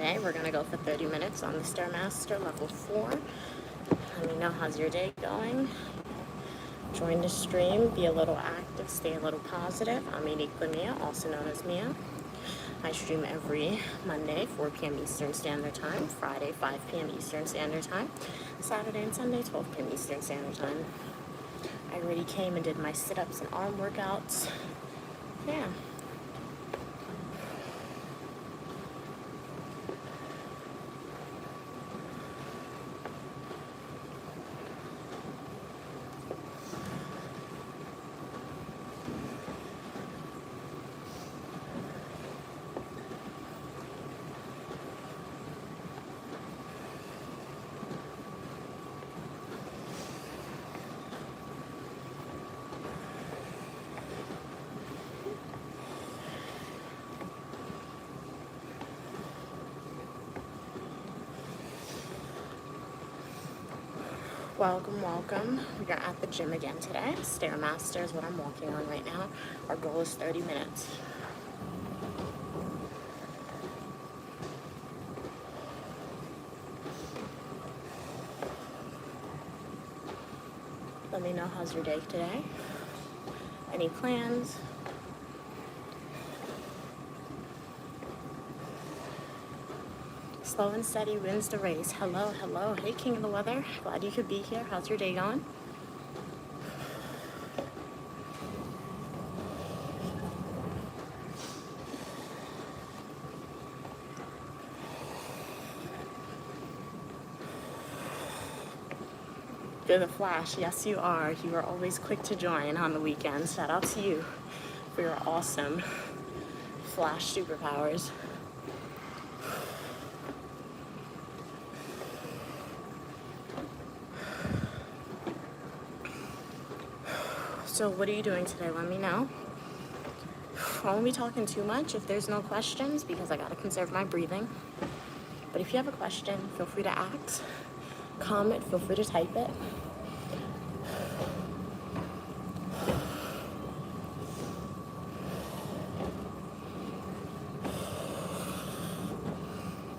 Today we're going to go for 30 minutes on the Stairmaster level 4. Let me know how's your day going. Join the stream, be a little active, stay a little positive. I'm uniquely Mia, also known as Mia. I stream every Monday, 4 p.m. Eastern Standard Time, Friday, 5 p.m. Eastern Standard Time, Saturday and Sunday, 12 p.m. Eastern Standard Time. I already came and did my sit-ups and arm workouts. Yeah. Welcome. We are at the gym again today. Stairmaster is what I'm walking on right now. Our goal is 30 minutes. Let me know how's your day today. Any plans? Slow and steady wins the race. Hello. Hey, King of the Weather. Glad you could be here. How's your day going? You're the Flash. Yes, you are. You are always quick to join on the weekends. Shout out to you for your awesome Flash superpowers. So what are you doing today? Let me know. I won't be talking too much if there's no questions because I gotta conserve my breathing. But if you have a question, feel free to ask, comment, feel free to type it.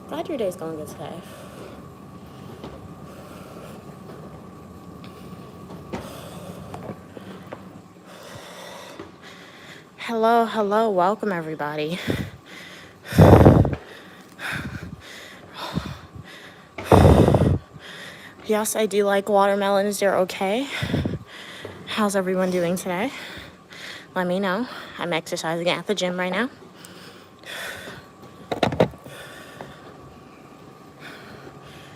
Glad your day's going good today. Hello, welcome everybody. Yes, I do like watermelons, they're okay. How's everyone doing today? Let me know. I'm exercising at the gym right now.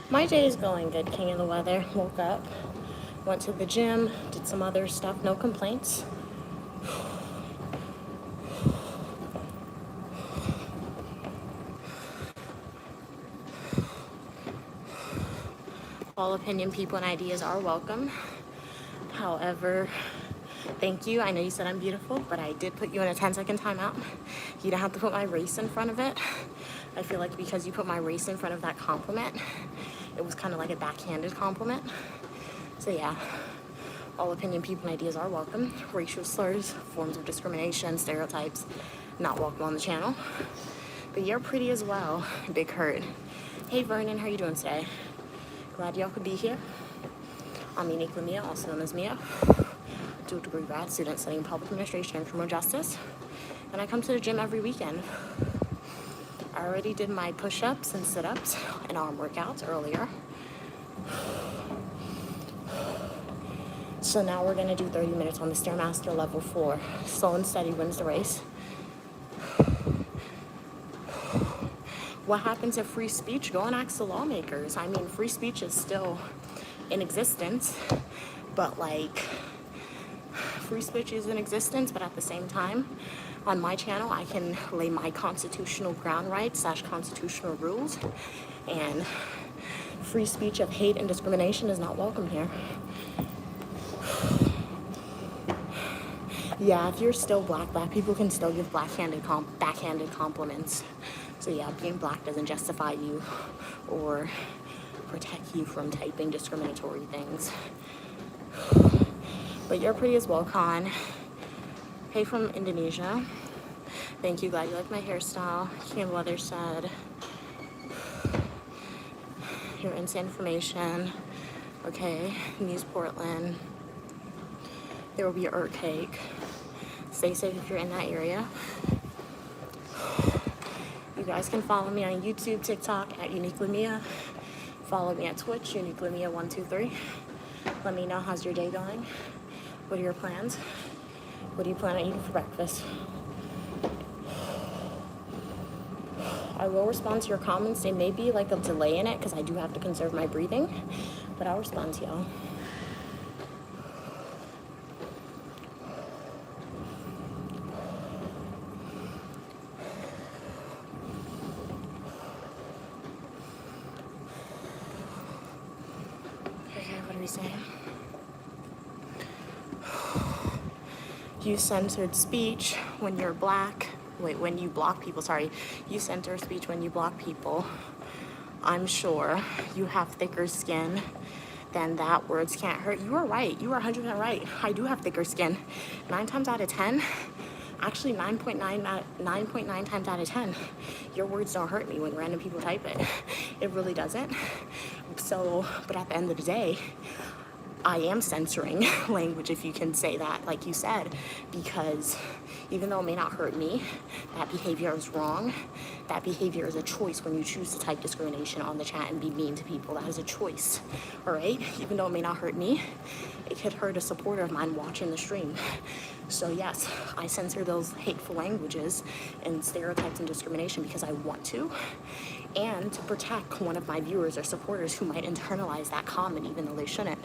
My day is going good, King of the Weather. Woke up, went to the gym, did some other stuff, no complaints. All opinion, people, and ideas are welcome. However, thank you. I know you said I'm beautiful, but I did put you in a 10-second timeout. You don't have to put my race in front of it. I feel like because you put my race in front of that compliment, it was kind of like a backhanded compliment. So yeah, all opinion, people, and ideas are welcome. Racial slurs, forms of discrimination, stereotypes, not welcome on the channel. But you're pretty as well, Big Hurt. Hey Vernon, how you doing today? Glad y'all could be here. I'm uniquely Mia, also known as Mia. Dual degree grad student studying public administration and criminal justice. And I come to the gym every weekend. I already did my push-ups and sit-ups and arm workouts earlier. So now we're gonna do 30 minutes on the Stairmaster level 4. Slow and steady wins the race. What happened to free speech? Go and ask the lawmakers. I mean, free speech is still in existence, but like, free speech is in existence, but at the same time, on my channel, I can lay my constitutional ground rights / constitutional rules, and free speech of hate and discrimination is not welcome here. Yeah, if you're still black people can still give backhanded compliments. So yeah, being black doesn't justify you or protect you from typing discriminatory things. But you're pretty as well, Khan. Hey from Indonesia. Thank you, glad you like my hairstyle. King of Weather said. you're into information, okay, News Portland, there will be Earth Cake. Stay safe if you're in that area. You guys can follow me on YouTube, TikTok at Uniquely Mia. Follow me at Twitch, Uniquely Mia 123. Let me know how's your day going. What are your plans? What do you plan on eating for breakfast? I will respond to your comments. There may be like a delay in it because I do have to conserve my breathing, but I'll respond to y'all. Okay, what are we saying? You censored speech when you're black. Wait, when you block people, sorry. You censor speech when you block people. I'm sure you have thicker skin than that. Words can't hurt. You are right. You are 100% right. I do have thicker skin. 9 times out of 10, actually 9.9 times out of 10, your words don't hurt me when random people type it. It really doesn't. So, but at the end of the day, I am censoring language, if you can say that, like you said, because even though it may not hurt me, that behavior is wrong. That behavior is a choice when you choose to type discrimination on the chat and be mean to people. That is a choice, all right? Even though it may not hurt me, it could hurt a supporter of mine watching the stream. So yes, I censor those hateful languages and stereotypes and discrimination because I want to, and to protect one of my viewers or supporters who might internalize that comment even though they shouldn't.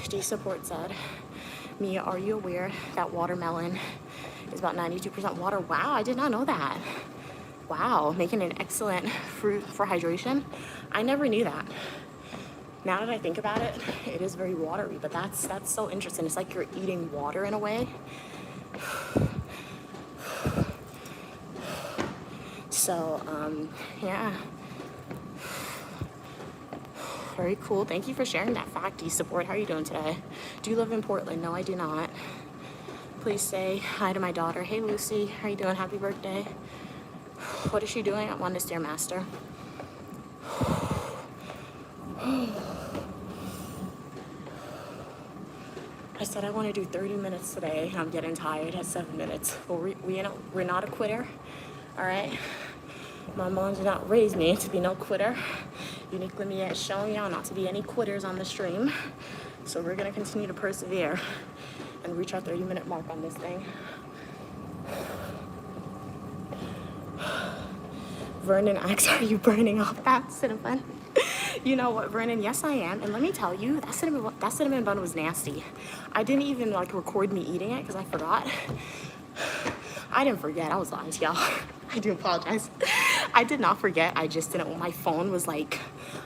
D Support said, Mia, are you aware that watermelon is about 92% water? Wow, I did not know that. Wow, making an excellent fruit for hydration. I never knew that. Now that I think about it, it is very watery, but that's so interesting. It's like you're eating water in a way. So, yeah. Very cool. Thank you for sharing that fact, D-Support. How are you doing today? Do you live in Portland? No, I do not. Please say hi to my daughter. Hey, Lucy. How are you doing? Happy birthday. What is she doing? I'm on the Stairmaster. I said I want to do 30 minutes today. I'm getting tired at 7 minutes. But we're not a quitter. All right? My mom did not raise me to be no quitter. Uniquely Mia is showing y'all not to be any quitters on the stream. So we're going to continue to persevere and reach our 30-minute mark on this thing. Vernon asks, are you burning off that cinnamon? You know what, Vernon? Yes, I am. And let me tell you, that cinnamon bun was nasty. I didn't even record me eating it because I forgot. I didn't forget. I was lying to y'all. I do apologize. I did not forget. I just didn't. My phone was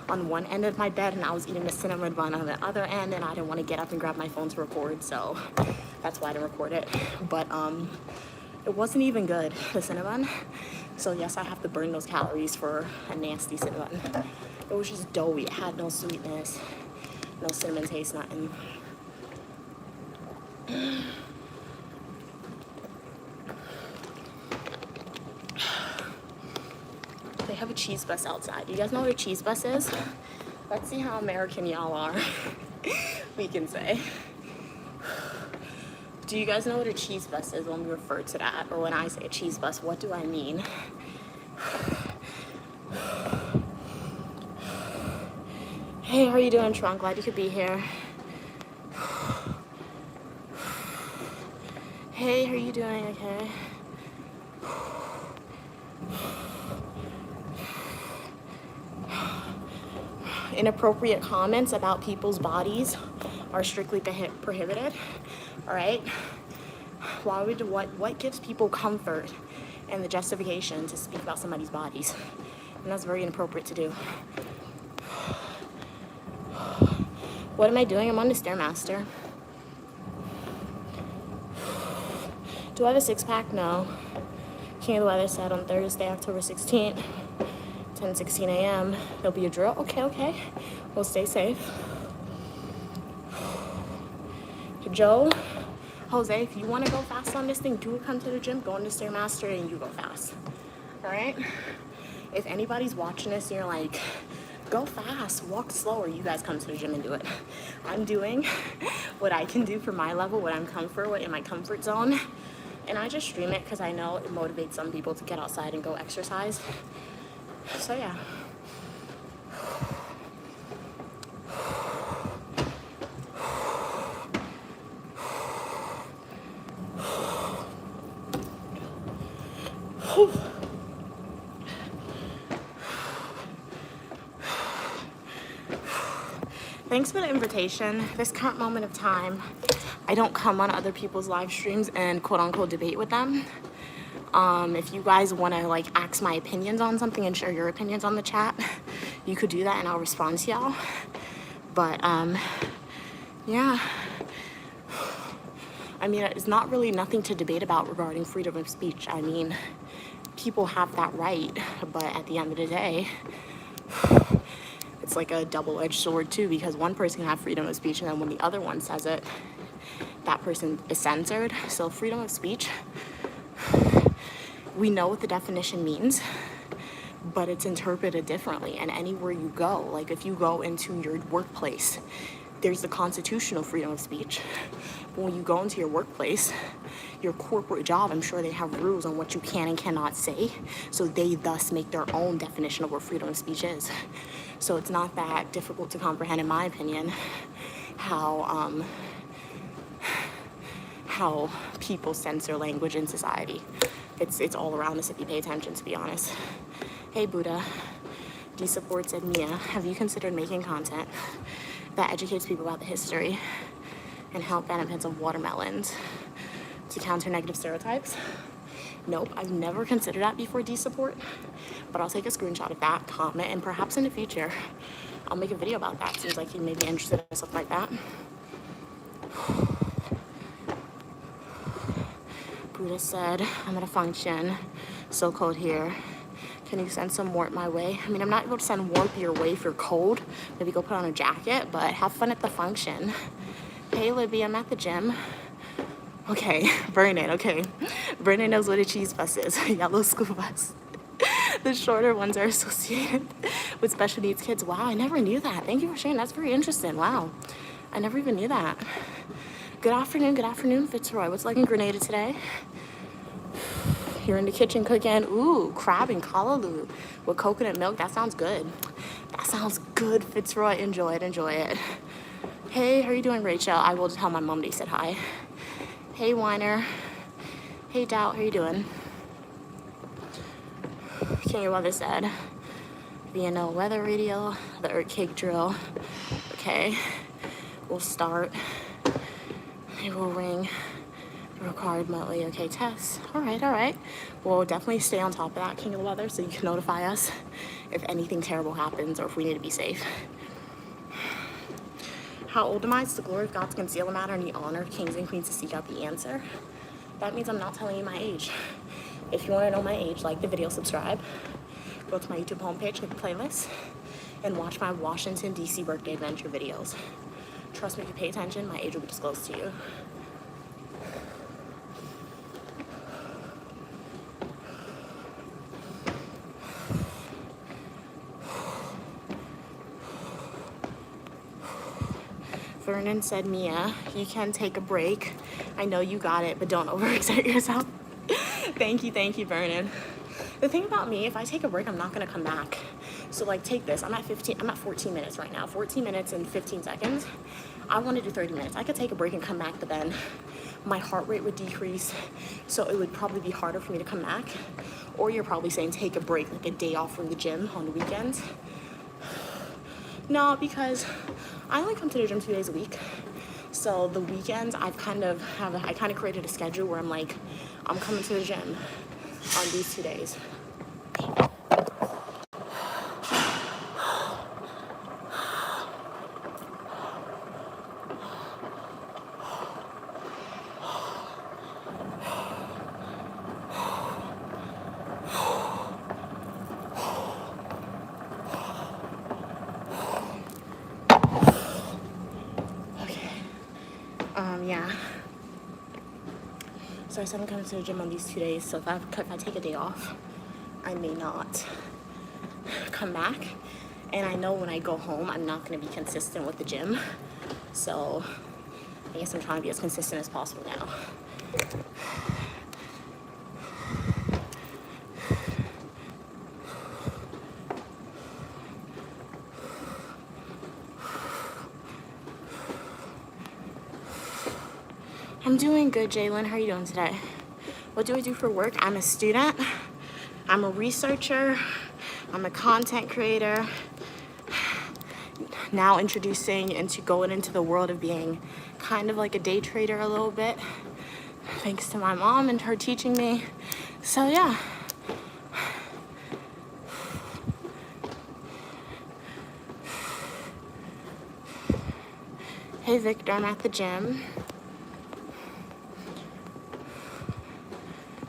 on one end of my bed and I was eating the cinnamon bun on the other end and I didn't want to get up and grab my phone to record. So that's why I didn't record it. But it wasn't even good, the cinnamon. So yes, I have to burn those calories for a nasty cinnamon. It was just doughy. It had no sweetness, no cinnamon taste, nothing. They have a cheese bus outside. You guys know what a cheese bus is? Let's see how American y'all are. We can say. Do you guys know what a cheese bus is when we refer to that? Or when I say a cheese bus, what do I mean? Hey, how are you doing, Tron? Glad you could be here. Hey, how are you doing? Okay. Inappropriate comments about people's bodies are strictly prohibited. All right. Why would what gives people comfort and the justification to speak about somebody's bodies? And that's very inappropriate to do. What am I doing? I'm on the Stairmaster. Do I have a six-pack? No. King of the Weather said on Thursday, October 16th, 10:16 a.m. There'll be a drill. Okay. Well, stay safe. Joe, Jose, if you want to go fast on this thing, do come to the gym, go on the Stairmaster, and you go fast. all right? If anybody's watching this and you're like, go fast, walk slower, you guys come to the gym and do it. I'm doing what I can do for my level, what I'm comfortable with in my comfort zone. And I just stream it because I know it motivates some people to get outside and go exercise. So yeah. Thanks for the invitation. This current moment of time, I don't come on other people's live streams and quote unquote debate with them. If you guys want to like ask my opinions on something and share your opinions on the chat, you could do that and I'll respond to y'all. But yeah. I mean, it's not really nothing to debate about regarding freedom of speech. I mean, people have that right, but at the end of the day, it's like a double-edged sword too, because one person can have freedom of speech and then when the other one says it, that person is censored. So freedom of speech, we know what the definition means, but it's interpreted differently. And anywhere you go, like if you go into your workplace, there's the constitutional freedom of speech. But when you go into your workplace, your corporate job, I'm sure they have rules on what you can and cannot say. So they thus make their own definition of what freedom of speech is. So it's not that difficult to comprehend, in my opinion, how people censor language in society. It's all around us if you pay attention, to be honest. Hey Buddha, D-Support said, Mia, have you considered making content that educates people about the history and health benefits of watermelons to counter negative stereotypes? Nope, I've never considered that before, D-Support, but I'll take a screenshot of that comment and perhaps in the future I'll make a video about that. Seems like you may be interested in stuff like that. Buddha said, I'm at a function, so cold here. Can you send some warmth my way? I mean, I'm not able to send warmth your way if you're cold. Maybe go put on a jacket, but have fun at the function. Hey, Libby, I'm at the gym. Okay, Vernon, okay. Vernon knows what a cheese bus is, a yellow school bus. The shorter ones are associated with special needs kids. Wow, I never knew that. Thank you for sharing. That's very interesting. Wow, I never even knew that. Good afternoon, Fitzroy. What's like in Grenada today? You're in the kitchen cooking. Ooh, crab and callaloo with coconut milk. That sounds good. That sounds good, Fitzroy. Enjoy it. Hey, how are you doing, Rachel? I will tell my mom they said hi. Hey, Weiner. Hey, Doubt. How are you doing? King of Weather said, VNO weather radio, the Earth cake drill. Okay, we'll start. It will ring. Required monthly. Okay, Tess. All right. We'll definitely stay on top of that, King of the Weather, so you can notify us if anything terrible happens or if we need to be safe. How old am I? It's the glory of God to conceal the matter and the honor of kings and queens to seek out the answer. That means I'm not telling you my age. If you want to know my age, like the video, subscribe. Go to my YouTube homepage, click playlist, and watch my Washington, D.C. birthday adventure videos. Trust me, if you pay attention, my age will be disclosed to you. Vernon said, Mia, you can take a break. I know you got it, but don't overexert yourself. Thank you, Vernon. The thing about me, if I take a break, I'm not gonna come back. So like, take this. I'm at 14 minutes right now. 14 minutes and 15 seconds. I want to do 30 minutes. I could take a break and come back, but then my heart rate would decrease. So it would probably be harder for me to come back. Or you're probably saying take a break, like a day off from the gym on the weekends. No, because I only come to the gym 2 days a week. So the weekends, I kind of created a schedule where I'm like, I'm coming to the gym on these 2 days. Yeah. So I said I'm coming to the gym on these 2 days. So if I take a day off, I may not come back. And I know when I go home, I'm not going to be consistent with the gym. So I guess I'm trying to be as consistent as possible now. I'm doing good, Jalen. How are you doing today? What do I do for work? I'm a student. I'm a researcher. I'm a content creator. Now introducing into going into the world of being kind of like a day trader a little bit. Thanks to my mom and her teaching me. So yeah. Hey Victor, I'm at the gym.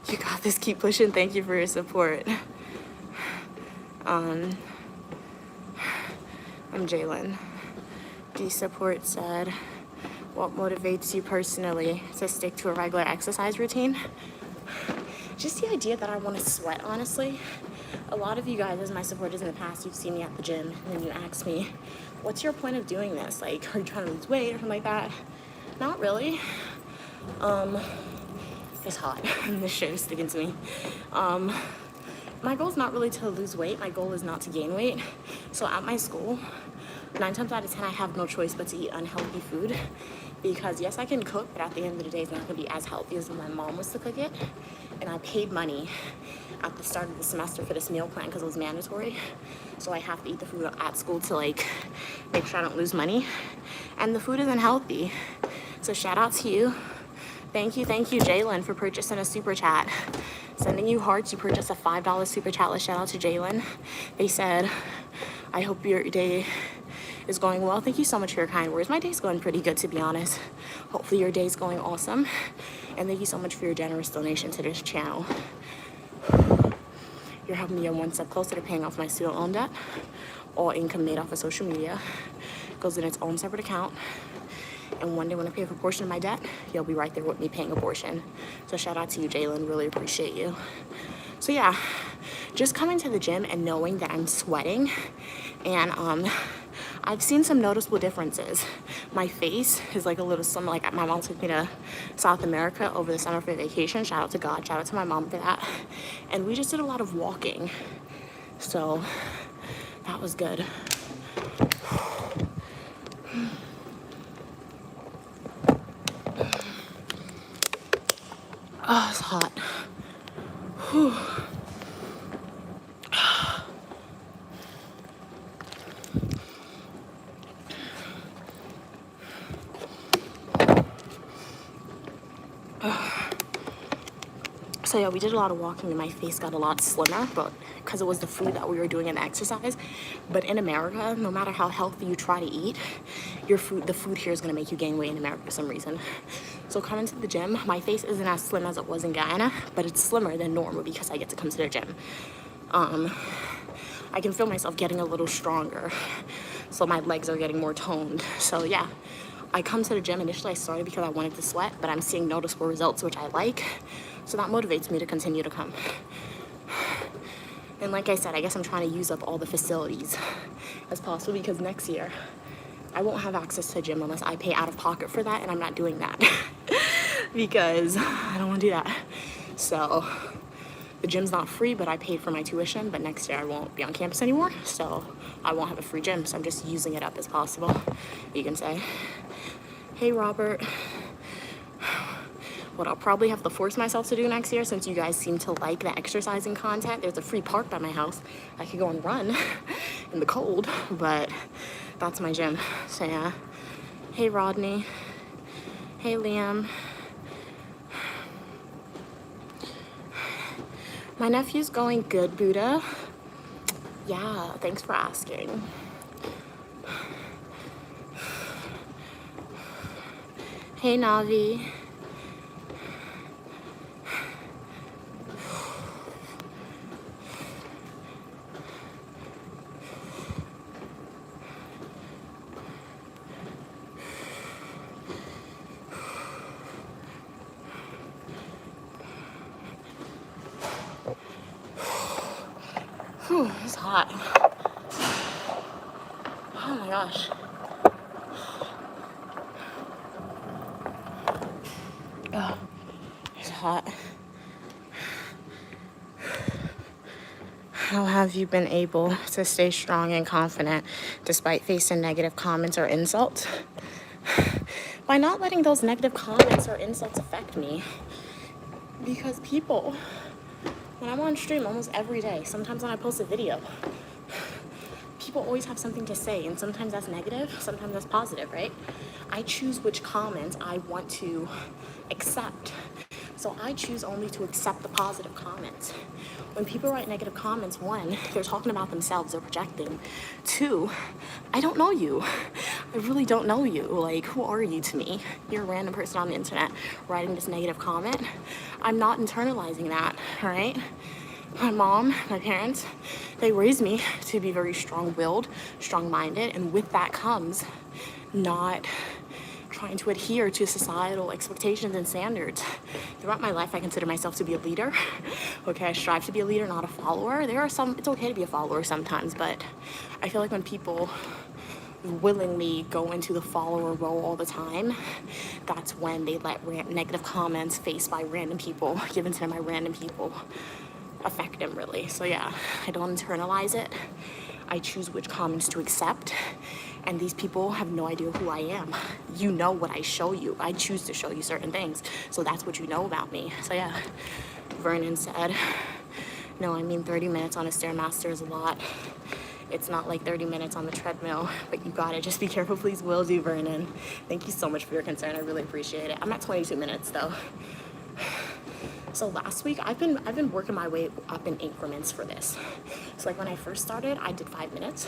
You got this, keep pushing. Thank you for your support. I'm Jalen. D support said, what motivates you personally to stick to a regular exercise routine? Just the idea that I want to sweat, honestly. A lot of you guys, as my supporters in the past, you've seen me at the gym and you ask me, what's your point of doing this? Like, are you trying to lose weight or something like that? Not really. It's hot and this shit is sticking to me. My goal is not really to lose weight. My goal is not to gain weight. So at my school, 9 times out of 10, I have no choice but to eat unhealthy food because yes, I can cook, but at the end of the day, it's not gonna be as healthy as when my mom was to cook it. And I paid money at the start of the semester for this meal plan because it was mandatory. So I have to eat the food at school to like make sure I don't lose money. And the food isn't healthy. So shout out to you. Thank you, Jalen, for purchasing a super chat. Sending you hearts, you purchased a $5 super chat. Let's shout out to Jalen. They said, I hope your day is going well. Thank you so much for your kind words. My day's going pretty good, to be honest. Hopefully your day's going awesome. And thank you so much for your generous donation to this channel. You're helping me get one step closer to paying off my student loan debt. All income made off of social media goes in its own separate account. And one day when I pay for a portion of my debt, you'll be right there with me paying a portion. So shout out to you, Jalen. Really appreciate you. So yeah, just coming to the gym and knowing that I'm sweating, and I've seen some noticeable differences. My face is like a little slimmer. Like my mom took me to South America over the summer for vacation. Shout out to God. Shout out to my mom for that. And we just did a lot of walking. So that was good. Oh, it's hot. Whew. So yeah, we did a lot of walking and my face got a lot slimmer, but because it was the food that we were doing in the exercise. But in America, no matter how healthy you try to eat, the food here is gonna make you gain weight in America for some reason. So coming to the gym, my face isn't as slim as it was in Guyana, but it's slimmer than normal because I get to come to the gym. I can feel myself getting a little stronger, so my legs are getting more toned. So yeah, I come to the gym. Initially I started because I wanted to sweat, but I'm seeing noticeable results, which I like. So that motivates me to continue to come. And like I said, I guess I'm trying to use up all the facilities as possible because next year I won't have access to a gym unless I pay out of pocket for that, and I'm not doing that because I don't want to do that. So the gym's not free, but I paid for my tuition, but next year I won't be on campus anymore, so I won't have a free gym, so I'm just using it up as possible, you can say. Hey, Robert. What I'll probably have to force myself to do next year, since you guys seem to like the exercising content, there's a free park by my house. I could go and run in the cold, but that's my gym. So yeah. Hey, Rodney. Hey, Liam. My nephew's going good, Buddha. Yeah, thanks for asking. Hey, Navi. Whew, it's hot. Oh my gosh. Oh, it's hot. How have you been able to stay strong and confident despite facing negative comments or insults? By not letting those negative comments or insults affect me. Because people, when I'm on stream almost every day, sometimes when I post a video, people always have something to say, and sometimes that's negative, sometimes that's positive, right? I choose which comments I want to accept. So I choose only to accept the positive comments. When people write negative comments, one, they're talking about themselves, they're projecting. Two, I don't know you. I really don't know you. Like, who are you to me? You're a random person on the internet writing this negative comment. I'm not internalizing that, all right? My mom, my parents, they raised me to be very strong-willed, strong-minded, and with that comes not trying to adhere to societal expectations and standards. Throughout my life, I consider myself to be a leader. Okay, I strive to be a leader, not a follower. There are some, it's okay to be a follower sometimes, but I feel like when people willingly go into the follower role all the time, that's when they let negative comments faced by random people, given to them by random people, affect them really. So yeah, I don't internalize it. I choose which comments to accept, and these people have no idea who I am. You know what I show you. I choose to show you certain things, so that's what you know about me. So yeah, Vernon said, no, I mean 30 minutes on a Stairmaster is a lot. It's not like 30 minutes on the treadmill, but you got it. Just be careful, please. Will do, Vernon. Thank you so much for your concern. I really appreciate it. I'm at 22 minutes though. So last week, I've been working my way up in increments for this. So like when I first started, I did 5 minutes.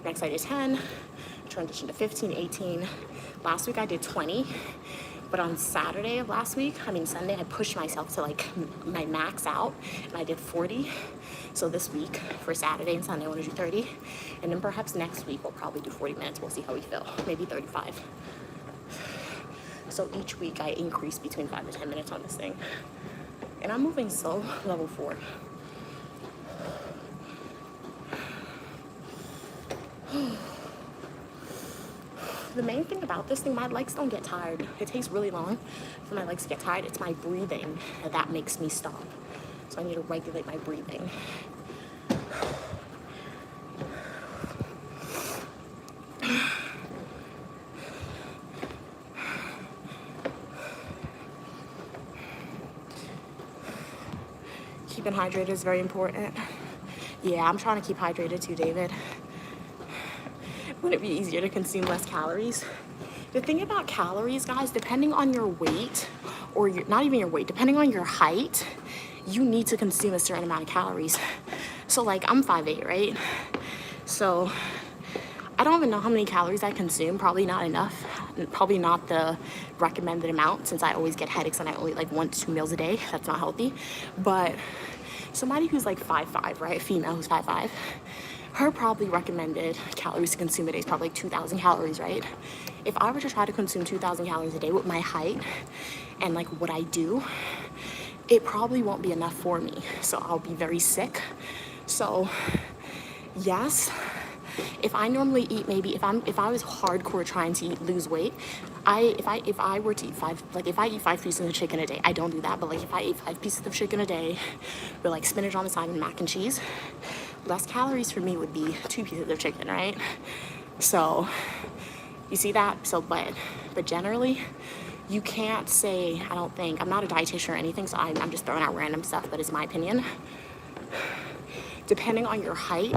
Next I did 10, transitioned to 15, 18. Last week I did 20. But on Saturday of last week, Sunday, I pushed myself to like my max out, and I did 40. So this week, for Saturday and Sunday, I want to do 30. And then perhaps next week, we'll probably do 40 minutes. We'll see how we feel. Maybe 35. So each week, I increase between 5 to 10 minutes on this thing. And I'm moving slow, level 4. The main thing about this thing, my legs don't get tired. It takes really long for my legs to get tired. It's my breathing that makes me stop. So I need to regulate my breathing. Keeping hydrated is very important. Yeah, I'm trying to keep hydrated too, David. Would it be easier to consume less calories? The thing about calories, guys, depending on your weight, or not even your weight, depending on your height, you need to consume a certain amount of calories. So like, I'm 5'8", right? So I don't even know how many calories I consume. Probably not enough. Probably not the recommended amount, since I always get headaches and I only eat like 1 to 2 meals a day. That's not healthy. But somebody who's like 5'5", right? A female who's 5'5", her probably recommended calories to consume a day is probably like 2,000 calories, right? If I were to try to consume 2,000 calories a day with my height and like what I do, it probably won't be enough for me. So I'll be very sick. So yes, if I normally eat, maybe if I was hardcore trying to lose weight, if I were to eat if I eat 5 pieces of chicken a day, I don't do that, but like if I eat 5 pieces of chicken a day with like spinach on the side and mac and cheese, less calories for me would be 2 pieces of chicken, right? So you see that? So but generally, you can't say, I don't think, I'm not a dietitian or anything, so I'm just throwing out random stuff, but it's my opinion. Depending on your height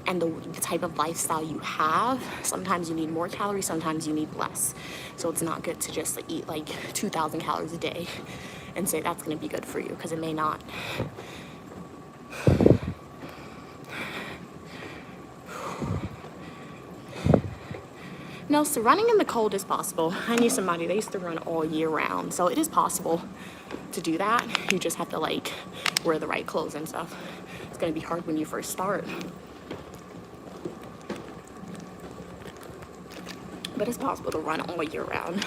and the type of lifestyle you have, sometimes you need more calories, sometimes you need less. So it's not good to just like, eat like 2,000 calories a day and say that's gonna be good for you, because it may not. No, so running in the cold is possible. I knew somebody, they used to run all year round. So it is possible to do that. You just have to like wear the right clothes and stuff. It's gonna be hard when you first start. But it's possible to run all year round.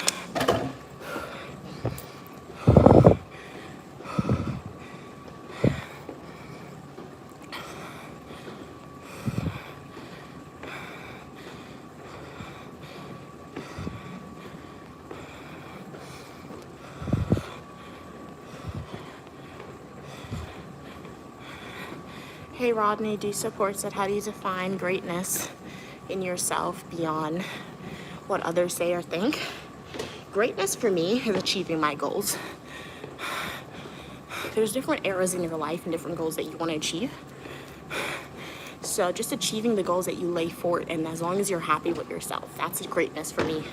Hey Rodney, D supports that. How do you define greatness in yourself beyond what others say or think? Greatness for me is achieving my goals. There's different eras in your life and different goals that you want to achieve. So just achieving the goals that you lay forth, and as long as you're happy with yourself, that's greatness for me.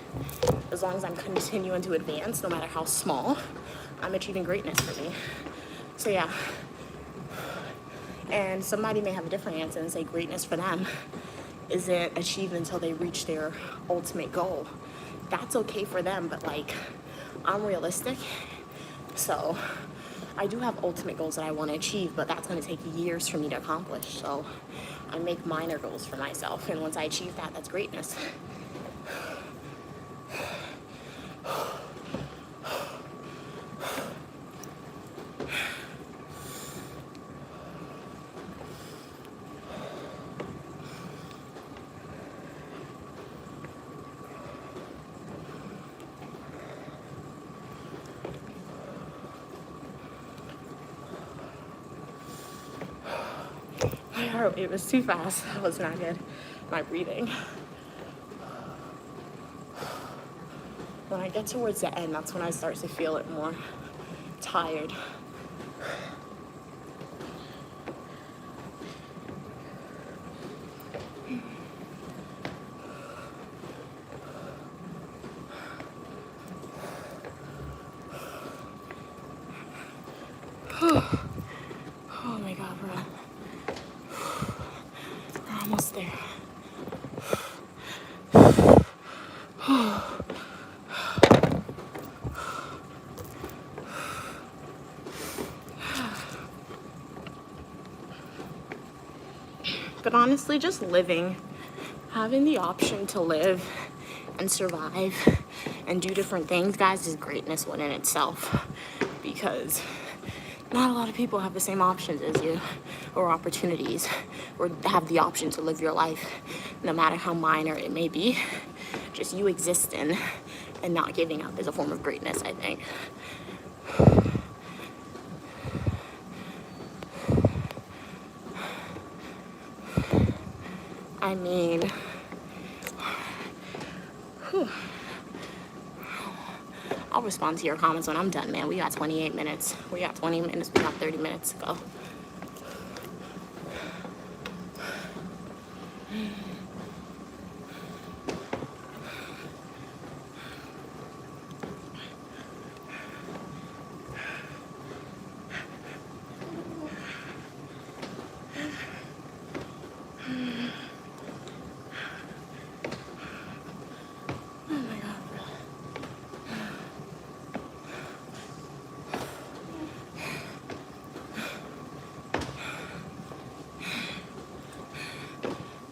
As long as I'm continuing to advance, no matter how small, I'm achieving greatness for me. So yeah. And somebody may have a different answer and say greatness for them isn't achieved until they reach their ultimate goal. That's okay for them, but like, I'm realistic. So I do have ultimate goals that I want to achieve, but that's going to take years for me to accomplish. So I make minor goals for myself, and once I achieve that, that's greatness. My heart rate was too fast. That was not good. My breathing. When I get towards the end, that's when I start to feel it more tired. Oh my God, bro. We're almost there. But honestly, just living, having the option to live and survive and do different things, guys, is greatness within itself. Because not a lot of people have the same options as you, or opportunities, or have the option to live your life, no matter how minor it may be. Just you existing and not giving up is a form of greatness, I think. I mean, whew. I'll respond to your comments when I'm done, man. We got 28 minutes. We got 20 minutes. We got 30 minutes to go.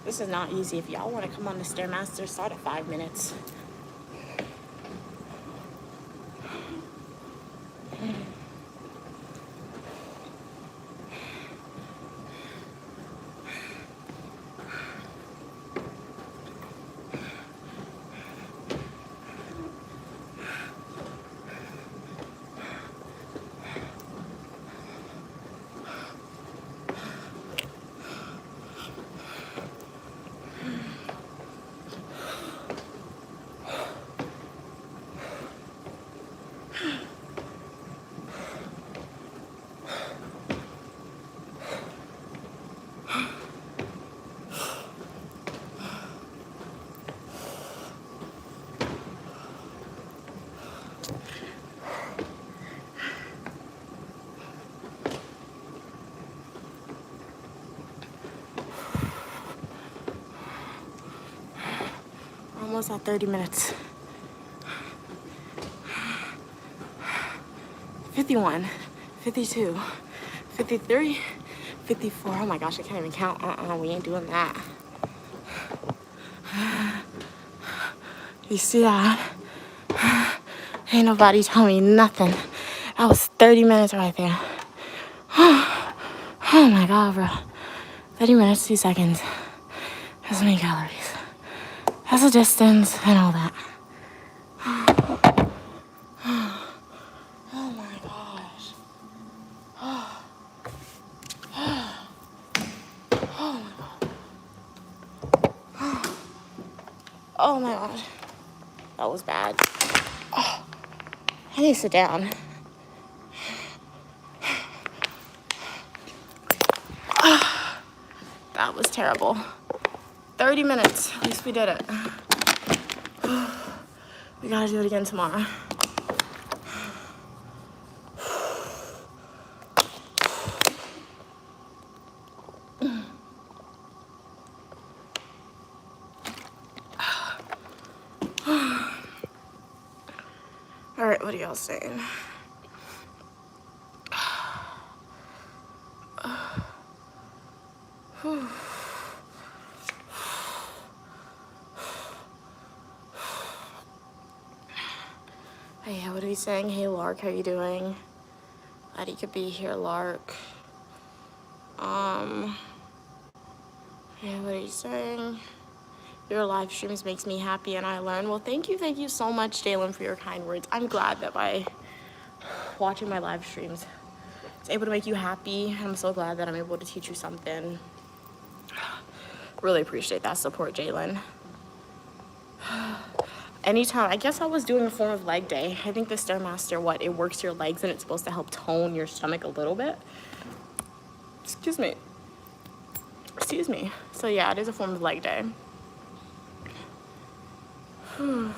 This is not easy. If y'all want to come on the Stairmaster, start at 5 minutes. Almost at 30 minutes. 51, 52, 53, 54. Oh my gosh, I can't even count. We ain't doing that. You see that? Ain't nobody tell me nothing. That was 30 minutes right there. Oh my God, bro. 30 minutes, 2 seconds. That's many calories. That's a distance and all that. Oh my gosh. Oh my God. That was bad. Oh, I need to sit down. That was terrible. 30 minutes. At least we did it. We gotta do it again tomorrow. All right, what are y'all saying? Hey, what are we saying? Hey, Lark, how you doing? Glad you could be here, Lark. Yeah, what are you saying? Your live streams makes me happy and I learn. Well, thank you so much, Jalen, for your kind words. I'm glad that by watching my live streams, it's able to make you happy. I'm so glad that I'm able to teach you something. Really appreciate that support, Jalen. Anytime, I guess I was doing a form of leg day. I think the Stairmaster, it works your legs and it's supposed to help tone your stomach a little bit. Excuse me. So yeah, it is a form of leg day. All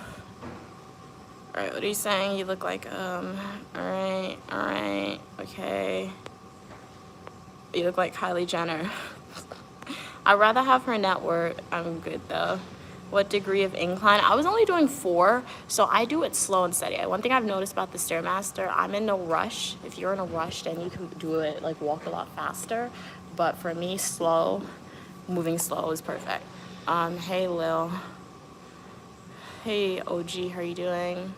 right, what are you saying? You look like, all right, okay. You look like Kylie Jenner. I'd rather have her net worth. I'm good though. What degree of incline? I was only doing 4, so I do it slow and steady. One thing I've noticed about the Stairmaster, I'm in no rush. If you're in a rush, then you can do it, like walk a lot faster. But for me, moving slow is perfect. Hey Lil. Hey OG, how are you doing?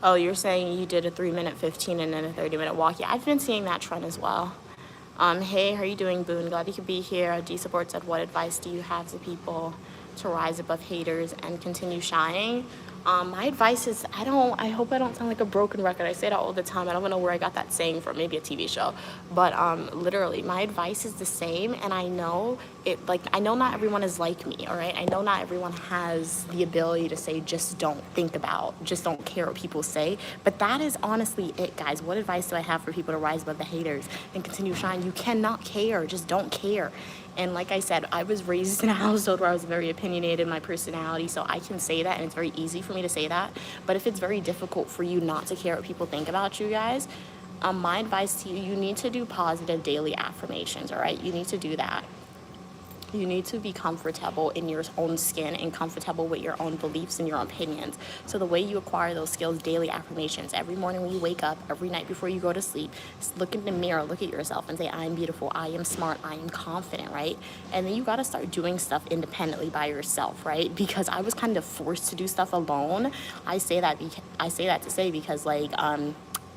Oh, you're saying you did a 3-minute 15 and then a 30-minute walk. Yeah, I've been seeing that trend as well. Hey, how are you doing, Boone? Glad you could be here. D Support said, what advice do you have to people to rise above haters and continue shining? My advice is, I hope I don't sound like a broken record. I say that all the time. I don't know where I got that saying from, maybe a TV show. But literally, my advice is the same. And I know I know not everyone is like me, all right? I know not everyone has the ability to say, just don't care what people say. But that is honestly it, guys. What advice do I have for people to rise above the haters and continue shining? You cannot care. Just don't care. And like I said, I was raised in a household where I was very opinionated in my personality, so I can say that, and it's very easy for me to say that. But if it's very difficult for you not to care what people think about you guys, my advice to you, you need to do positive daily affirmations, all right? You need to do that. You need to be comfortable in your own skin and comfortable with your own beliefs and your opinions. So the way you acquire those skills, daily affirmations, every morning when you wake up, every night before you go to sleep, look in the mirror, look at yourself and say, I am beautiful, I am smart, I am confident, right? And then you got to start doing stuff independently by yourself, right? Because I was kind of forced to do stuff alone. I say that to say because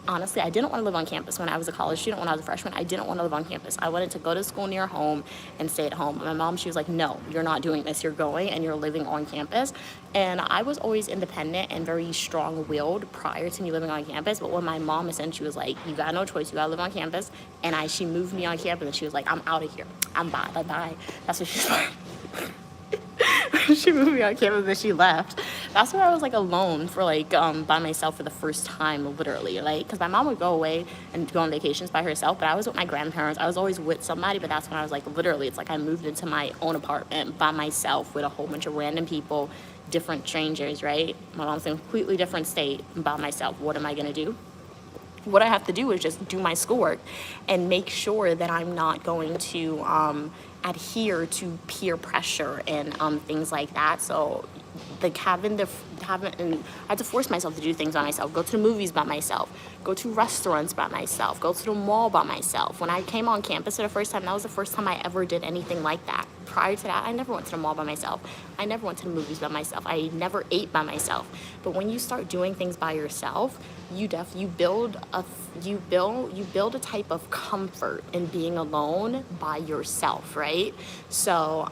honestly, I didn't want to live on campus when I was a college student. When I was a freshman, I didn't want to live on campus. I wanted to go to school near home and stay at home. My mom, she was like, no, you're not doing this. You're going and you're living on campus. And I was always independent and very strong-willed prior to me living on campus. But when my mom essentially was like, you got no choice, you got to live on campus. And she moved me on campus and she was like, I'm out of here. I'm bye. That's what she's like. She moved me on campus and she left. That's where I was alone for by myself for the first time, literally, because my mom would go away and go on vacations by herself, but I was with my grandparents. I was always with somebody, but that's when I was literally, it's I moved into my own apartment by myself with a whole bunch of random people, different strangers, right? My mom's in a completely different state by myself. What am I gonna do? What I have to do is just do my schoolwork and make sure that I'm not going to adhere to peer pressure and things like that. So and I had to force myself to do things by myself, go to the movies by myself, go to restaurants by myself, go to the mall by myself. When I came on campus for the first time, that was the first time I ever did anything like that. Prior to that, I never went to the mall by myself. I never went to the movies by myself. I never ate by myself. But when you start doing things by yourself, you build a type of comfort in being alone by yourself, right? So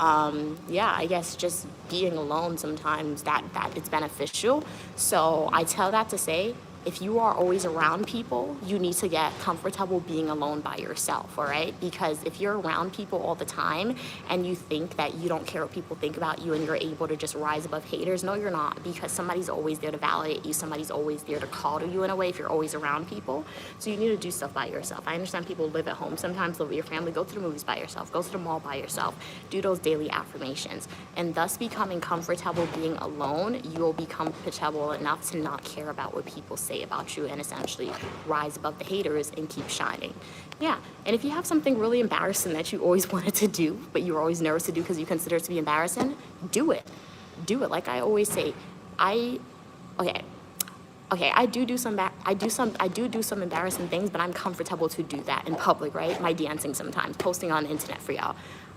yeah, I guess just being alone sometimes that it's beneficial. So I tell that to say, if you are always around people, you need to get comfortable being alone by yourself, all right? Because if you're around people all the time and you think that you don't care what people think about you and you're able to just rise above haters, no, you're not, because somebody's always there to validate you. Somebody's always there to call to you in a way if you're always around people. So you need to do stuff by yourself. I understand people live at home sometimes, live with your family, go to the movies by yourself, go to the mall by yourself, do those daily affirmations. And thus becoming comfortable being alone, you will be comfortable enough to not care about what people say about you and essentially rise above the haters and keep shining. Yeah, and if you have something really embarrassing that you always wanted to do, but you're always nervous to do because you consider it to be embarrassing, do it. Do it. Like I always say, I do some embarrassing things, but I'm comfortable to do that in public, right? My dancing sometimes, posting on the internet for y'all.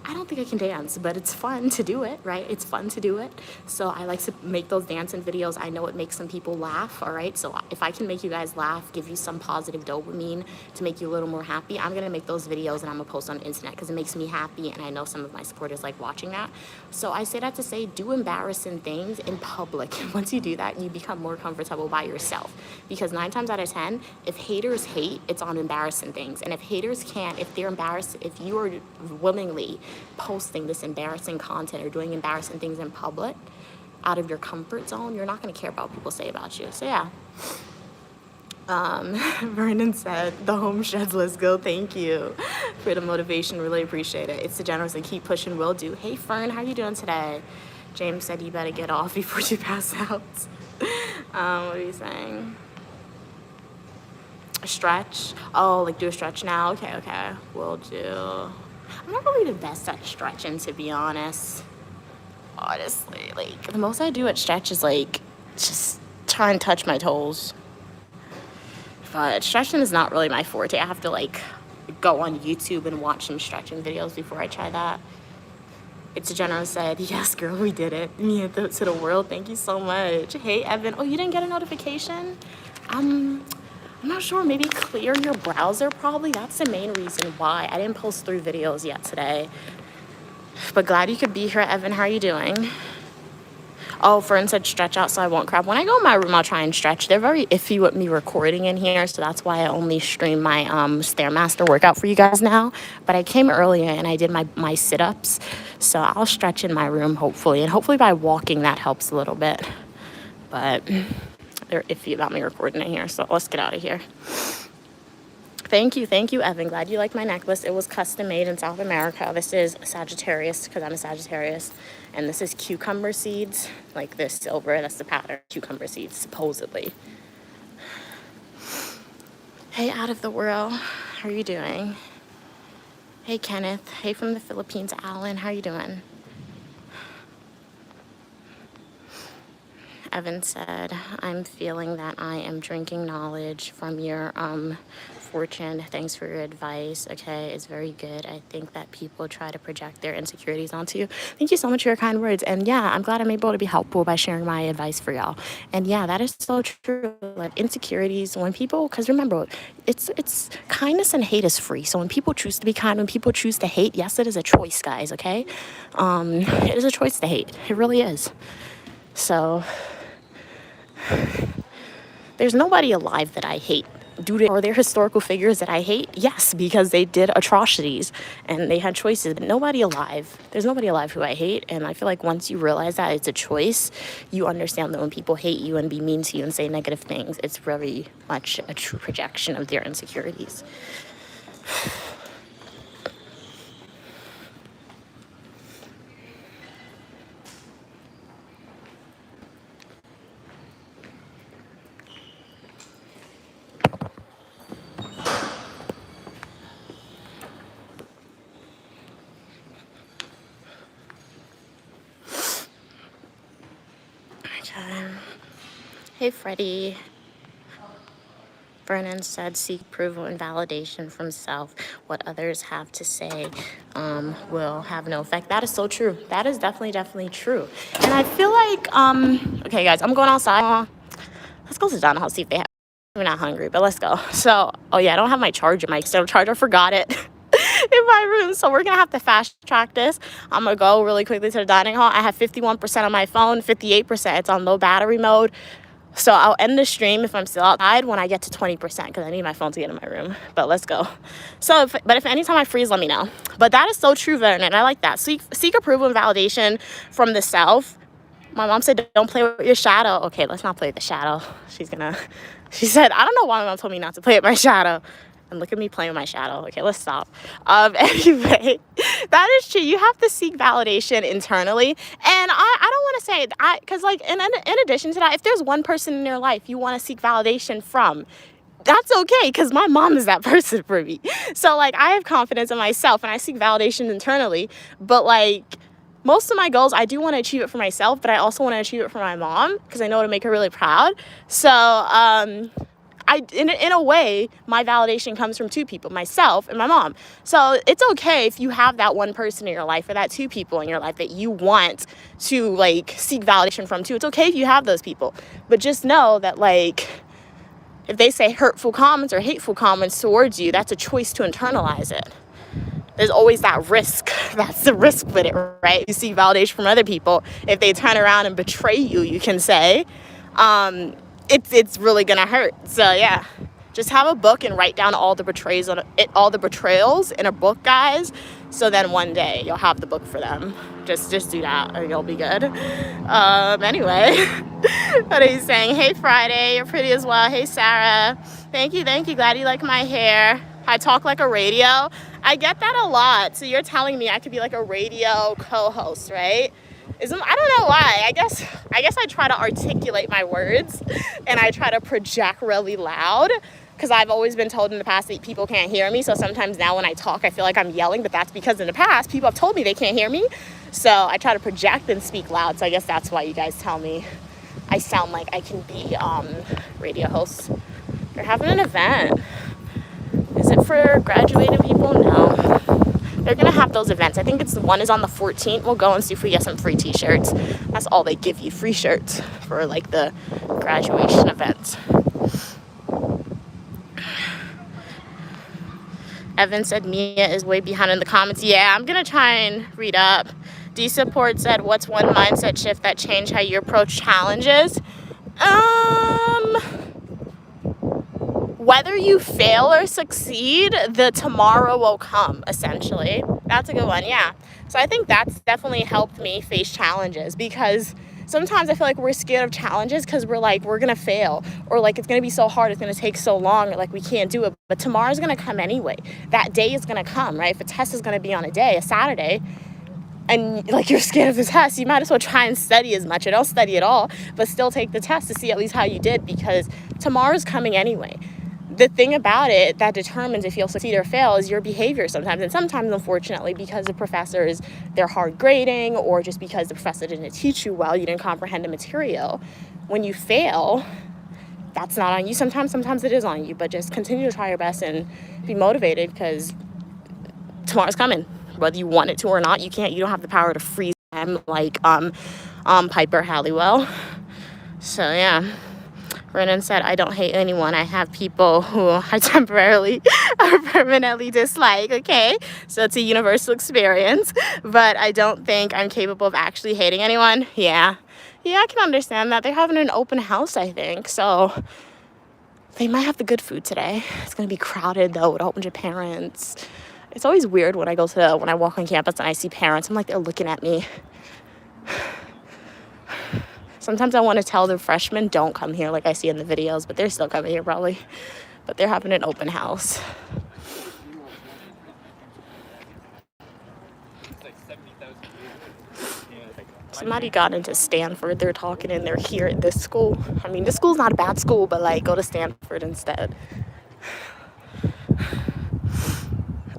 I don't think I can dance, but it's fun to do it, right? It's fun to do it. So I like to make those dancing videos. I know it makes some people laugh, all right? So if I can make you guys laugh, give you some positive dopamine to make you a little more happy, I'm gonna make those videos and I'm gonna post on the internet because it makes me happy, and I know some of my supporters like watching that. So I say that to say, do embarrassing things in public. Once you do that, you become more comfortable by yourself, because 9 times out of 10, if haters hate, it's on embarrassing things. And if haters can't, if they're embarrassed, if you are willingly posting this embarrassing content or doing embarrassing things in public out of your comfort zone, you're not going to care about what people say about you. So yeah. Vernon said, the home sheds, let's go. Thank you for the motivation. Really appreciate it. It's the generous and keep pushing will do. Hey Fern, how you doing today? James said you better get off before you pass out. What are you saying? A stretch? Oh, like do a stretch now? Okay. Will do. I'm not really the best at stretching, to be honest. Honestly, like, the most I do at stretch is, like, just try and touch my toes. But stretching is not really my forte. I have to, like, go on YouTube and watch some stretching videos before I try that. It's a general said, yes, girl, we did it. Me to the world. Thank you so much. Hey, Evan. Oh, you didn't get a notification? I'm not sure, maybe clear your browser probably. That's the main reason why. I didn't post 3 videos yet today. But glad you could be here, Evan. How are you doing? Oh, Fern said stretch out so I won't crap. When I go in my room, I'll try and stretch. They're very iffy with me recording in here, so that's why I only stream my Stairmaster workout for you guys now. But I came earlier and I did my sit-ups, so I'll stretch in my room hopefully. And hopefully by walking that helps a little bit. But they're iffy about me recording in here, so let's get out of here. Thank you, Evan. Glad you like my necklace. It was custom made in South America. This is Sagittarius, because I'm a Sagittarius. And this is cucumber seeds, like this silver. That's the pattern, cucumber seeds, supposedly. Hey, out of the world. How are you doing? Hey, Kenneth. Hey, from the Philippines, Alan. How are you doing? Evan said, I'm feeling that I am drinking knowledge from your fortune. Thanks for your advice. Okay, it's very good. I think that people try to project their insecurities onto you. Thank you so much for your kind words. And yeah, I'm glad I'm able to be helpful by sharing my advice for y'all. And yeah, that is so true. Like insecurities, when people, because remember, it's kindness and hate is free. So when people choose to be kind, when people choose to hate, yes, it is a choice, guys. Okay, it is a choice to hate. It really is. So there's nobody alive that I hate. Are there historical figures that I hate? Yes, because they did atrocities and they had choices, but nobody alive. There's nobody alive who I hate. And I feel like once you realize that it's a choice, you understand that when people hate you and be mean to you and say negative things, it's very much a true projection of their insecurities. Hey, Freddie. Vernon said, seek approval and validation from self. What others have to say will have no effect. That is so true. That is definitely true. And I feel like, okay, guys, I'm going outside. Let's go sit down and I'll see if they have. We're not hungry, but let's go. So, oh yeah, I don't have my charger, my external charger. I forgot it in my room. So we're going to have to fast track this. I'm going to go really quickly to the dining hall. I have 51% on my phone, 58%. It's on low battery mode. So I'll end the stream if I'm still outside when I get to 20% because I need my phone to get in my room. But let's go. So, if anytime I freeze, let me know. But that is so true, Vernon. I like that. Seek approval and validation from the self. My mom said, don't play with your shadow. Okay, let's not play with the shadow. She said, I don't know why my mom told me not to play with my shadow. And look at me playing with my shadow. Okay, let's stop. Anyway, that is true. You have to seek validation internally. And I don't want to say, because like, in addition to that, if there's one person in your life you want to seek validation from, that's okay, because my mom is that person for me. So like, I have confidence in myself and I seek validation internally. But like, most of my goals, I do want to achieve it for myself, but I also want to achieve it for my mom because I know it'll make her really proud. So, in a way, my validation comes from two people, myself and my mom. So it's okay if you have that one person in your life or that two people in your life that you want to like seek validation from too. It's okay if you have those people, but just know that like, if they say hurtful comments or hateful comments towards you, that's a choice to internalize it. There's always that risk. That's the risk with it, right? You seek validation from other people. If they turn around and betray you, you can say, it's really gonna hurt. So yeah, just have a book and write down all the betrayals in a book, guys. So then one day you'll have the book for them. Just do that, or you'll be good. Anyway, what are you saying? Hey, Friday, you're pretty as well. Hey, Sarah, thank you. Glad you like my hair. I talk like a radio. I get that a lot. So you're telling me I could be like a radio co-host, right? I don't know why. I guess I try to articulate my words and I try to project really loud because I've always been told in the past that people can't hear me. So sometimes now when I talk, I feel like I'm yelling, but that's because in the past people have told me they can't hear me. So I try to project and speak loud. So I guess that's why you guys tell me I sound like I can be radio host. They're having an event. Is it for graduating people? No. They're going to have those events. I think one is on the 14th. We'll go and see if we get some free t-shirts. That's all they give you, free shirts for like the graduation event. Evan said Mia is way behind in the comments. Yeah, I'm going to try and read up. D-Support said, what's one mindset shift that changed how you approach challenges? Whether you fail or succeed, the tomorrow will come, essentially. That's a good one, yeah. So I think that's definitely helped me face challenges because sometimes I feel like we're scared of challenges because we're like, we're going to fail or like it's going to be so hard, it's going to take so long, or like we can't do it. But tomorrow's going to come anyway. That day is going to come, right? If a test is going to be on a Saturday, and like you're scared of the test, you might as well try and study as much or don't study at all, but still take the test to see at least how you did because tomorrow's coming anyway. The thing about it that determines if you'll succeed or fail is your behavior sometimes. And sometimes, unfortunately, because the professors, they're hard grading or just because the professor didn't teach you well, you didn't comprehend the material. When you fail, that's not on you. Sometimes it is on you, but just continue to try your best and be motivated because tomorrow's coming. Whether you want it to or not, you don't have the power to freeze them like Piper Halliwell. So, yeah. Brennan said, I don't hate anyone. I have people who I temporarily or permanently dislike. Okay, so it's a universal experience, but I don't think I'm capable of actually hating anyone. Yeah, I can understand that. They're having an open house, I think, so they might have the good food today. It's going to be crowded, though, with a whole bunch of parents. It's always weird when I walk on campus and I see parents. I'm like, they're looking at me. Sometimes I want to tell the freshmen, don't come here like I see in the videos, but they're still coming here probably. But they're having an open house. Somebody got into Stanford. They're talking and they're here at this school. I mean, this school's not a bad school, but like go to Stanford instead.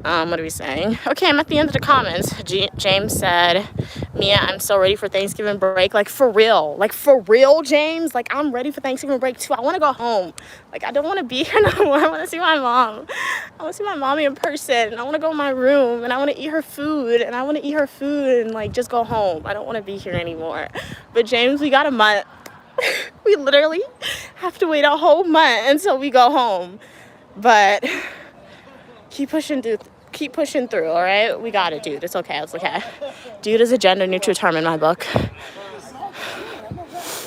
What are we saying? Okay, I'm at the end of the comments. James said, Mia, I'm so ready for Thanksgiving break. Like, for real, James. Like, I'm ready for Thanksgiving break, too. I want to go home. Like, I don't want to be here no more. I want to see my mom. I want to see my mommy in person. I want to go in my room, and I want to eat her food. And, like, just go home. I don't want to be here anymore. But, James, we got a month. We literally have to wait a whole month until we go home. But keep pushing through, all right? We got it, dude. It's okay. Dude is a gender neutral term in my book.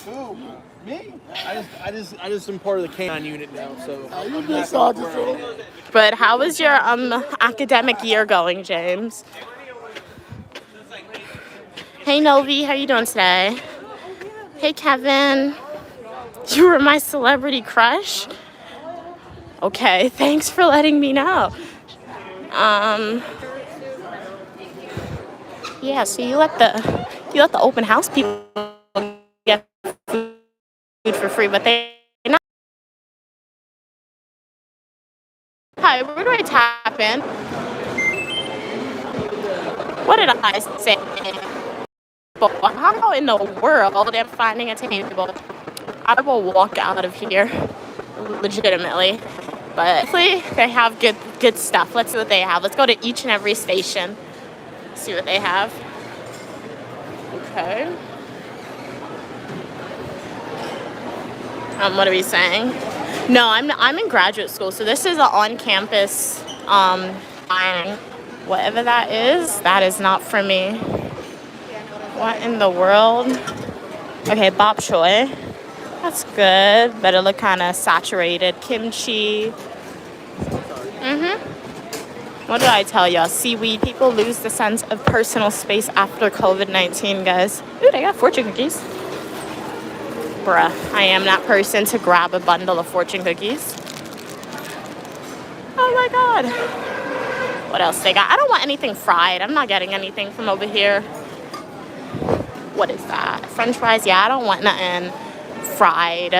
Who? Me? I just am part of the canine unit now, so. You just saw this. But how was your academic year going, James? Hey Novi, how you doing today? Hey Kevin, you were my celebrity crush? Okay, thanks for letting me know. Yeah, so you let the open house people get food for free, but they not. Hi, where do I tap in? What did I say? How in the world am I finding a table? I will walk out of here, legitimately. But hopefully they have good stuff. Let's see what they have. Let's go to each and every station. See what they have. Okay. What are we saying? No, I'm in graduate school, so this is an on-campus dining. Whatever that is not for me. What in the world? Okay, bok choy. That's good, but it look kind of saturated. Kimchi. What did I tell y'all? Seaweed. People lose the sense of personal space after COVID-19, guys. Ooh, they got fortune cookies. Bruh, I am that person to grab a bundle of fortune cookies. Oh my god. What else they got? I don't want anything fried. I'm not getting anything from over here. What is that? French fries? Yeah, I don't want nothing fried.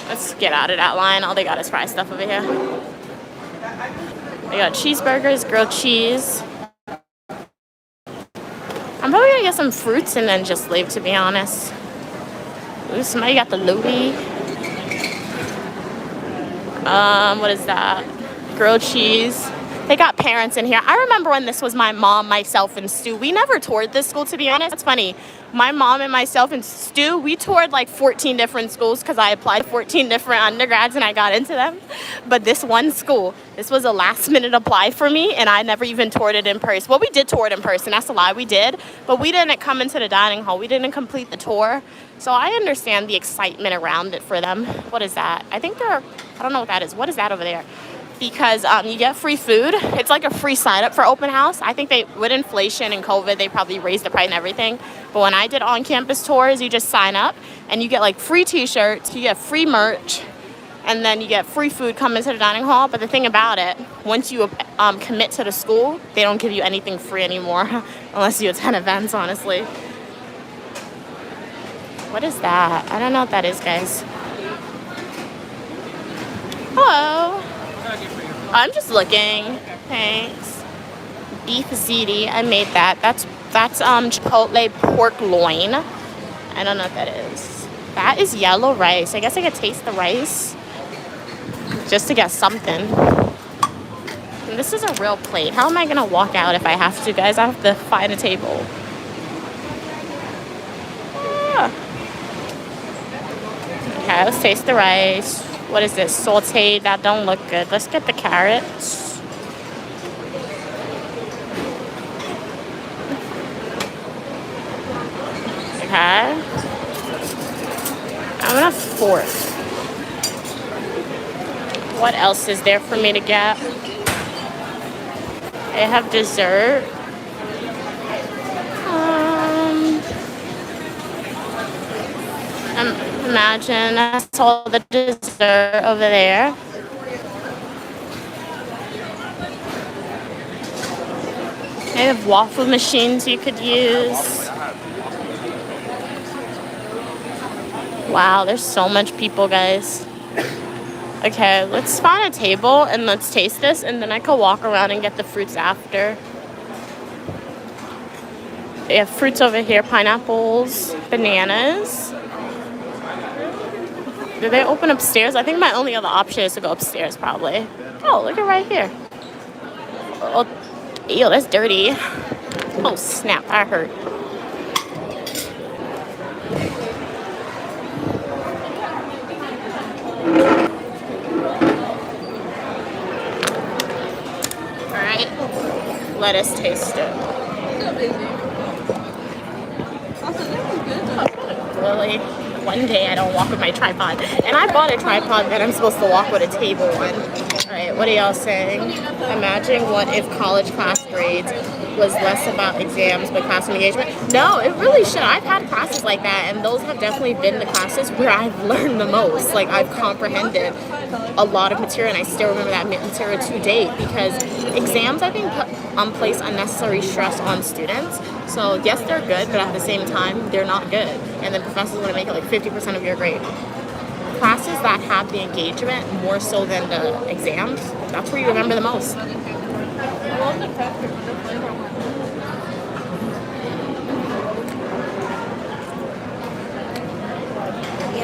Let's get out of that line. All they got is fried stuff over here. They got cheeseburgers, grilled cheese. I'm probably gonna get some fruits and then just leave, to be honest. Ooh, somebody got the Louis. What is that? Grilled cheese. They got parents in here. I remember when this was my mom, myself, and Stu. We never toured this school, to be honest. It's funny. My mom and myself and Stu, we toured like 14 different schools because I applied to 14 different undergrads and I got into them. But this one school, this was a last minute apply for me and I never even toured it in person. Well, we did tour it in person. That's a lie. We did. But we didn't come into the dining hall. We didn't complete the tour. So I understand the excitement around it for them. What is that? I think I don't know what that is. What is that over there? Because you get free food. It's like a free sign up for open house. I think with inflation and COVID, they probably raised the price and everything. But when I did on-campus tours, you just sign up and you get like free t-shirts, you get free merch, and then you get free food coming to the dining hall. But the thing about it, once you commit to the school, they don't give you anything free anymore unless you attend events, honestly. What is that? I don't know what that is, guys. Hello. I'm just looking. Thanks. Beef ziti. I made that. That's chipotle pork loin. I don't know what that is. That is yellow rice. I guess I could taste the rice just to get something. And this is a real plate. How am I gonna walk out if I have to, guys? I have to find a table. Ah. Okay, let's taste the rice. What is this? Sauteed. That don't look good. Let's get the carrots. Okay. I'm gonna fork. What else is there for me to get? They have dessert. Imagine that's all the dessert over there. They have waffle machines you could use. Wow, there's so much people, guys. Okay, let's find a table and let's taste this, and then I can walk around and get the fruits after. They have fruits over here, pineapples, bananas. Do they open upstairs? I think my only other option is to go upstairs, probably. Oh, look at right here. Oh, ew, that's dirty. Oh, snap, that hurt. All right, let us taste it. Oh, really? one day I don't walk with my tripod. And I bought a tripod that I'm supposed to walk with a table on. Alright, what are y'all saying? Imagine what if college class grades was less about exams but classroom engagement. No, it really should. I've had classes like that, and those have definitely been the classes where I've learned the most. Like, I've comprehended a lot of material, and I still remember that material to date, because exams, I think, place unnecessary stress on students. So yes, they're good, but at the same time, they're not good. And then professors want to make it like 50% of your grade. Classes that have the engagement more so than the exams, that's where you remember the most. Yeah,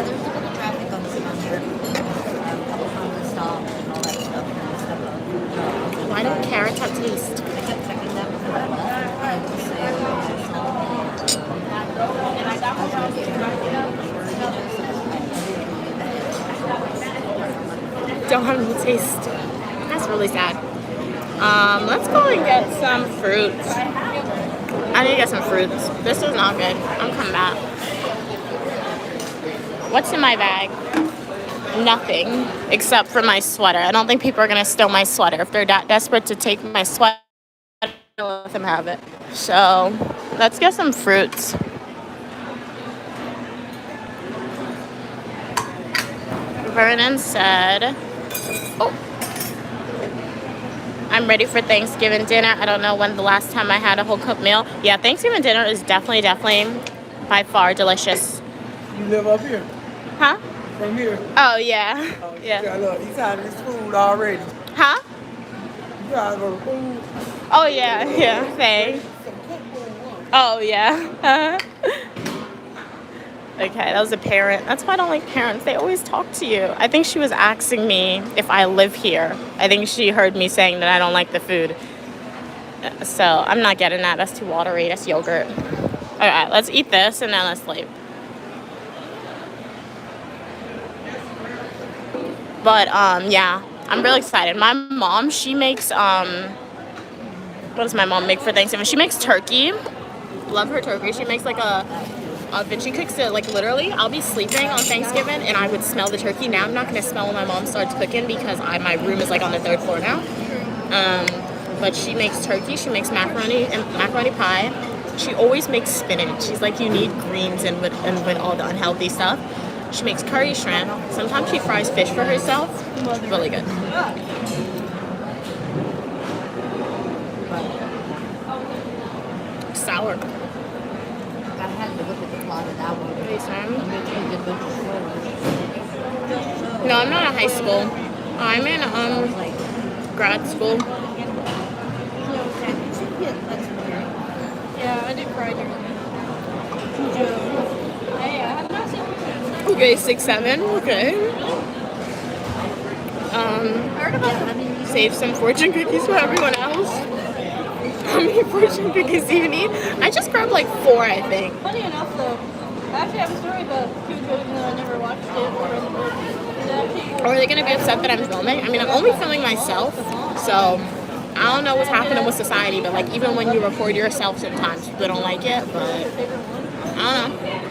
there's a bit of traffic on here. A couple times stop and all that stuff. Why don't carrots have taste? I kept checking that before I left. And to say, Don't have any taste. That's really sad. Let's go and get some fruits. I need to get some fruits. This is not good. I'm coming back. What's in my bag? Nothing except for my sweater. I don't think people are gonna steal my sweater. If they're that desperate to take my sweater, let them have it. So let's get some fruits. Vernon said, oh, I'm ready for Thanksgiving dinner. I don't know when the last time I had a whole cooked meal. Yeah, Thanksgiving dinner is definitely by far delicious. You live up here? Huh? From here? Oh, yeah. Oh, Yeah. Look, he's having his food already. Huh? You gotta go to food. Oh, yeah. Yeah. Thanks. Oh, yeah. Okay, that was a parent. That's why I don't like parents. They always talk to you. I think she was asking me if I live here. I think she heard me saying that I don't like the food. So I'm not getting that. That's too watery. That's yogurt. All right, let's eat this and then let's leave. But yeah, I'm really excited. My mom, she makes what does my mom make for Thanksgiving? She makes turkey. Love her turkey. She makes like a oven. She cooks it like literally. I'll be sleeping on Thanksgiving and I would smell the turkey. Now I'm not gonna smell when my mom starts cooking because my room is like on the 3rd floor now. But she makes turkey. She makes macaroni pie. She always makes spinach. She's like, you need greens and with all the unhealthy stuff. She makes curry shrimp. Sometimes she fries fish for herself. Really good. Sour. I had to look at the plot of that one. Hey, Sam. So, No, I'm not in high school. I'm in grad school. Yeah, I did Friday. Okay, 6'7". Okay. Save some fortune cookies for everyone else. How many fortune cookies do you need? I just grabbed like 4, I think. Funny enough, though, I actually have a story about food cooking that I never watched it or read the book. Or are they gonna be upset that I'm filming? I mean, I'm only filming myself, so I don't know what's happening with society, but like even when you record yourself, sometimes people don't like it. But I don't know.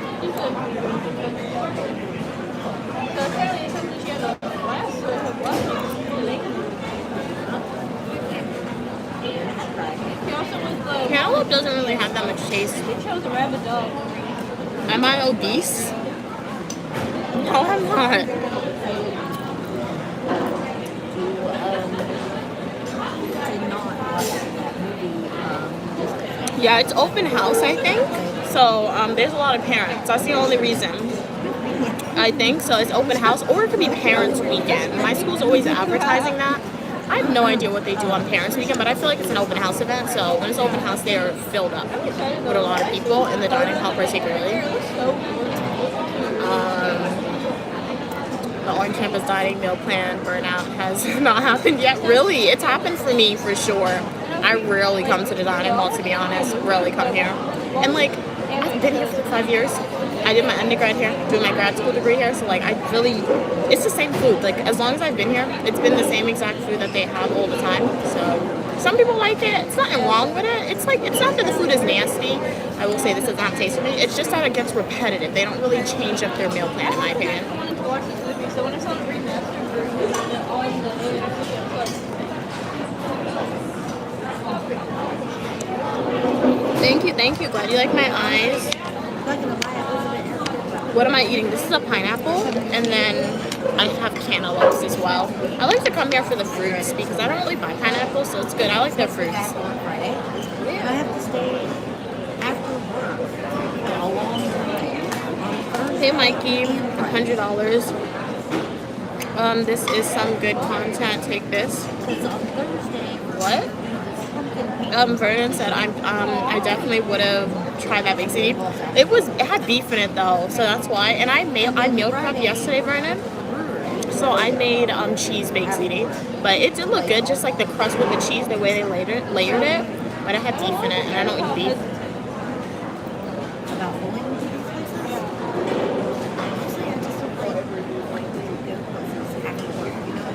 Cantaloupe doesn't really have that much taste. They chose a rabid dog. Am I obese? No, I'm not. Yeah, it's open house, I think. So there's a lot of parents. That's the only reason. I think so. It's open house, or it could be parents' weekend. My school's always advertising that. I have no idea what they do on parents' weekend, but I feel like it's an open house event. So when it's open house, they are filled up with a lot of people in the dining hall, particularly. The on-campus dining meal plan burnout has not happened yet. Really, it's happened for me for sure. I rarely come to the dining hall, to be honest. Rarely come here. And like, I've been here for 5 years. I did my undergrad here, doing my grad school degree here. So like, it's the same food. Like, as long as I've been here, it's been the same exact food that they have all the time. So some people like it. It's nothing wrong with it. It's like, it's not that the food is nasty. I will say this does not taste for me. It's just that it gets repetitive. They don't really change up their meal plan, in my opinion. I wanted to watch this movie, so when I saw the remaster version on the video, I was like, Thank you. Glad you like my eyes. What am I eating? This is a pineapple, and then I have cantaloupes as well. I like to come here for the fruits because I don't really buy pineapples, so it's good. I like their fruits. Back on Friday. I have to stay after work for a long time. Hey Mikey, $100. This is some good content. Take this. It's on Thursday. What? Vernon said I definitely would have tried that baked ziti. It had beef in it though, so that's why. And I meal prepped yesterday, Vernon. So I made cheese baked ziti, but it did look good, just like the crust with the cheese, the way they layered it. But it had beef in it, and I don't eat beef. About going to these places? Honestly, I just don't like to go places after work, you know what I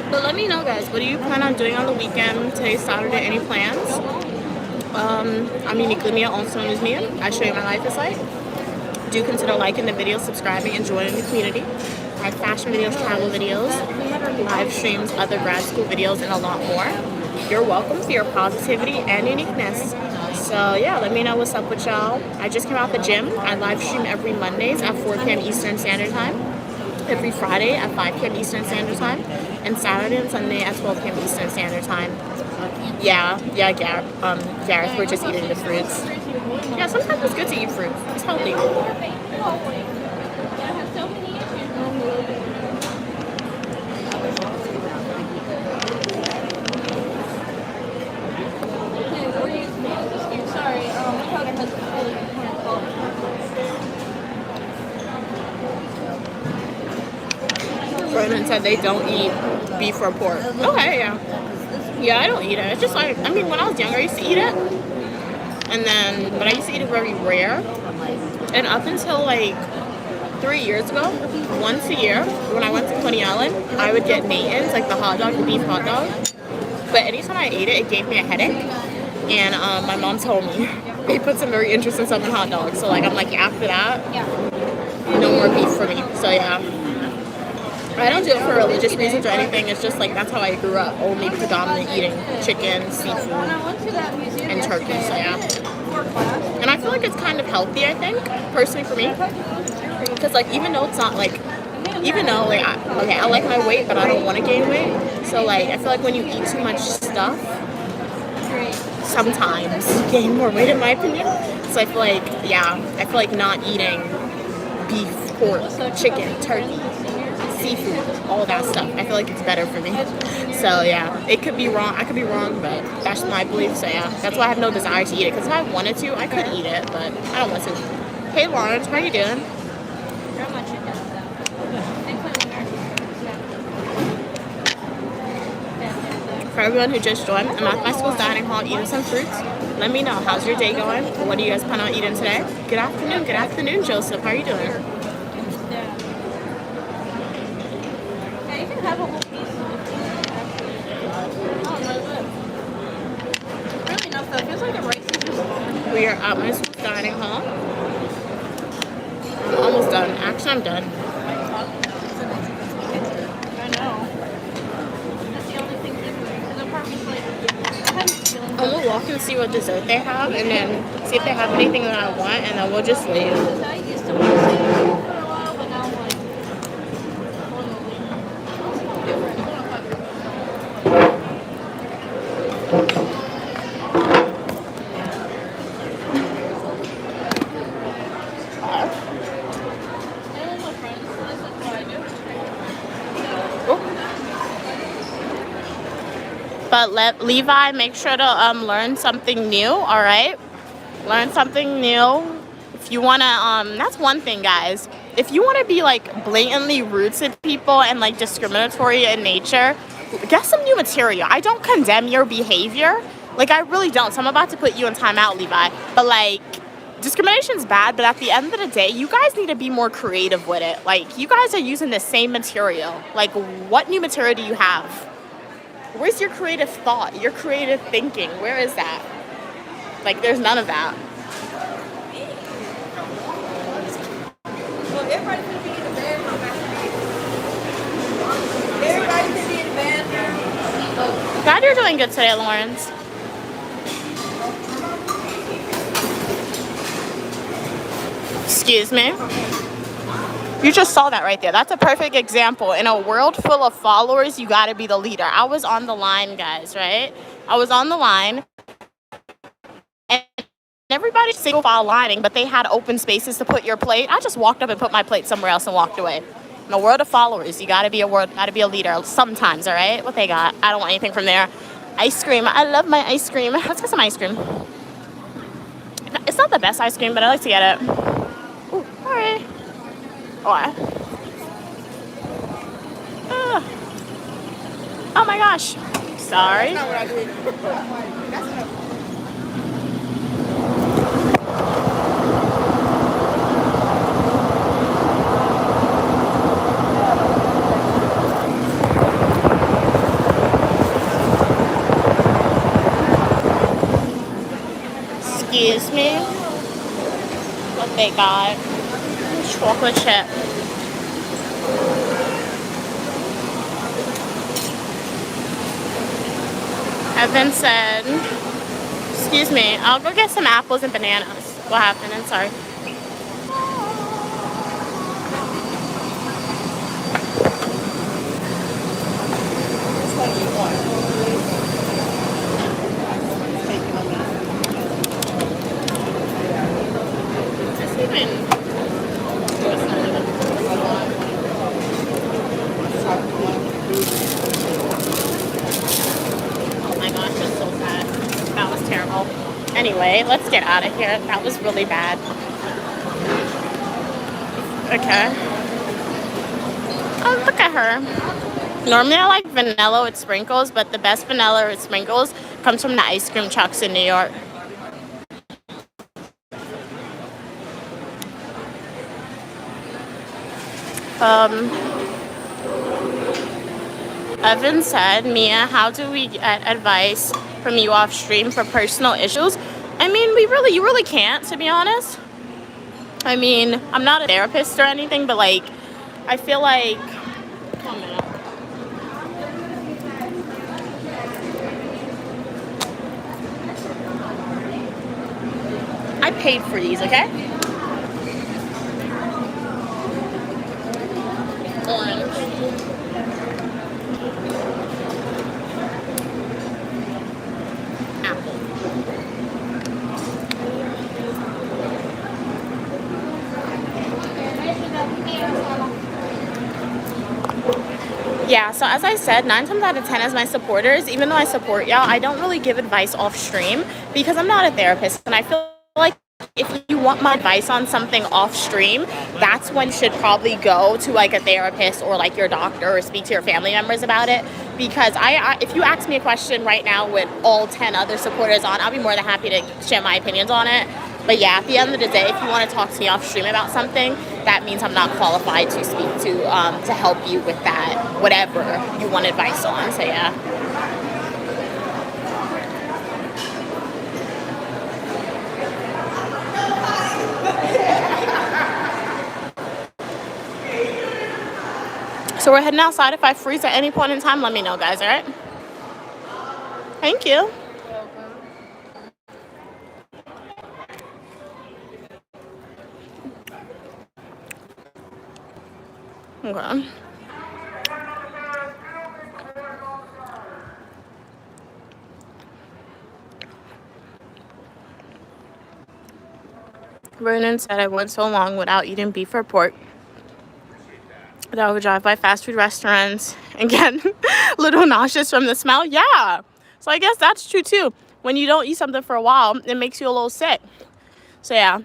mean? But let me know, guys, what do you plan on doing on the weekend? Today's Saturday, any plans? Include me on Soon Is Me. I show you my life is like. Do consider liking the video, subscribing, and joining the community. I have fashion videos, travel videos, live streams, other grad school videos, and a lot more. You're welcome for your positivity and uniqueness. So yeah, let me know what's up with y'all. I just came out the gym. I live stream every Mondays at 4 p.m. Eastern Standard Time, every Friday at 5 p.m. Eastern Standard Time, and Saturday and Sunday at 12 p.m. Eastern Standard Time. Yeah, Gareth, we're just eating the fruits. Yeah, sometimes it's good to eat fruit. It's healthy. Brandon said they don't eat beef or pork. Okay, yeah. Yeah, I don't eat it. It's just like, when I was younger, I used to eat it. But I used to eat it very rare. And up until like 3 years ago, once a year, when I went to Coney Island, I would get Nathan's, like the hot dog, the beef hot dog. But anytime I ate it, it gave me a headache. And my mom told me they put some very interesting stuff in hot dogs. So like, I'm like, after that, no more beef for me. So yeah. I don't do it for religious reasons or anything. It's just like that's how I grew up, only predominantly eating chicken, seafood, and turkey. So yeah. And I feel like it's kind of healthy, I think, personally for me. Because like I like my weight, but I don't want to gain weight. So like I feel like when you eat too much stuff, sometimes you gain more weight, in my opinion. So I feel like not eating beef, pork, chicken, turkey, seafood, all that stuff, I feel like it's better for me. So yeah, it could be wrong. I could be wrong, but that's my belief. So yeah, that's why I have no desire to eat it. Because if I wanted to, I could eat it, but I don't want to. Hey Lawrence, how you doing? For everyone who just joined, I'm at my school's dining hall eating some fruits. Let me know, how's your day going? What do you guys plan on eating today? Good afternoon, Joseph. How are you doing? Have a whole piece. Really enough though, it feels like the rice is just... We are at my school dining hall. I'm almost done. Actually, I'm done. I know. That's the only thing different. Because the part was like, I had a feeling. I'm gonna walk and see what dessert they have, and then see if they have anything that I want, and then we'll just leave. I used to want to say for a while, but now I'm like, But let Levi make sure to learn something new, all right? Learn something new. If you want to, that's one thing, guys. If you want to be, like, blatantly rude to people and, like, discriminatory in nature, get some new material. I don't condemn your behavior. Like, I really don't. So I'm about to put you in timeout, Levi. But, like, discrimination's bad, but at the end of the day, you guys need to be more creative with it. Like, you guys are using the same material. Like, what new material do you have? Where's your creative thought, your creative thinking? Where is that? Like, there's none of that. Well, everybody can be in the bathroom after this. Everybody can be in the bathroom. Glad you're doing good today, Lawrence. Excuse me. You just saw that right there. That's a perfect example. In a world full of followers, you got to be the leader. I was on the line, guys, right? I was on the line. And everybody's single file lining, but they had open spaces to put your plate. I just walked up and put my plate somewhere else and walked away. In a world of followers, you got to be a leader sometimes, all right? What they got? I don't want anything from there. Ice cream. I love my ice cream. Let's get some ice cream. It's not the best ice cream, but I like to get it. Ooh, all right. What? Oh my gosh. Sorry. That's not what I did. That's not. Excuse me. What they got? Chocolate chip. Evan said, excuse me, I'll go get some apples and bananas. What happened? I'm sorry. It's even... Oh my gosh, that's so sad. That was terrible. Anyway, let's get out of here. That was really bad. Okay. Oh, look at her. Normally I like vanilla with sprinkles, but the best vanilla with sprinkles comes from the ice cream trucks in New York. Evan said, Mia, how do we get advice from you off stream for personal issues? I mean, you really can't, to be honest. I mean, I'm not a therapist or anything, but like, I feel like, one minute. I paid for these, okay? Orange. Apple. Yeah, so as I said, 9 times out of 10 as my supporters, even though I support y'all, I don't really give advice off stream because I'm not a therapist, and I feel like if you want my advice on something off stream, that's when you should probably go to like a therapist or like your doctor or speak to your family members about it. Because if you ask me a question right now with all 10 other supporters on, I'll be more than happy to share my opinions on it. But yeah, at the end of the day, if you want to talk to me off stream about something, that means I'm not qualified to speak to help you with that, whatever you want advice on. So yeah. So we're heading outside. If I freeze at any point in time, let me know, guys, all right? Thank you. Okay. Vernon said I went so long without eating beef or pork that I would drive by fast food restaurants and get a little nauseous from the smell. Yeah. So I guess that's true too. When you don't eat something for a while, it makes you a little sick. So yeah.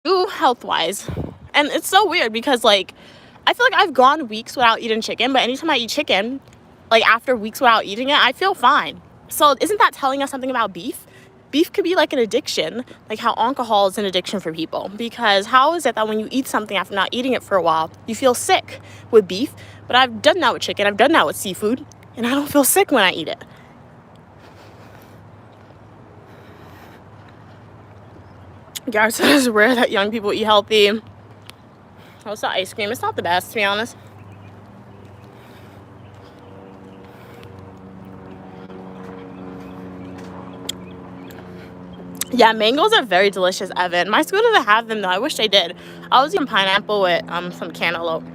Ooh, health-wise. And it's so weird because like, I feel like I've gone weeks without eating chicken, but anytime I eat chicken, like after weeks without eating it, I feel fine. So isn't that telling us something about beef? beef could be like an addiction, like how alcohol is an addiction for people. Because how is it that when you eat something after not eating it for a while, you feel sick with beef? But I've done that with chicken, I've done that with seafood, and I don't feel sick when I eat it. Garrett says it's rare that young people eat healthy. Oh, it's not ice cream. It's not the best, to be honest. Yeah, mangoes are very delicious, Evan. My school doesn't have them, though. I wish they did. I was eating pineapple with some cantaloupe.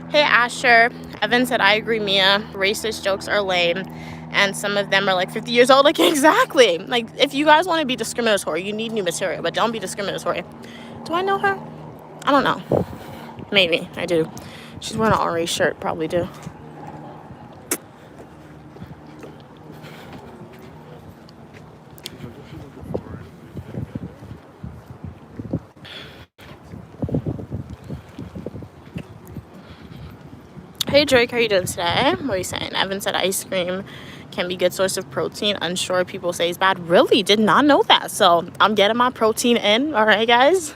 Hey, Asher. Evan said, I agree, Mia. Racist jokes are lame. And some of them are like 50 years old. Like, exactly. Like, if you guys want to be discriminatory, you need new material. But don't be discriminatory. Do I know her? I don't know. Maybe. I do. She's wearing an orange shirt. Probably do. Hey Drake, how you doing today? What are you saying? Evan said ice cream can be a good source of protein. Unsure, people say it's bad. Really? Did not know that. So I'm getting my protein in. All right, guys.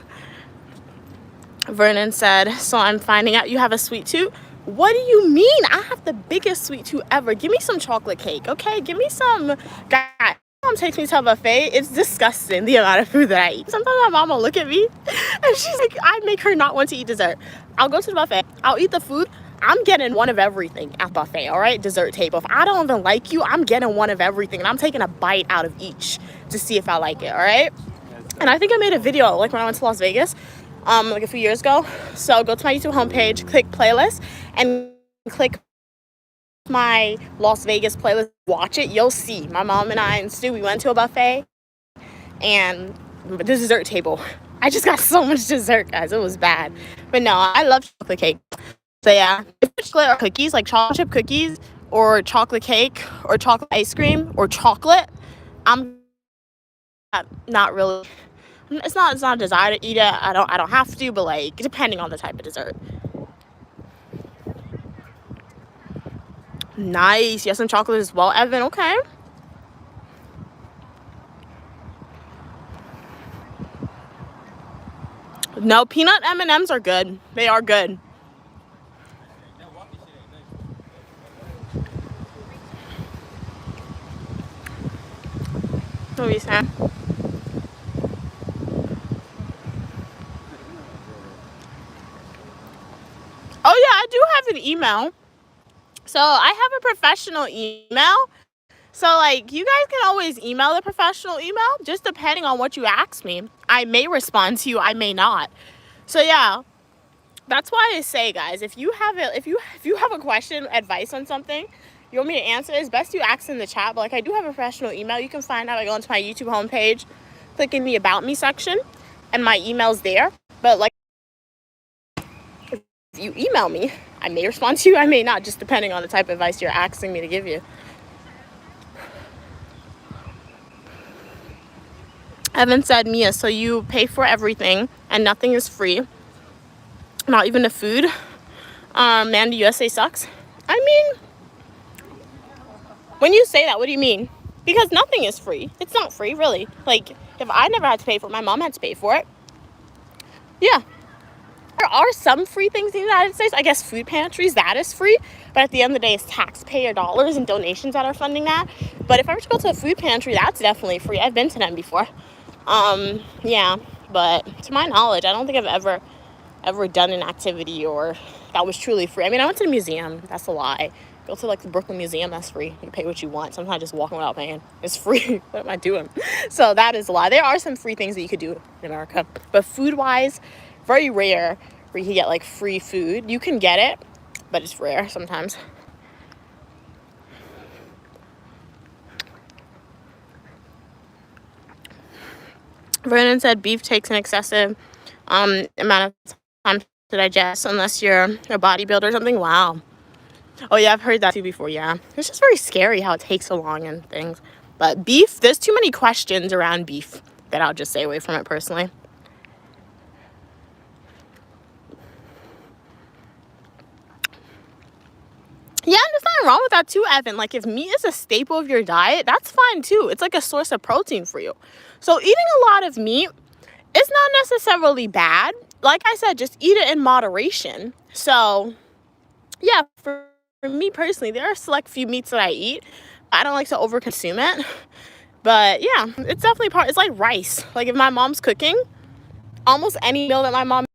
Vernon said, so I'm finding out you have a sweet tooth. What do you mean? I have the biggest sweet tooth ever. Give me some chocolate cake, okay? Give me some. Guys, mom takes me to a buffet. It's disgusting, the amount of food that I eat. Sometimes my mom will look at me and she's like, I make her not want to eat dessert. I'll go to the buffet. I'll eat the food. I'm getting one of everything at buffet, all right? Dessert table. If I don't even like you, I'm getting one of everything. And I'm taking a bite out of each to see if I like it, all right? And I think I made a video, like when I went to Las Vegas, like a few years ago. So go to my YouTube homepage, click playlist, and click my Las Vegas playlist. Watch it. You'll see. My mom and I and Stu, we went to a buffet. And the dessert table. I just got so much dessert, guys. It was bad. But no, I love chocolate cake. So yeah, chocolate or cookies, like chocolate chip cookies or chocolate cake or chocolate ice cream or chocolate, I'm not really, it's not a desire to eat it. I don't have to, but like depending on the type of dessert. Nice. Yes, some chocolate as well, Evan. Okay. No, peanut M&Ms are good. They are good. What are you saying? Oh yeah, I do have an email. So I have a professional email. So like you guys can always email the professional email, just depending on what you ask me. I may respond to you, I may not. So yeah, that's why I say, guys, if you have a question, advice on something, you want me to answer, it's best you ask in the chat. But like I do have a professional email. You can find out by going to my YouTube homepage, click in the About Me section, and my email's there. But like if you email me, I may respond to you, I may not, just depending on the type of advice you're asking me to give you. Evan said, Mia, so you pay for everything and nothing is free, not even the food. Mandy, USA sucks. I mean, when you say that, what do you mean? Because nothing is free. It's not free, really. Like, if I never had to pay for it, my mom had to pay for it. Yeah. There are some free things in the United States. I guess food pantries, that is free. But at the end of the day, it's taxpayer dollars and donations that are funding that. But if I were to go to a food pantry, that's definitely free. I've been to them before. Yeah. But to my knowledge, I don't think I've ever done an activity or that was truly free. I mean, I went to the museum. That's a lie. Go to like the Brooklyn Museum. That's free. You pay what you want. Sometimes just walking without paying. It's free. What am I doing? So that is a lie. There are some free things that you could do in America. But food-wise, very rare where you can get like free food. You can get it, but it's rare sometimes. Vernon said beef takes an excessive amount of time to digest unless you're a bodybuilder or something. Wow. Oh yeah, I've heard that too before. Yeah, it's just very scary how it takes so long and things. But beef, there's too many questions around beef that I'll just stay away from it personally. Yeah, and there's nothing wrong with that too, Evan. Like, if meat is a staple of your diet, that's fine too. It's like a source of protein for you. So eating a lot of meat is not necessarily bad. Like I said, just eat it in moderation. So yeah, for me personally, there are a select few meats that I eat. I don't like to overconsume it. But yeah, it's definitely it's like rice. Like if my mom's cooking, almost any meal that my mom,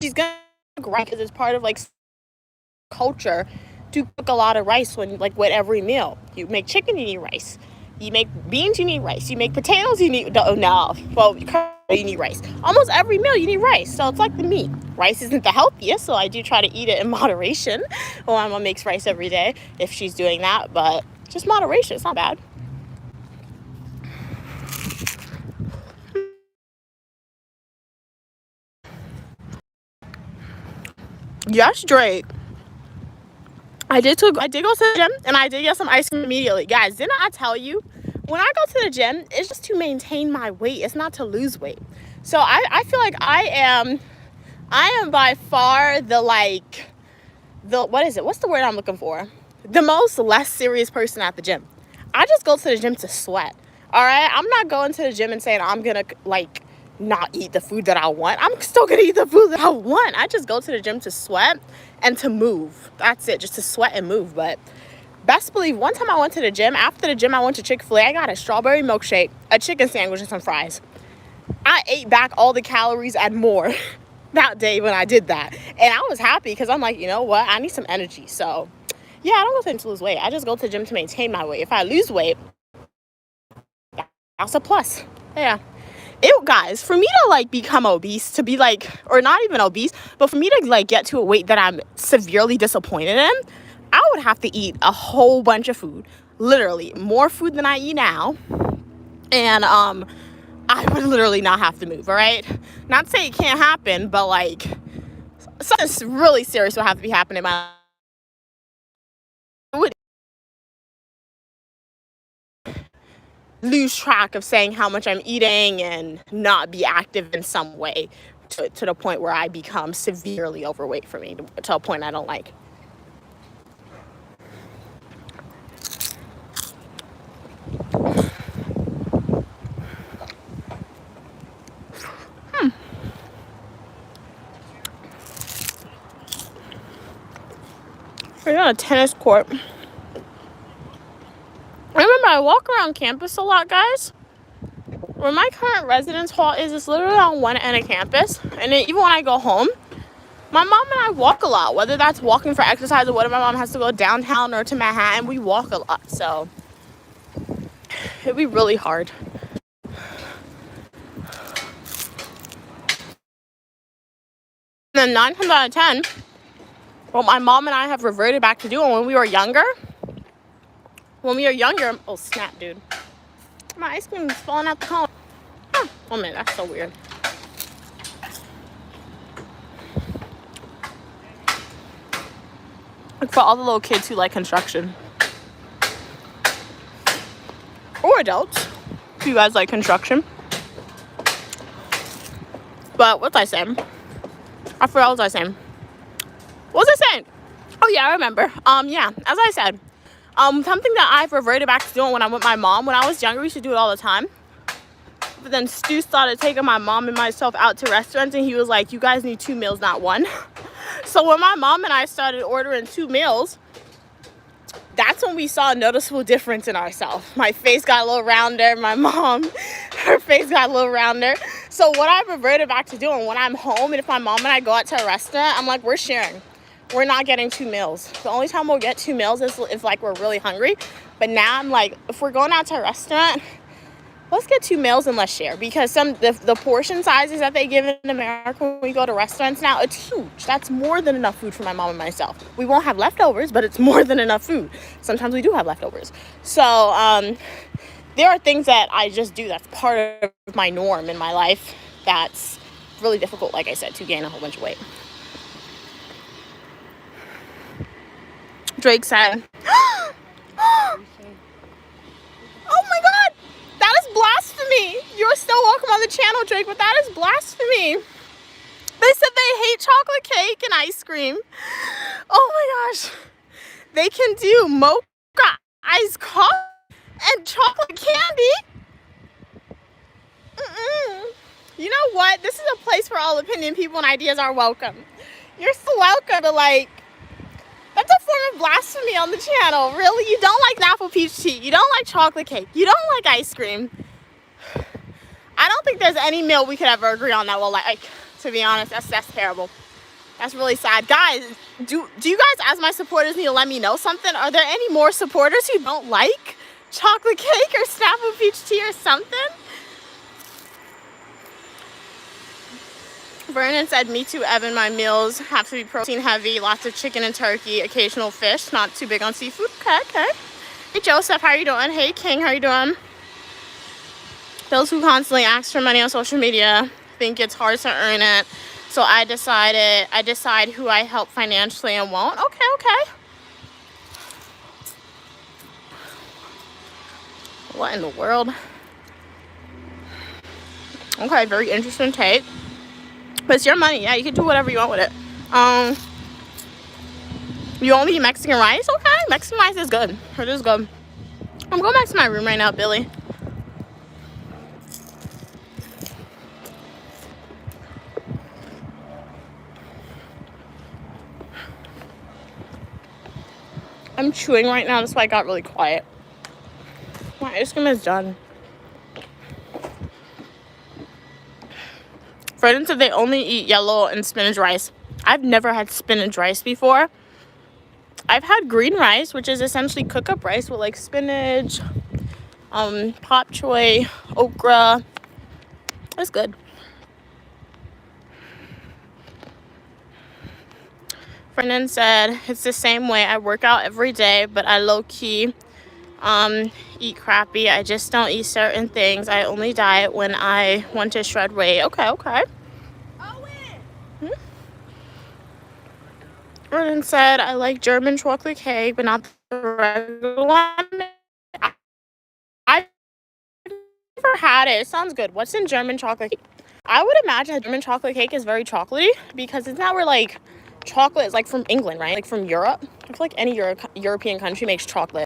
she's gonna cook rice because it's part of like culture to cook a lot of rice when like with every meal. You make chicken, you need rice. You make beans, you need rice. You make potatoes, you need well, you need rice. Almost every meal you need rice. So it's like the meat. Rice isn't the healthiest, so I do try to eat it in moderation. Well, my mom makes rice every day if she's doing that, but just moderation, it's not bad. Yes, Drake. I did go to the gym and I did get some ice cream immediately. Guys, didn't I tell you? When I go to the gym, it's just to maintain my weight. It's not to lose weight. So I feel like I am by far what is it? What's the word I'm looking for? The most less serious person at the gym. I just go to the gym to sweat. All right? I'm not going to the gym and saying I'm going to like not eat the food that I want. I'm still going to eat the food that I want. I just go to the gym to sweat and to move. That's it, just to sweat and move. But best believe one time I went to the gym. After the gym, I went to Chick-fil-A. I got a strawberry milkshake, a chicken sandwich, and some fries. I ate back all the calories and more that day when I did that. And I was happy because I'm like, you know what? I need some energy. So, yeah, I don't go to the gym to lose weight. I just go to the gym to maintain my weight. If I lose weight, that's a plus. Yeah. Guys, for me to like become obese, to be like, or not even obese, but for me to like get to a weight that I'm severely disappointed in, I would have to eat a whole bunch of food, literally more food than I eat now, and I would literally not have to move. All right, not to say it can't happen, but like something really serious would have to be happening in my life. Lose track of saying how much I'm eating and not be active in some way to the point where I become severely overweight for me, to a point I don't like. We're on a tennis court. Remember, I walk around campus a lot, guys. Where my current residence hall is, it's literally on one end of campus. And then even when I go home, my mom and I walk a lot. Whether that's walking for exercise or whether my mom has to go downtown or to Manhattan, we walk a lot. So it'd be really hard. And then 9 times out of 10, what my mom and I have reverted back to doing when we were younger. Oh snap, dude. My ice cream is falling out the cone. Huh. Oh man, that's so weird. Like for all the little kids who like construction. Or adults, if you guys like construction. But what was I saying? I forgot what I was saying. What was I saying? Oh yeah, I remember. Yeah, as I said, something that I've reverted back to doing when I'm with my mom. When I was younger, we used to do it all the time. But then Stu started taking my mom and myself out to restaurants, and he was like, you guys need 2 meals, not 1. So when my mom and I started ordering 2 meals, that's when we saw a noticeable difference in ourselves. My face got a little rounder. My mom, her face got a little rounder. So what I've reverted back to doing when I'm home, and if my mom and I go out to a restaurant, I'm like, we're sharing. We're not getting 2 meals. The only time we'll get 2 meals is if like we're really hungry. But now I'm like, if we're going out to a restaurant, let's get 2 meals and let's share. Because the portion sizes that they give in America when we go to restaurants now, it's huge. That's more than enough food for my mom and myself. We won't have leftovers, but it's more than enough food. Sometimes we do have leftovers. So there are things that I just do that's part of my norm in my life that's really difficult, like I said, to gain a whole bunch of weight. Drake said, oh my God, that is blasphemy. You're still welcome on the channel, Drake, but that is blasphemy. They said they hate chocolate cake and ice cream. Oh my gosh. They can do mocha, iced coffee, and chocolate candy. You know what? This is a place where all opinion, people, and ideas are welcome. You're so welcome to like. That's a form of blasphemy on the channel. Really? You don't like apple peach tea. You don't like chocolate cake. You don't like ice cream. I don't think there's any meal we could ever agree on that we'll like. To be honest, that's terrible. That's really sad. Guys, do you guys as my supporters need to let me know something? Are there any more supporters who don't like chocolate cake or apple peach tea or something? Vernon said, me too, Evan. My meals have to be protein heavy, lots of chicken and turkey, occasional fish, not too big on seafood. Okay. Hey, Joseph, how are you doing? Hey, King, how are you doing? Those who constantly ask for money on social media think it's hard to earn it. So I decide who I help financially and won't. Okay. What in the world? Okay, very interesting take. But it's your money. Yeah, you can do whatever you want with it. You only eat Mexican rice? Okay, Mexican rice is good. It is good. I'm going back to my room right now, Billy. I'm chewing right now, that's why I got really quiet. My ice cream is done. Fredden said they only eat yellow and spinach rice. I've never had spinach rice before. I've had green rice, which is essentially cook-up rice with like spinach, pop choy, okra. It's good. Fredden said it's the same way. I work out every day, but I low-key eat crappy. I just don't eat certain things. I only diet when I want to shred weight. Okay. Vernon said, I like German chocolate cake, but not the regular one. I've never had it. It sounds good. What's in German chocolate cake? I would imagine that German chocolate cake is very chocolatey because it's not where like chocolate is like from England, right? Like from Europe. I feel like any European country makes chocolate.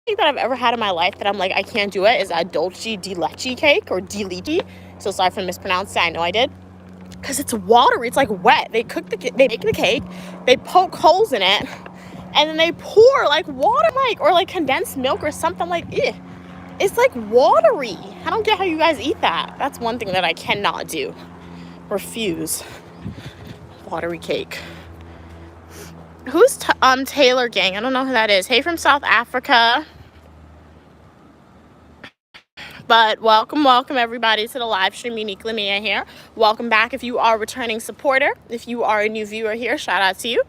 That I've ever had in my life that I'm like I can't do it is a dolce di leche cake or di leche. So sorry if I mispronounced it. I know I did. Because it's watery. It's like wet. They make the cake. They poke holes in it, and then they pour like water, or like condensed milk or something like. Ew. It's like watery. I don't get how you guys eat that. That's one thing that I cannot do. Refuse. Watery cake. Who's Taylor Gang? I don't know who that is. Hey, from South Africa. But welcome everybody to the live stream. Uniquely Mia here. Welcome back if you are a returning supporter. If you are a new viewer here, shout out to you.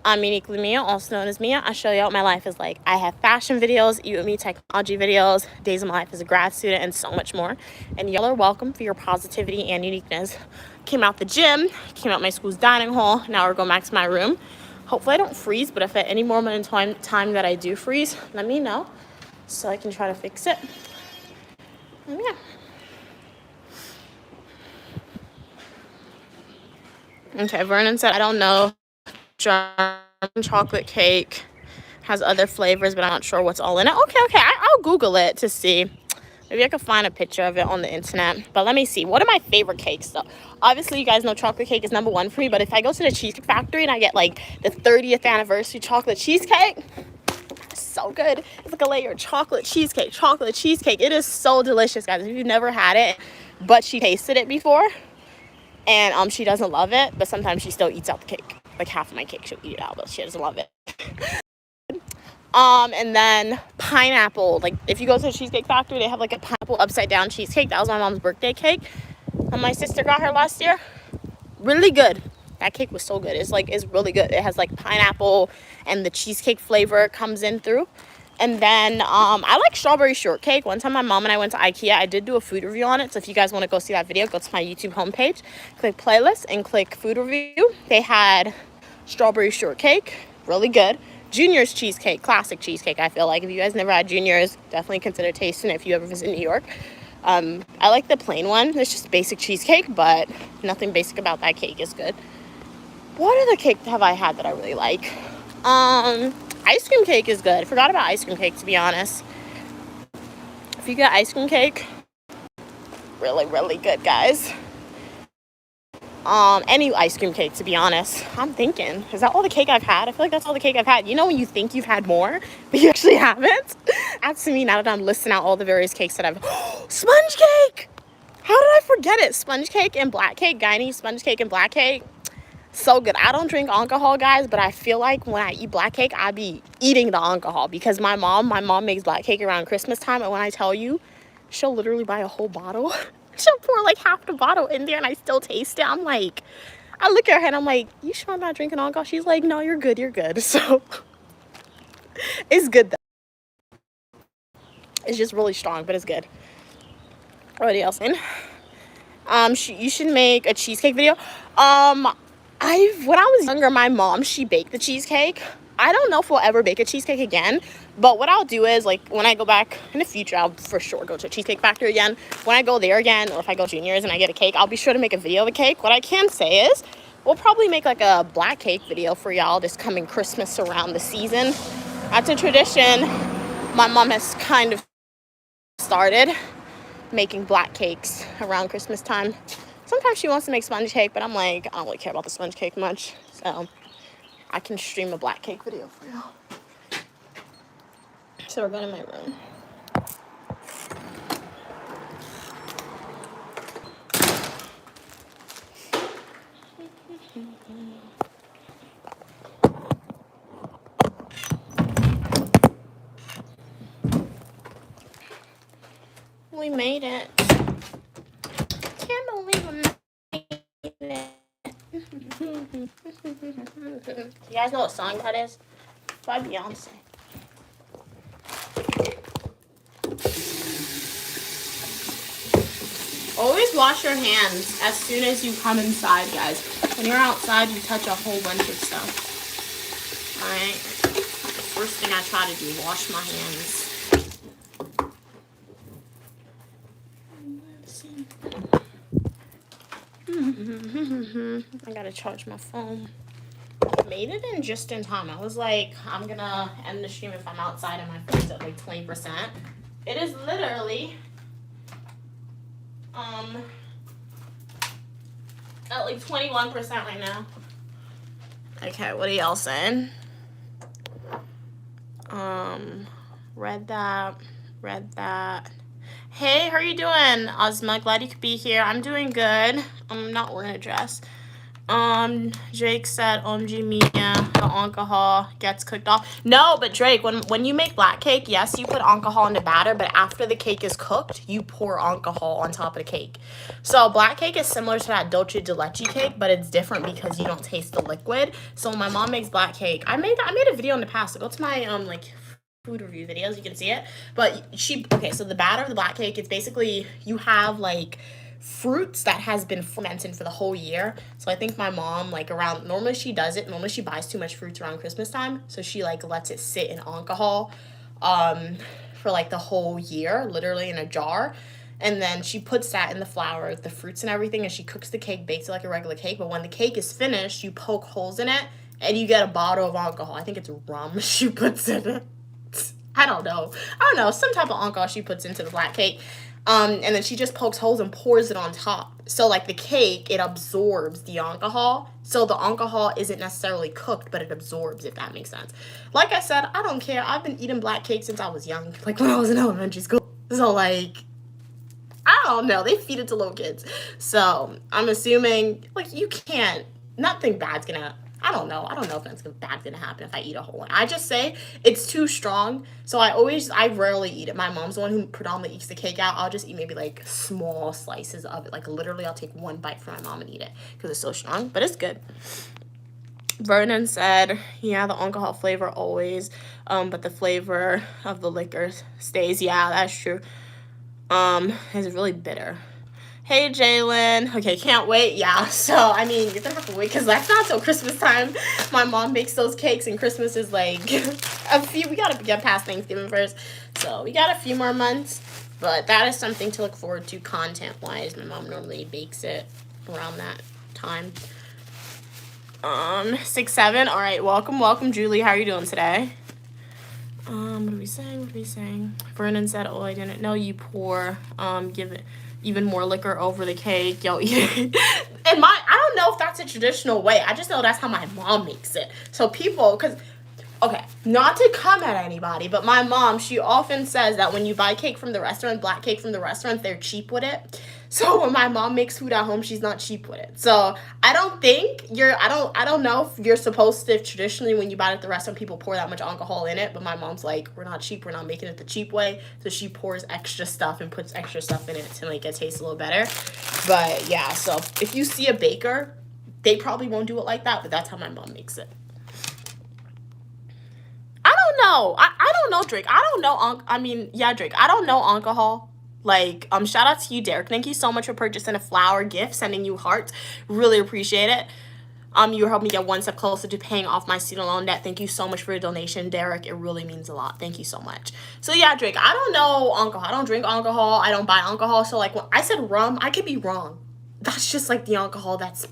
I'm Uniquely Mia, also known as Mia. I'll show you what my life is like. I have fashion videos, Eat With Me technology videos, days of my life as a grad student, and so much more. And y'all are welcome for your positivity and uniqueness. Came out the gym, came out my school's dining hall. Now we're going back to my room. Hopefully I don't freeze, but if at any moment in time that I do freeze, let me know so I can try to fix it. And yeah. Okay, Vernon said, I don't know. German chocolate cake has other flavors, but I'm not sure what's all in it. Okay. I'll Google it to see. Maybe I could find a picture of it on the internet. But let me see. What are my favorite cakes, though? Obviously, you guys know chocolate cake is number one for me. But if I go to the Cheesecake Factory and I get, like, the 30th anniversary chocolate cheesecake, it's so good. It's like a layer of chocolate cheesecake. It is so delicious, guys. If you've never had it, but she tasted it before, and she doesn't love it, but sometimes she still eats out the cake. Like, half of my cake, she'll eat it out, but she doesn't love it. And then pineapple. Like, if you go to the Cheesecake Factory, they have like a pineapple upside down cheesecake. That was my mom's birthday cake, and my sister got her last year. Really good. That cake was so good. It's really good. It has like pineapple and the cheesecake flavor comes in through. And then I like strawberry shortcake. One time my mom and I went to IKEA. I did do a food review on it. So if you guys want to go see that video, go to my YouTube homepage, click playlist and click food review. They had strawberry shortcake. Really good. Junior's cheesecake, classic cheesecake. I feel like if you guys never had Junior's, definitely consider tasting it if you ever visit New York. I like the plain one. It's just basic cheesecake, but nothing basic about that cake is good. What other cake have I had that I really like? Ice cream cake is good. I forgot about ice cream cake, to be honest. If you get ice cream cake, really, really good, guys. Any ice cream cake, to be honest. I'm thinking, is that all the cake I've had? I feel like that's all the cake I've had. You know when you think you've had more, but you actually haven't? That's to me now that I'm listing out all the various cakes that I've... Sponge cake! How did I forget it? Sponge cake and black cake. Guyanese sponge cake and black cake. So good. I don't drink alcohol, guys, but I feel like when I eat black cake, I be eating the alcohol because my mom makes black cake around Christmas time, and when I tell you, she'll literally buy a whole bottle. She'll pour like half the bottle in there and I still taste it. I'm like, I look at her and I'm like, you sure I'm not drinking alcohol? She's like, no, you're good, you're good. So it's good though. It's just really strong, but it's good. What else in? You should make a cheesecake video. When I was younger, my mom, she baked the cheesecake. I don't know if we'll ever bake a cheesecake again, but what I'll do is, like, when I go back in the future, I'll for sure go to a Cheesecake Factory again. When I go there again, or if I go Junior's and I get a cake, I'll be sure to make a video of a cake. What I can say is, we'll probably make, like, a black cake video for y'all this coming Christmas around the season. That's a tradition my mom has kind of started, making black cakes around Christmas time. Sometimes she wants to make sponge cake, but I'm like, I don't really care about the sponge cake much, so I can stream a black cake video for y'all. So we're going to my room. We made it. Can't believe we made it. You guys know what song that is? It's by Beyonce. Always wash your hands as soon as you come inside, guys. When you're outside, you touch a whole bunch of stuff. Alright? First thing I try to do, wash my hands. I gotta charge my phone. Made it in just in time. I was like, I'm gonna end the stream if I'm outside and my phone's at like 20%. It is literally at like 21% right now. Okay, what are y'all saying? Read that. Hey, how are you doing, Ozma? Glad you could be here. I'm doing good. I'm not wearing a dress. Drake said, OMG Mia, the alcohol gets cooked off. No, but Drake, when you make black cake, yes, you put alcohol in the batter, but after the cake is cooked, you pour alcohol on top of the cake. So black cake is similar to that dulce de leche cake, but it's different because you don't taste the liquid. So when my mom makes black cake, I made a video in the past. So go to my, like, food review videos, you can see it. But so the batter of the black cake, it's basically, you have, like, fruits that has been fermented for the whole year. So I think my mom, like, normally she buys too much fruits around Christmas time, so she, like, lets it sit in alcohol for, like, the whole year, literally in a jar, and then she puts that in the flour, the fruits and everything, and she cooks the cake, bakes it like a regular cake. But when the cake is finished, you poke holes in it and you get a bottle of alcohol. I think it's rum she puts in it. I don't know, some type of alcohol she puts into the black cake. And then she just pokes holes and pours it on top. So, like, the cake, it absorbs the alcohol. So the alcohol isn't necessarily cooked, but it absorbs, if that makes sense. Like I said, I don't care. I've been eating black cake since I was young, like when I was in elementary school. So, like, I don't know. They feed it to little kids. So I'm assuming, like, nothing bad's gonna, I don't know if anything bad's gonna happen if I eat a whole one. I just say it's too strong, so I rarely eat it. My mom's the one who predominantly eats the cake out. I'll just eat maybe, like, small slices of it. Like, literally, I'll take one bite from my mom and eat it because it's so strong, but it's good. Vernon said, yeah, the alcohol flavor always, but the flavor of the liquor stays. Yeah, that's true. It's really bitter. Hey, Jalen. Okay, can't wait. Yeah, so, I mean, you're gonna have to wait because that's not till Christmas time. My mom makes those cakes, and Christmas is, like, we gotta get past Thanksgiving first. So, we got a few more months. But that is something to look forward to content-wise. My mom normally bakes it around that time. 6-7. All right, welcome, Julie. How are you doing today? What are we saying? Vernon said, "Oh, I didn't know you pour. Give it even more liquor over the cake. Yo, eat it." And I don't know if that's a traditional way. I just know that's how my mom makes it. So people, because okay, not to come at anybody, but my mom, she often says that when you buy cake from the restaurant, black cake from the restaurant, they're cheap with it. So when my mom makes food at home, she's not cheap with it. So I don't know if you're supposed to, traditionally when you buy it at the restaurant, people pour that much alcohol in it, but my mom's like, we're not cheap, we're not making it the cheap way. So she pours extra stuff and puts extra stuff in it to make it taste a little better. But yeah, so if you see a baker, they probably won't do it like that, but that's how my mom makes it. I don't know. I don't know, Drake. I don't know. Drake. I don't know alcohol. Like, shout out to you, Derek. Thank you so much for purchasing a flower gift, sending you hearts. Really appreciate it. You helped me get one step closer to paying off my student loan debt. Thank you so much for your donation, Derek. It really means a lot. Thank you so much. So yeah, Drake, I don't know alcohol. I don't drink alcohol. I don't buy alcohol. So like when I said rum, I could be wrong. That's just like the alcohol that's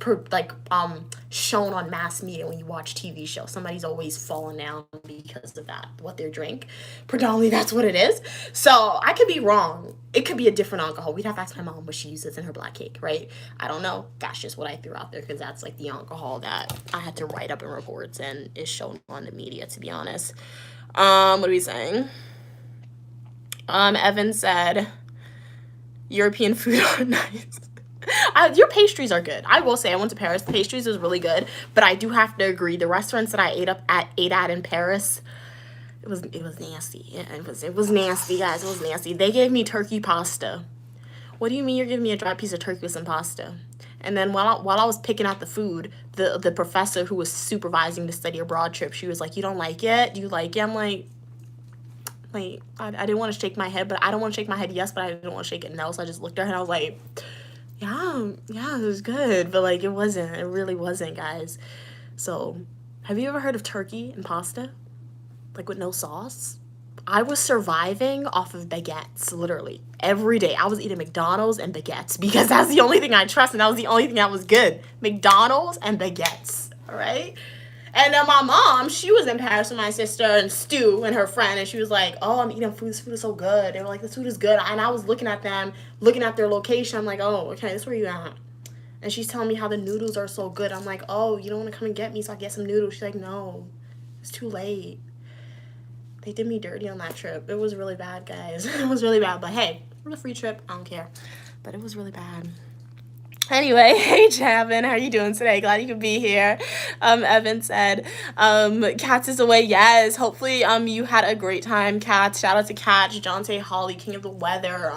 shown on mass media when you watch TV shows. Somebody's always falling down because of that, what they drink. Predominantly, that's what it is. So I could be wrong. It could be a different alcohol. We'd have to ask my mom what she uses in her black cake, right? I don't know. That's just what I threw out there because that's like the alcohol that I had to write up in reports and is shown on the media, to be honest. What are we saying? Evan said, European food are nice. Your pastries are good. I will say I went to Paris. Pastries was really good, but I do have to agree. The restaurants that I ate at in Paris, it was nasty. Yeah, it was nasty, guys. It was nasty. They gave me turkey pasta. What do you mean you're giving me a dry piece of turkey with some pasta? And then while I was picking out the food, the professor who was supervising the study abroad trip, she was like, "You don't like it? Do you like it?" I'm like, I didn't want to shake my head, but I don't want to shake my head yes, but I didn't want to shake it no. So I just looked at her and I was like, yeah, it was good, but like it really wasn't, guys. So have you ever heard of turkey and pasta, like with no sauce? I was surviving off of baguettes, literally every day. I was eating McDonald's and baguettes because that's the only thing I trust, and that was the only thing that was good. McDonald's and baguettes, all right? And then my mom, she was in Paris with my sister and Stu and her friend, and she was like, "Oh, I'm eating food. This food is so good." They were like, "This food is good." And I was looking at them, looking at their location. I'm like, "Oh, okay, this is where you at." And she's telling me how the noodles are so good. I'm like, "Oh, you don't want to come and get me so I get some noodles?" She's like, "No, it's too late." They did me dirty on that trip. It was really bad, guys. It was really bad. But hey, it was a free trip. I don't care. But it was really bad. Anyway, hey Javin, how are you doing today? Glad you could be here. Evan said, Cats is away. Yes, hopefully you had a great time, Cats. Shout out to Cats, Jonte, Holly, King of the Weather,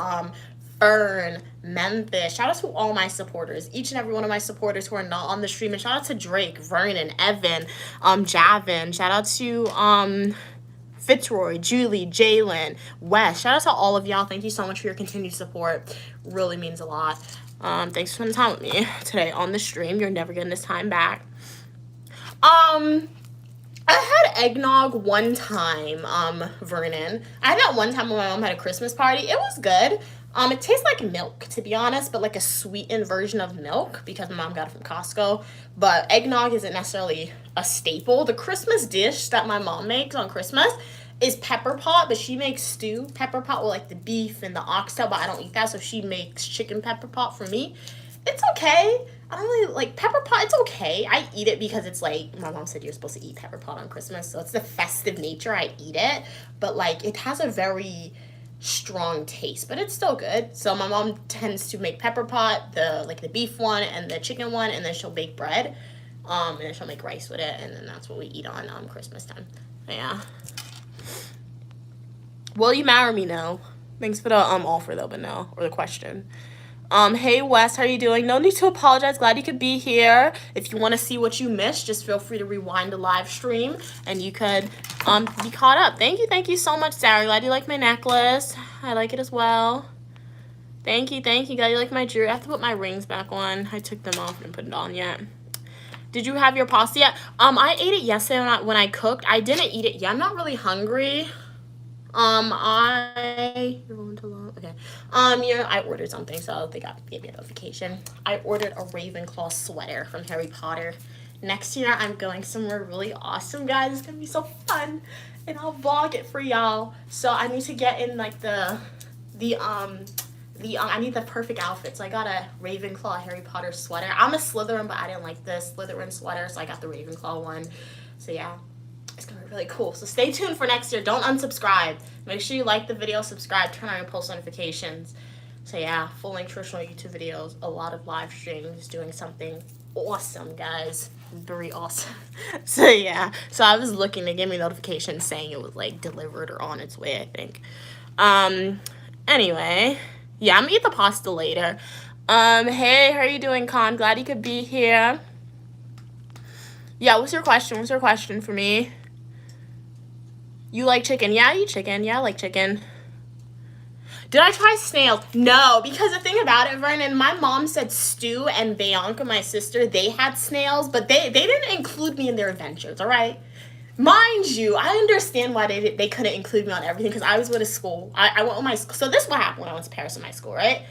Fern, Memphis. Shout out to all my supporters, each and every one of my supporters who are not on the stream. And shout out to Drake, Vernon, Evan, Javin. Shout out to Fitzroy, Julie, Jalen, Wes. Shout out to all of y'all. Thank you so much for your continued support. Really means a lot. Thanks for spending time with me today on the stream. You're never getting this time back. I had eggnog one time, Vernon. I had that one time when my mom had a Christmas party. It was good. It tastes like milk, to be honest, but like a sweetened version of milk because my mom got it from Costco. But eggnog isn't necessarily a staple. The Christmas dish that my mom makes on Christmas is pepper pot, but she makes stew pepper pot with like the beef and the oxtail, but I don't eat that, so she makes chicken pepper pot for me. It's okay. I don't really like pepper pot. It's okay. I eat it because it's like my mom said you're supposed to eat pepper pot on Christmas, so it's the festive nature. I eat it, but like it has a very strong taste, but it's still good. So my mom tends to make pepper pot, the beef one and the chicken one, and then she'll bake bread, and then she'll make rice with it, and then that's what we eat on Christmas time. But yeah. Will you marry me? No. Thanks for the offer though, but no, or the question. Hey Wes, how are you doing? No need to apologize. Glad you could be here. If you want to see what you missed, just feel free to rewind the live stream and you could be caught up. Thank you so much, Sarah. Glad you like my necklace. I like it as well. Thank you. Glad you like my jewelry. I have to put my rings back on. I took them off and didn't put it on yet. Did you have your pasta yet? I ate it yesterday when I cooked. I didn't eat it yet. I'm not really hungry. You're going to love. Okay. Yeah, I ordered something, so they gave me a notification. I ordered a Ravenclaw sweater from Harry Potter. Next year, I'm going somewhere really awesome, guys. It's gonna be so fun, and I'll vlog it for y'all. So I need to get in like I need the perfect outfit. So I got a Ravenclaw Harry Potter sweater. I'm a Slytherin, but I didn't like the Slytherin sweater, so I got the Ravenclaw one. So yeah, it's gonna be really cool. So stay tuned for next year. Don't unsubscribe. Make sure you like the video, subscribe, turn on your post notifications. So yeah, full-length traditional YouTube videos, a lot of live streams, doing something awesome, guys. Very awesome. So yeah, so I was looking to give me notifications saying it was like delivered or on its way, I think. Anyway, yeah, I'm gonna eat the pasta later. Hey, how are you doing, Con? Glad you could be here. Yeah, what's your question? What's your question for me? You like chicken? Yeah, I eat chicken. Yeah, I like chicken. Did I try snails? No, because the thing about it, Vernon, my mom said Stu and Bianca, my sister, they had snails, but they didn't include me in their adventures, all right? Mind you, I understand why they couldn't include me on everything, because I was with a school. I went with my school. So this is what happened when I went to Paris in my school, right?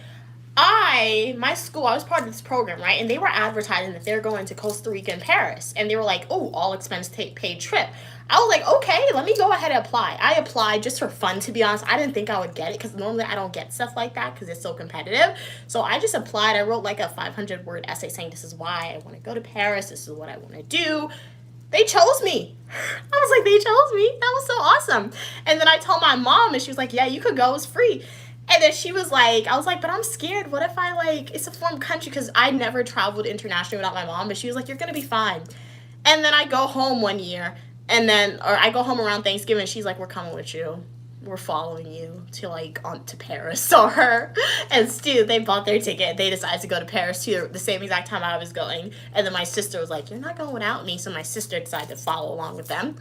I was part of this program, right? And they were advertising that they're going to Costa Rica and Paris. And they were like, oh, all expense paid trip. I was like, okay, let me go ahead and apply. I applied just for fun, to be honest. I didn't think I would get it because normally I don't get stuff like that because it's so competitive. So I just applied. I wrote like a 500-word essay saying this is why I want to go to Paris. This is what I want to do. They chose me. I was like, they chose me? That was so awesome. And then I told my mom and she was like, yeah, you could go. It's free. And then she was like, I was like, but I'm scared. What if I like, it's a foreign country because I never traveled internationally without my mom. But she was like, you're going to be fine. And then I go home one year. And then, or I go home around Thanksgiving, and she's like, we're coming with you. We're following you to, like, to Paris. So her and Stu, they bought their ticket. They decided to go to Paris, too, the same exact time I was going. And then my sister was like, you're not going without me. So my sister decided to follow along with them.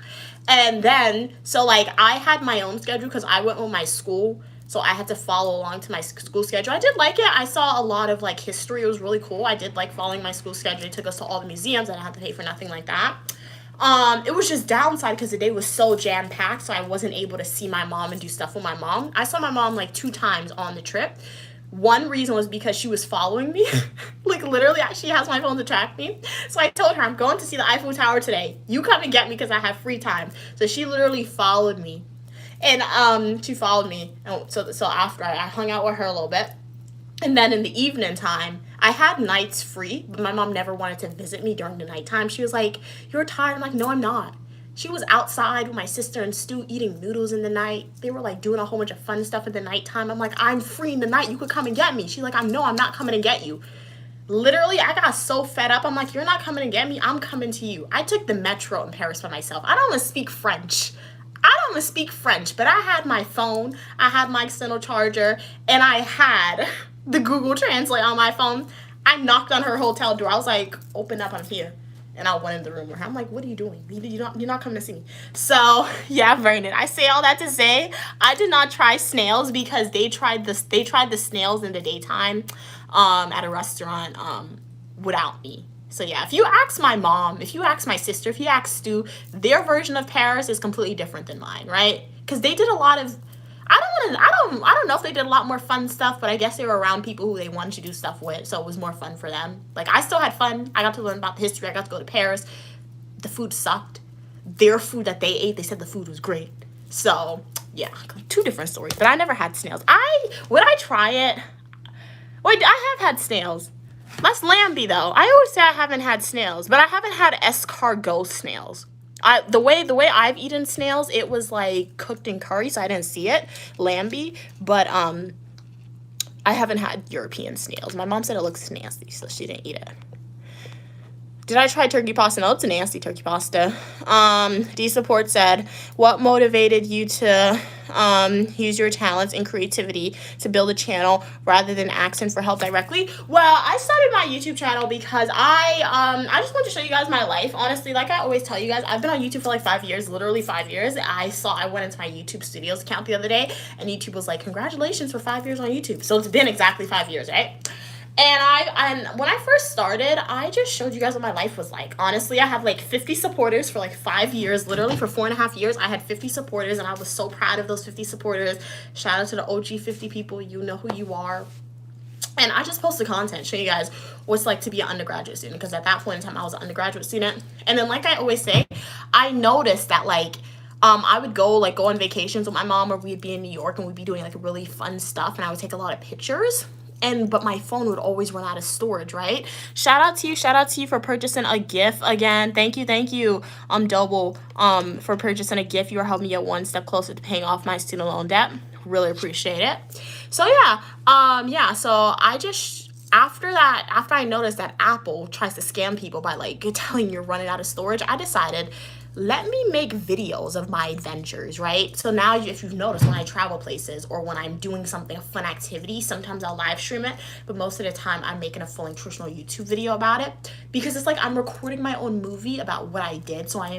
And then, so, like, I had my own schedule because I went with my school. So I had to follow along to my school schedule. I did like it. I saw a lot of, like, history. It was really cool. I did like following my school schedule. It took us to all the museums. I didn't have to pay for nothing like that. It was just downside because the day was so jam-packed, so I wasn't able to see my mom and do stuff with my mom. I saw my mom like 2 times on the trip. One reason was because she was following me. Like, literally, she has my phone to track me. So I told her, I'm going to see the Eiffel Tower today. You come and get me because I have free time. So she literally followed me. And she followed me. And so after I hung out with her a little bit. And then in the evening time, I had nights free, but my mom never wanted to visit me during the nighttime. She was like, you're tired? I'm like, no, I'm not. She was outside with my sister and Stu eating noodles in the night. They were like doing a whole bunch of fun stuff in the nighttime. I'm like, I'm free in the night. You could come and get me. She's like, no, I'm not coming to get you. Literally, I got so fed up. I'm like, you're not coming to get me. I'm coming to you. I took the metro in Paris by myself. I don't even speak French. But I had my phone. I had my external charger, and I had the Google Translate on my phone. I knocked on her hotel door. I was like, open up, I'm here. And I went in the room with her. I'm like, what are you doing? You're not coming to see me. So, yeah, Vernon, I say all that to say, I did not try snails because they tried the snails in the daytime at a restaurant without me. So, yeah, if you ask my mom, if you ask my sister, if you ask Stu, their version of Paris is completely different than mine, right? Because they did a lot of, I don't know if they did a lot more fun stuff, but I guess they were around people who they wanted to do stuff with, so it was more fun for them. Like, I still had fun. I got to learn about the history. I got to go to Paris. The food sucked. Their food that they ate, they said the food was great. So, yeah, 2 different stories. But I never had snails. Would I try it? Wait, I have had snails. That's Lambie, though. I always say I haven't had snails, but I haven't had escargot snails. The way I've eaten snails, it was like cooked in curry, so I didn't see it, Lambie. But I haven't had European snails. My mom said it looks nasty, so she didn't eat it. Did I try turkey pasta? No, it's a nasty turkey pasta. D Support said, what motivated you to use your talents and creativity to build a channel rather than asking for help directly? Well, I started my YouTube channel because I just wanted to show you guys my life. Honestly, like I always tell you guys, I've been on YouTube for like 5 years, literally 5 years. I went into my YouTube Studios account the other day, and YouTube was like, congratulations for 5 years on YouTube. So it's been exactly 5 years, right? And when I first started, I just showed you guys what my life was like. Honestly, I have like 50 supporters for like 5 years. Literally for 4.5 years, I had 50 supporters, and I was so proud of those 50 supporters. Shout out to the OG 50 people. You know who you are. And I just posted content, show you guys what it's like to be an undergraduate student, because at that point in time, I was an undergraduate student. And then, like I always say, I noticed that like I would go on vacations with my mom, or we'd be in New York and we'd be doing like really fun stuff, and I would take a lot of pictures. But my phone would always run out of storage, right? Shout out to you for purchasing a gift again. Thank you, Double, for purchasing a gift. You are helping me get one step closer to paying off my student loan debt. Really appreciate it. So yeah, so I just, after I noticed that Apple tries to scam people by like telling you're running out of storage, I decided, let me make videos of my adventures, right? So now, if you've noticed, when I travel places or when I'm doing something, a fun activity, sometimes I'll live stream it, but most of the time I'm making a full nutritional YouTube video about it, because it's like I'm recording my own movie about what I did, so I'm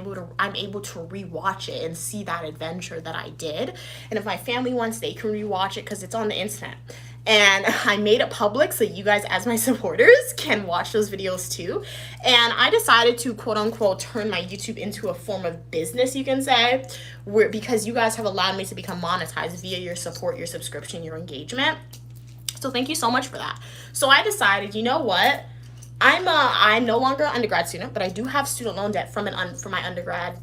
able to rewatch it and see that adventure that I did. And if my family wants, they can rewatch it because it's on the internet. And I made it public so you guys, as my supporters, can watch those videos too. And I decided to, quote unquote, turn my YouTube into a form of business, you can say, because you guys have allowed me to become monetized via your support, your subscription, your engagement. So thank you so much for that. So I decided, you know what? I'm no longer an undergrad student, but I do have student loan debt from my undergrad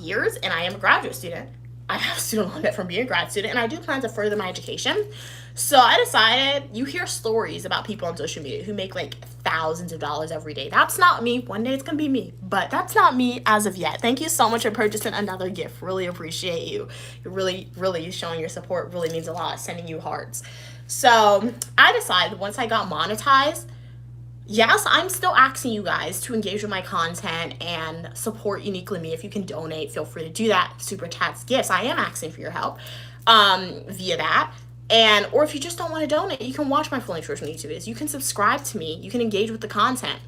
years, and I am a graduate student. I have student loan debt from being a grad student, and I do plan to further my education. So I decided, you hear stories about people on social media who make like thousands of dollars every day. That's not me. One day it's gonna be me, but that's not me as of yet. Thank you so much for purchasing another gift. Really appreciate you. You're really showing your support. Really means a lot. Sending you hearts. So I decided, once I got monetized, yes, I'm still asking you guys to engage with my content and support Uniquely Me. If you can donate, feel free to do that. Super chats, gifts. I am asking for your help via that. Or if you just don't want to donate, you can watch my full nutritional YouTube videos. You can subscribe to me. You can engage with the content.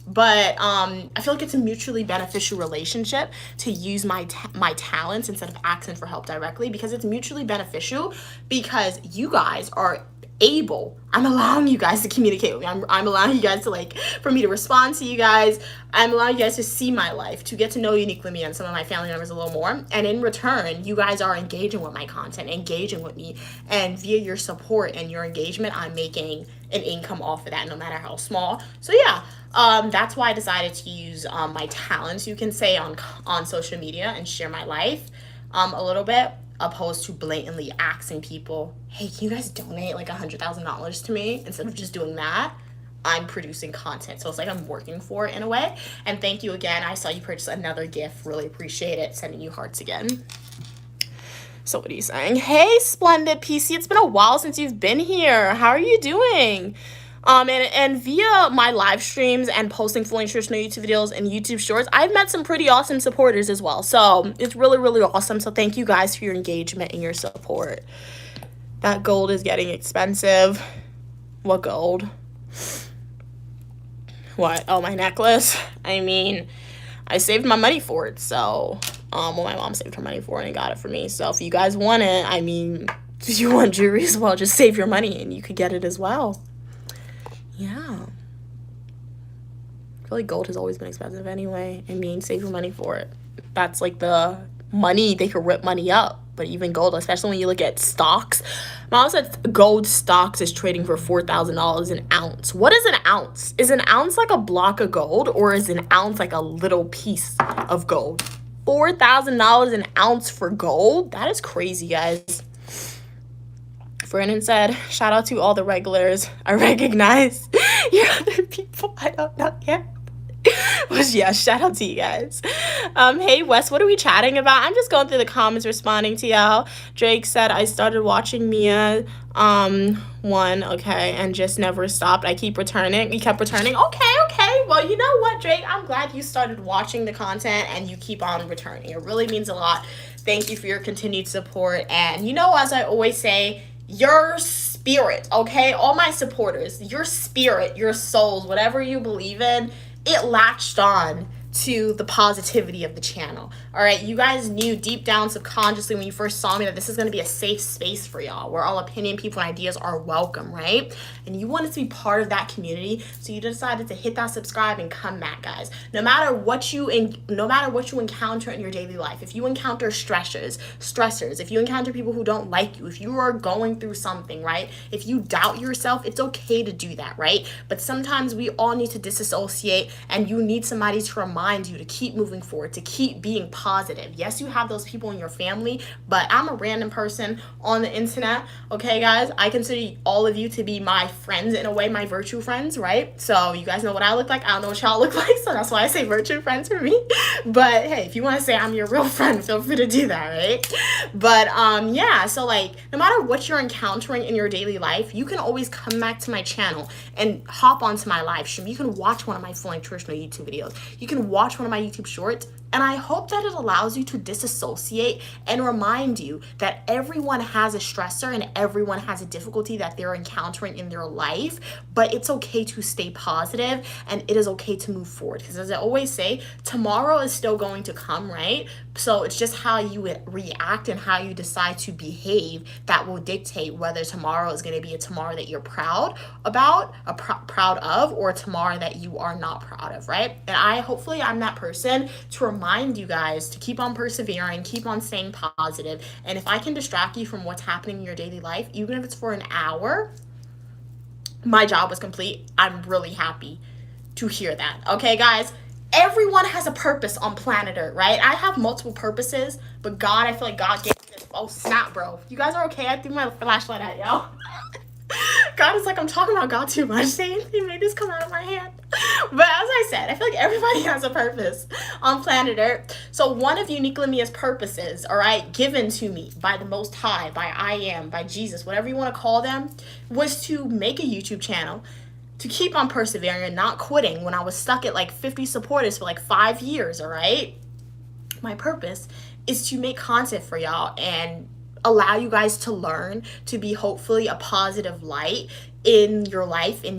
But I feel like it's a mutually beneficial relationship to use my talents instead of asking for help directly, because it's mutually beneficial, because you guys are able, I'm allowing you guys to communicate with me. I'm allowing you guys to for me to respond to you guys. I'm allowing you guys to see my life, to get to know Uniquely Me and some of my family members a little more. And in return, you guys are engaging with my content, engaging with me. And via your support and your engagement, I'm making an income off of that, no matter how small. So yeah, that's why I decided to use my talents, you can say, on social media and share my life a little bit, opposed to blatantly asking people, hey, can you guys donate like $100,000 to me? Instead of just doing that, I'm producing content. So it's like I'm working for it in a way. And thank you again. I saw you purchase another gift. Really appreciate it. Sending you hearts again. So what are you saying? Hey, Splendid PC. It's been a while since you've been here. How are you doing? And via my live streams and posting full nutritional YouTube videos and YouTube shorts, I've met some pretty awesome supporters as well. So it's really, really awesome. So thank you guys for your engagement and your support. That gold is getting expensive. What gold? What? Oh, my necklace? I mean, I saved my money for it. So, well, my mom saved her money for it and got it for me. So if you guys want it, I mean, if you want jewelry as well, just save your money and you could get it as well. Yeah. I feel like gold has always been expensive anyway. I mean, save your money for it. That's like the money, they could rip money up. But even gold, especially when you look at stocks. Mom said gold stocks is trading for $4,000 an ounce. What is an ounce? Is an ounce like a block of gold, or is an ounce like a little piece of gold? $4,000 an ounce for gold? That is crazy, guys. Vernon said, shout out to all the regulars. I recognize your other people. I don't know yet. But yeah, shout out to you guys. Hey, Wes, what are we chatting about? I'm just going through the comments responding to y'all. Drake said, I started watching Mia one, okay, and just never stopped. I keep returning. You kept returning. Okay. Well, you know what, Drake? I'm glad you started watching the content and you keep on returning. It really means a lot. Thank you for your continued support. And you know, as I always say, your spirit, okay? All my supporters, your spirit, your souls, whatever you believe in, it latched on to the positivity of the channel. All right, you guys knew deep down subconsciously when you first saw me that this is going to be a safe space for y'all, where all opinion, people, and ideas are welcome, right? And you wanted to be part of that community, so you decided to hit that subscribe and come back, guys. No matter what you encounter in your daily life, if you encounter stressors, if you encounter people who don't like you, if you are going through something, right? If you doubt yourself, it's okay to do that, right? But sometimes we all need to disassociate, and you need somebody to remind you to keep moving forward, to keep being positive. Yes, you have those people in your family, but I'm a random person on the internet, okay, guys? I consider all of you to be my friends in a way, my virtual friends, right? So you guys know what I look like. I don't know what y'all look like, so that's why I say virtual friends for me. But hey, if you want to say I'm your real friend, feel free to do that, right? But yeah, so like no matter what you're encountering in your daily life, you can always come back to my channel and hop onto my live stream. You can watch one of my full nutritional YouTube videos. You can watch one of my YouTube shorts, and I hope that it allows you to disassociate and remind you that everyone has a stressor and everyone has a difficulty that they're encountering in their life, but it's okay to stay positive and it is okay to move forward. Because as I always say, tomorrow is still going to come, right? So it's just how you react and how you decide to behave that will dictate whether tomorrow is going to be a tomorrow that you're proud about, proud of, or a tomorrow that you are not proud of, right? And hopefully I'm that person to remind you guys to keep on persevering, keep on staying positive. And if I can distract you from what's happening in your daily life, even if it's for an hour, my job was complete. I'm really happy to hear that. Okay, guys? Everyone has a purpose on planet Earth, right? I have multiple purposes, but God, I feel like God gave me this. Oh, snap, bro. You guys are okay? I threw my flashlight at y'all. God is like, I'm talking about God too much. He made this come out of my hand. But as I said, I feel like everybody has a purpose on planet Earth. So one of Uniquely Mia's purposes, all right, given to me by the Most High, by I Am, by Jesus, whatever you want to call them, was to make a YouTube channel, to keep on persevering and not quitting when I was stuck at like 50 supporters for like 5 years, all right? My purpose is to make content for y'all and allow you guys to learn to be hopefully a positive light in your life, in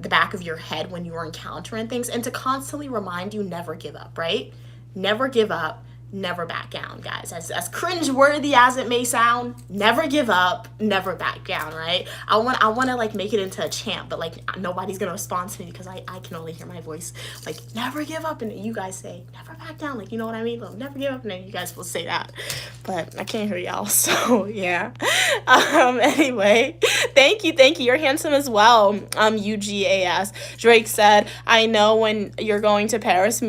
the back of your head when you are encountering things, and to constantly remind you never give up, right? Never give up. Never back down, guys. As cringe-worthy as it may sound, never give up, never back down, right? I want to like make it into a chant, but like nobody's gonna respond to me because I can only hear my voice. Like, never give up, and you guys say never back down, like, you know what I mean? Like, never give up, and then you guys will say that, but I can't hear y'all, so yeah. Anyway, thank you. You're handsome as well. UGAS. Drake said, I know when you're going to Paris.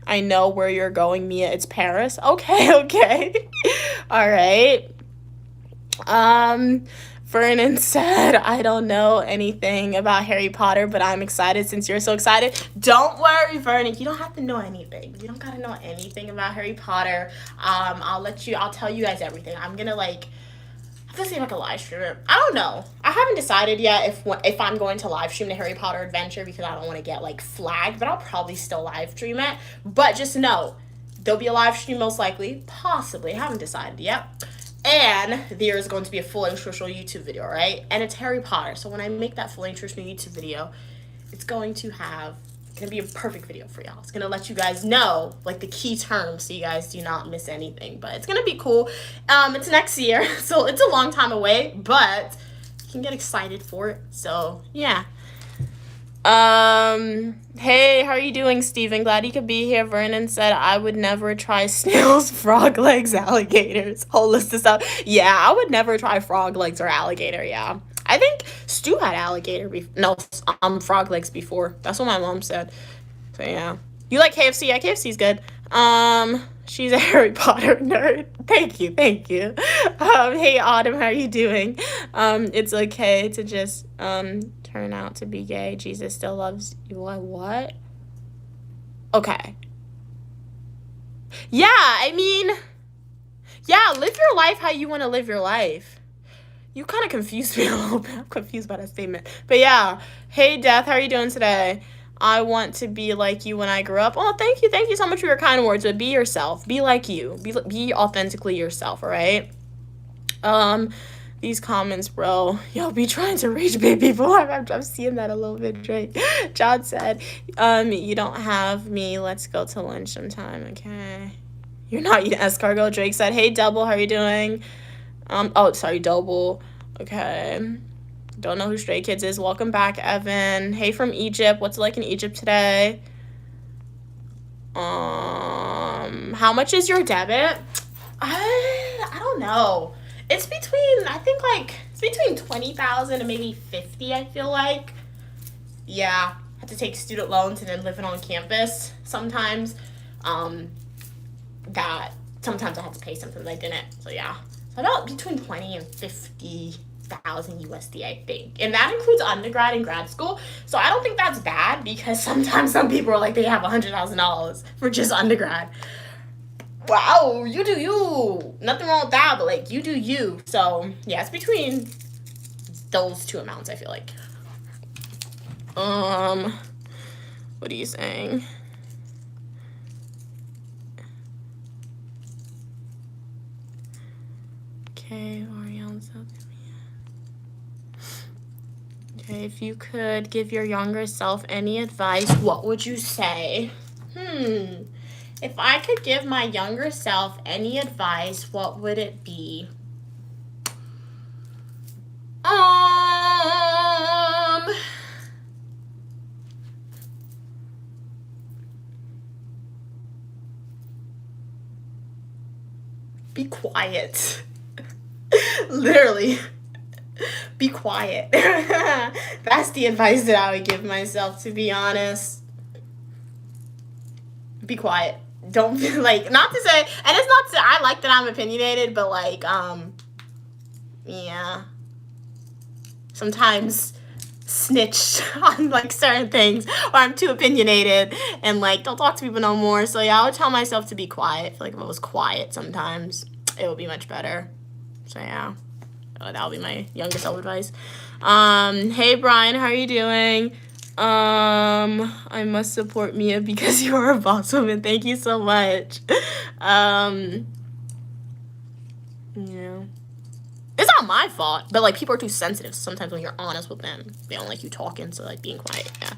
I know where you're going, Mia. It's Paris. Okay. All right. Vernon said, I don't know anything about Harry Potter, but I'm excited since you're so excited. Don't worry, Vernon. You don't have to know anything. You don't gotta know anything about Harry Potter. I'll tell you guys everything. I'm gonna I have to see if I can live stream it. I don't know. I haven't decided yet if I'm going to live stream the Harry Potter adventure because I don't want to get like flagged, but I'll probably still live stream it. But just know, there'll be a live stream most likely, possibly. I haven't decided yet. And there's going to be a full nutritional YouTube video, right? And it's Harry Potter. So when I make that full nutritional YouTube video, it's going to be a perfect video for y'all. It's gonna let you guys know like the key terms so you guys do not miss anything. But it's gonna be cool. It's next year, so it's a long time away, but you can get excited for it. So yeah. Hey, how are you doing, Steven? Glad you could be here. Vernon said, I would never try snails, frog legs, alligators. Whole list of stuff. Yeah, I would never try frog legs or alligator, yeah. I think Stu had frog legs before. That's what my mom said. So yeah. You like KFC? Yeah, KFC's good. She's a Harry Potter nerd. Thank you. Hey Autumn, how are you doing? It's okay to just turn out to be gay. Jesus still loves you. What? Okay. Yeah, I mean, yeah, live your life how you want to live your life. You kind of confused me a little bit. I'm confused by that statement. But yeah. Hey, Death. How are you doing today? I want to be like you when I grew up. Oh, thank you. Thank you so much for your kind words. But be yourself. Be like you. Be authentically yourself, all right? these comments, bro. Y'all be trying to rage bait people. I'm seeing that a little bit, Drake. John said, you don't have me. Let's go to lunch sometime, okay? You're not eating escargot. Drake said, hey, Double, how are you doing? Oh, sorry, Double. Okay. Don't know who Stray Kids is. Welcome back, Evan. Hey, from Egypt. What's it like in Egypt today? How much is your debit? I don't know. It's between, I think, like, it's between 20,000 and maybe 50, I feel like. Yeah. I have to take student loans and then living on campus sometimes. Sometimes I had to pay something I didn't. So, yeah. So, about between 20 and 50,000 USD, I think. And that includes undergrad and grad school. So, I don't think that's bad because sometimes some people are like, they have $100,000 for just undergrad. Wow, you do you. Nothing wrong with that, but like you do you. So yeah, it's between those two amounts, I feel like. What are you saying? Okay, Ariane. Okay, if you could give your younger self any advice, what would you say? If I could give my younger self any advice, what would it be? Be quiet. Literally. Be quiet. That's the advice that I would give myself, to be honest. Be quiet. Don't be like, not to say, and it's not to, I like that I'm opinionated, but like, yeah. Sometimes snitch on like certain things, or I'm too opinionated and like don't talk to people no more. So yeah, I would tell myself to be quiet. I feel like if I was quiet sometimes, it would be much better. So yeah, that would be my younger self advice. Hey Brian, how are you doing? I must support Mia because you are a boss woman. Thank you so much. Yeah. It's not my fault, but like people are too sensitive. Sometimes when you're honest with them, they don't like you talking, so like being quiet. Yeah.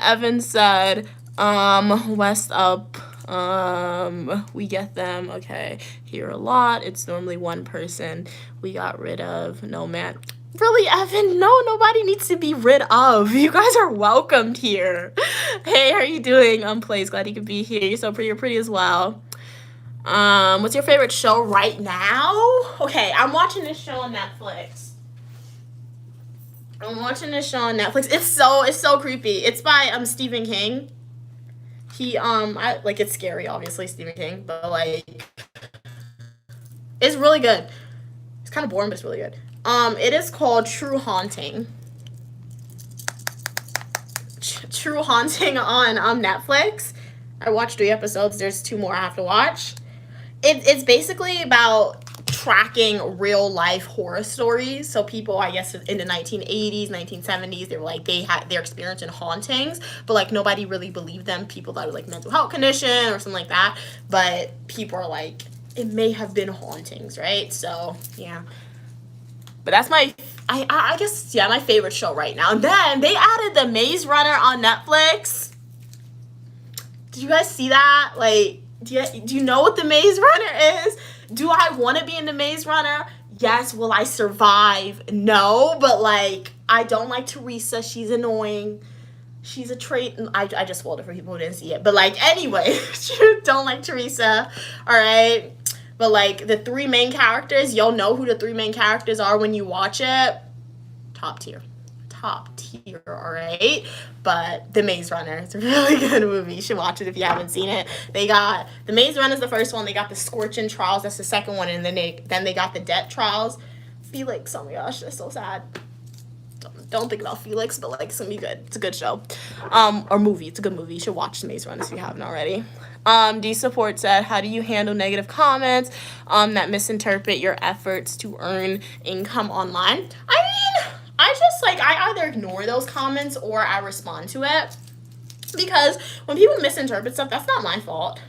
Evan said, West up. We get them. Okay. Here a lot. It's normally one person we got rid of. No man. Really, Evan? No, nobody needs to be rid of. You guys are welcomed here. Hey, how are you doing? Plays, glad you could be here. You're so pretty. You're pretty as well. What's your favorite show right now? Okay, I'm watching this show on Netflix. It's so creepy. It's by Stephen King. He it's scary, obviously, Stephen King, but like it's really good. It's kind of boring, but it's really good. It is called True Haunting. True Haunting on Netflix. I watched 3 episodes. There's 2 more I have to watch. It's basically about tracking real life horror stories. So people, I guess, in the 1980s, 1970s, they were like, they had their experience in hauntings, but like nobody really believed them. People thought it was like mental health condition or something like that. But people are like, it may have been hauntings, right? So yeah. But that's my favorite show right now. And then they added The Maze Runner on Netflix. Did you guys see that? Like, do you know what The Maze Runner is? Do I want to be in The Maze Runner? Yes. Will I survive? No. But, like, I don't like Teresa. She's annoying. She's a trait. I just spoiled it for people who didn't see it. But, like, anyway, don't like Teresa. All right. But, like, the 3 main characters, you'll know who the 3 main characters are when you watch it. Top tier, all right? But The Maze Runner, it's a really good movie. You should watch it if you haven't seen it. They got, The Maze Runner is the first one. They got the Scorching Trials. That's the second one. And then they got the Debt Trials. Felix, oh my gosh, that's so sad. Don't think about Felix, but, like, it's going to be good. It's a good show. Or movie. It's a good movie. You should watch The Maze Runner if you haven't already. D Support said, how do you handle negative comments that misinterpret your efforts to earn income online? I mean, I either ignore those comments or I respond to it. Because when people misinterpret stuff, that's not my fault.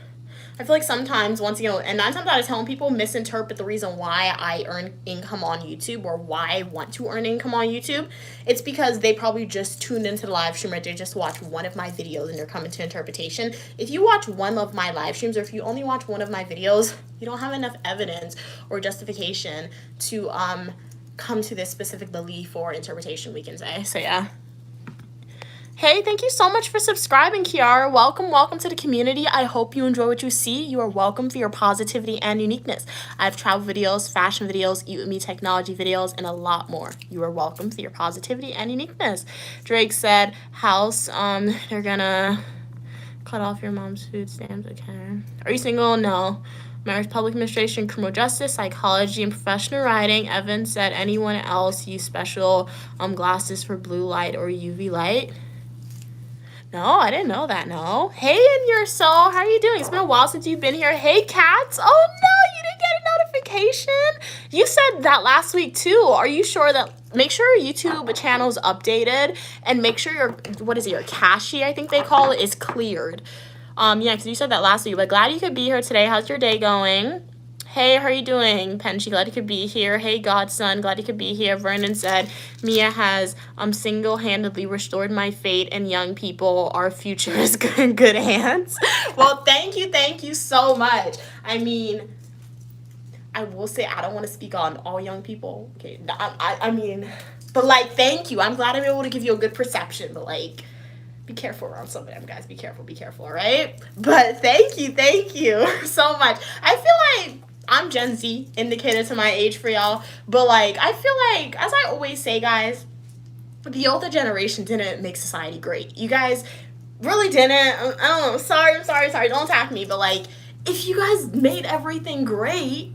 I feel like sometimes, once you know, and 9 times out of 10, people misinterpret the reason why I earn income on YouTube or why I want to earn income on YouTube. It's because they probably just tuned into the live stream, or they just watched one of my videos and they're coming to interpretation. If you watch one of my live streams, or if you only watch one of my videos, you don't have enough evidence or justification to come to this specific belief or interpretation, we can say. So yeah. Hey, thank you so much for subscribing, Kiara. Welcome to the community. I hope you enjoy what you see. You are welcome for your positivity and uniqueness. I have travel videos, fashion videos, Eat With Me technology videos, and a lot more. You are welcome for your positivity and uniqueness. Drake said, house, they're gonna cut off your mom's food stamps. Okay. Are you single? No. Marriage, public administration, criminal justice, psychology, and professional writing. Evan said, anyone else use special glasses for blue light or UV light? No, I didn't know that, no. Hey, In Your Soul, how are you doing? It's been a while since you've been here. Hey, Cats. Oh, no, you didn't get a notification. You said that last week, too. Are you sure that, make sure your YouTube channel's updated, and make sure your, what is it, your cache, I think they call it, is cleared. Yeah, because you said that last week, but glad you could be here today. How's your day going? Hey, how are you doing, Penshi? Glad you could be here. Hey, Godson, glad you could be here. Vernon said, Mia has single-handedly restored my fate, and young people, our future is good in good hands. Well, thank you so much. I mean, I will say I don't want to speak on all young people. Okay, I mean, but like, thank you. I'm glad I'm able to give you a good perception, but like, be careful around some of them, guys. Be careful, all right? But thank you so much. I feel like I'm Gen Z, indicated to my age for y'all. But, like, I feel like, as I always say, guys, the older generation didn't make society great. You guys really didn't. I don't know. Sorry. Don't attack me. But, like, if you guys made everything great,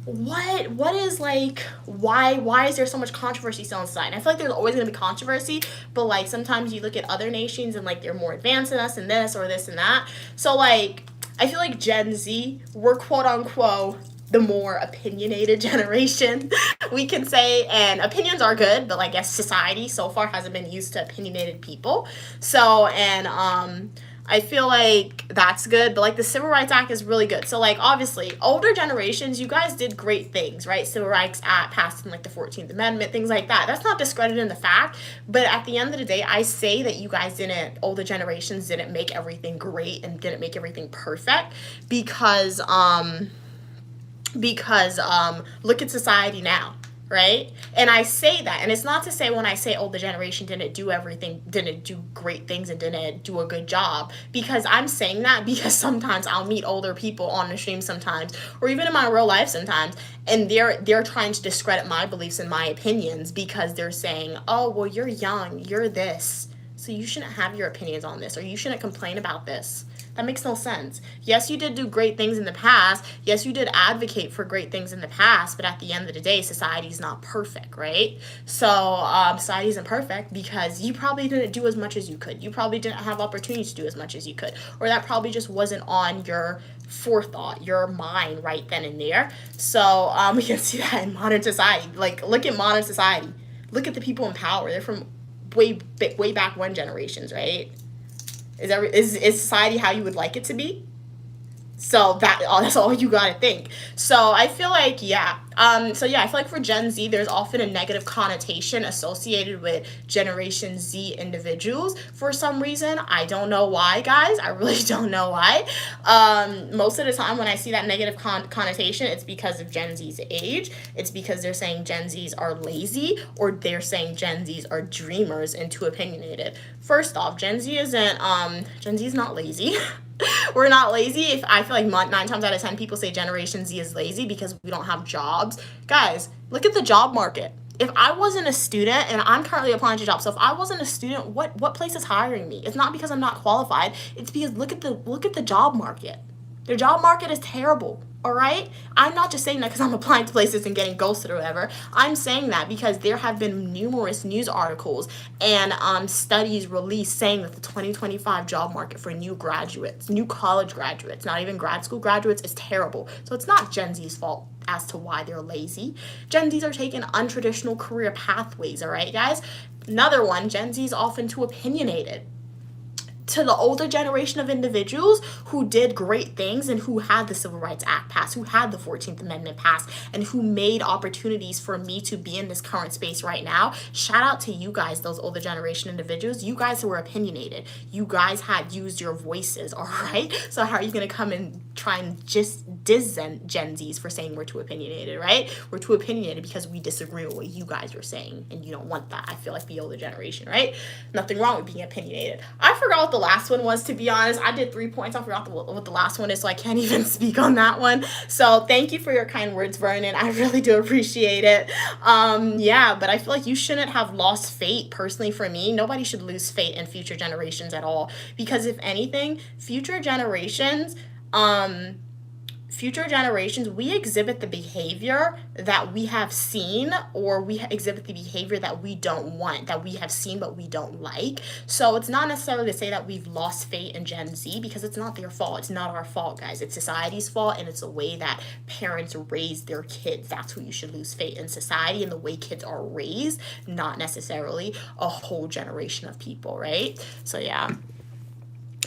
what is, like, why is there so much controversy still in society? I feel like there's always going to be controversy, but, like, sometimes you look at other nations and, like, they're more advanced than us in this or this and that. So, like, I feel like Gen Z, we're quote-unquote the more opinionated generation, we can say, and opinions are good, but, like, I guess society so far hasn't been used to opinionated people. So, and, I feel like that's good, but like the Civil Rights Act is really good. So like obviously older generations, you guys did great things, right? Civil Rights Act passed in like the 14th Amendment, things like that. That's not discrediting the fact, but at the end of the day, I say that you guys didn't, older generations didn't make everything great and didn't make everything perfect because look at society now. Right? And I say that, and it's not to say when I say, oh, the generation didn't do everything, didn't do great things and didn't do a good job, because I'm saying that because sometimes I'll meet older people on the stream sometimes, or even in my real life sometimes, and they're trying to discredit my beliefs and my opinions because they're saying, oh, well, you're young, you're this, so you shouldn't have your opinions on this, or you shouldn't complain about this. That makes no sense. Yes, you did do great things in the past. Yes, you did advocate for great things in the past, but at the end of the day, society's not perfect, right? So society isn't perfect because you probably didn't do as much as you could. You probably didn't have opportunities to do as much as you could, or that probably just wasn't on your forethought, your mind right then and there. So we can see that in modern society. Like, look at modern society. Look at the people in power. They're from way back when generations, right? Is society how you would like it to be? So that's all you gotta think. So I feel like, yeah. I feel like for Gen Z, there's often a negative connotation associated with Generation Z individuals for some reason. I don't know why, guys. I really don't know why. Most of the time when I see that negative connotation, it's because of Gen Z's age. It's because they're saying Gen Zs are lazy, or they're saying Gen Zs are dreamers and too opinionated. First off, Gen Z is not lazy. We're not lazy. If I feel like 9 times out of 10 people say Generation Z is lazy because we don't have jobs. Guys, look at the job market. If I wasn't a student, and I'm currently applying to jobs, so if I wasn't a student, what place is hiring me? It's not because I'm not qualified. It's because look at the job market. The job market is terrible. All right? I'm not just saying that because I'm applying to places and getting ghosted or whatever. I'm saying that because there have been numerous news articles and studies released saying that the 2025 job market for new graduates, new college graduates, not even grad school graduates, is terrible. So it's not Gen Z's fault as to why they're lazy. Gen Zs are taking untraditional career pathways, all right, guys? Another one, Gen Z is often too opinionated. to the older generation of individuals who did great things and who had the Civil Rights Act passed, who had the 14th Amendment passed, and who made opportunities for me to be in this current space right now. Shout out to you guys, those older generation individuals. You guys were opinionated. You guys had used your voices, all right? So how are you going to come and try and just diss Gen Zs for saying we're too opinionated, right? We're too opinionated because we disagree with what you guys were saying, and you don't want that. I feel like the older generation, right? Nothing wrong with being opinionated. I forgot what the last one was, to be honest. I did 3 points. I forgot what the last one is, so I can't even speak on that one. So thank you for your kind words, Vernon. I really do appreciate it. Yeah, but I feel like you shouldn't have lost faith. Personally, for me, nobody should lose faith in future generations at all, because if anything, future generations, we exhibit the behavior that we have seen, or we exhibit the behavior that we don't want, that we have seen but we don't like. So it's not necessarily to say that we've lost faith in Gen Z, because it's not their fault. It's not our fault, guys. It's society's fault, and it's the way that parents raise their kids. That's who you should lose faith in, society and the way kids are raised, not necessarily a whole generation of people, right? So yeah.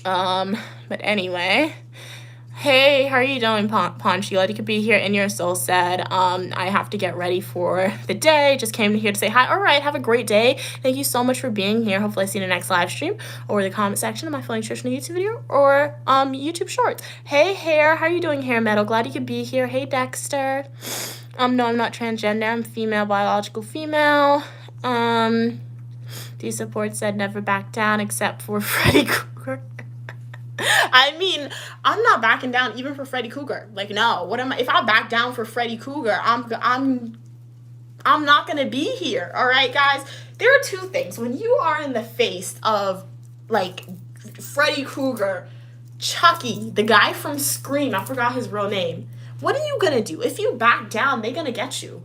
But anyway, hey, how are you doing, Ponchi? Glad you could be here. And your soul said, I have to get ready for the day. Just came here to say hi. All right, have a great day. Thank you so much for being here. Hopefully I see you in the next live stream, or the comment section of my Feeling Nutritional YouTube video, or YouTube Shorts. Hey, Hair, how are you doing, Hair Metal? Glad you could be here. Hey, Dexter. No, I'm not transgender. I'm female, biological female. D Support said never back down except for Freddy Krueger. I mean, I'm not backing down even for Freddy Krueger. Like, no. What am I? If I back down for Freddy Krueger, I'm not gonna be here. All right, guys. There are two things when you are in the face of like Freddy Krueger, Chucky, the guy from Scream. I forgot his real name. What are you gonna do? If you back down, they're gonna get you.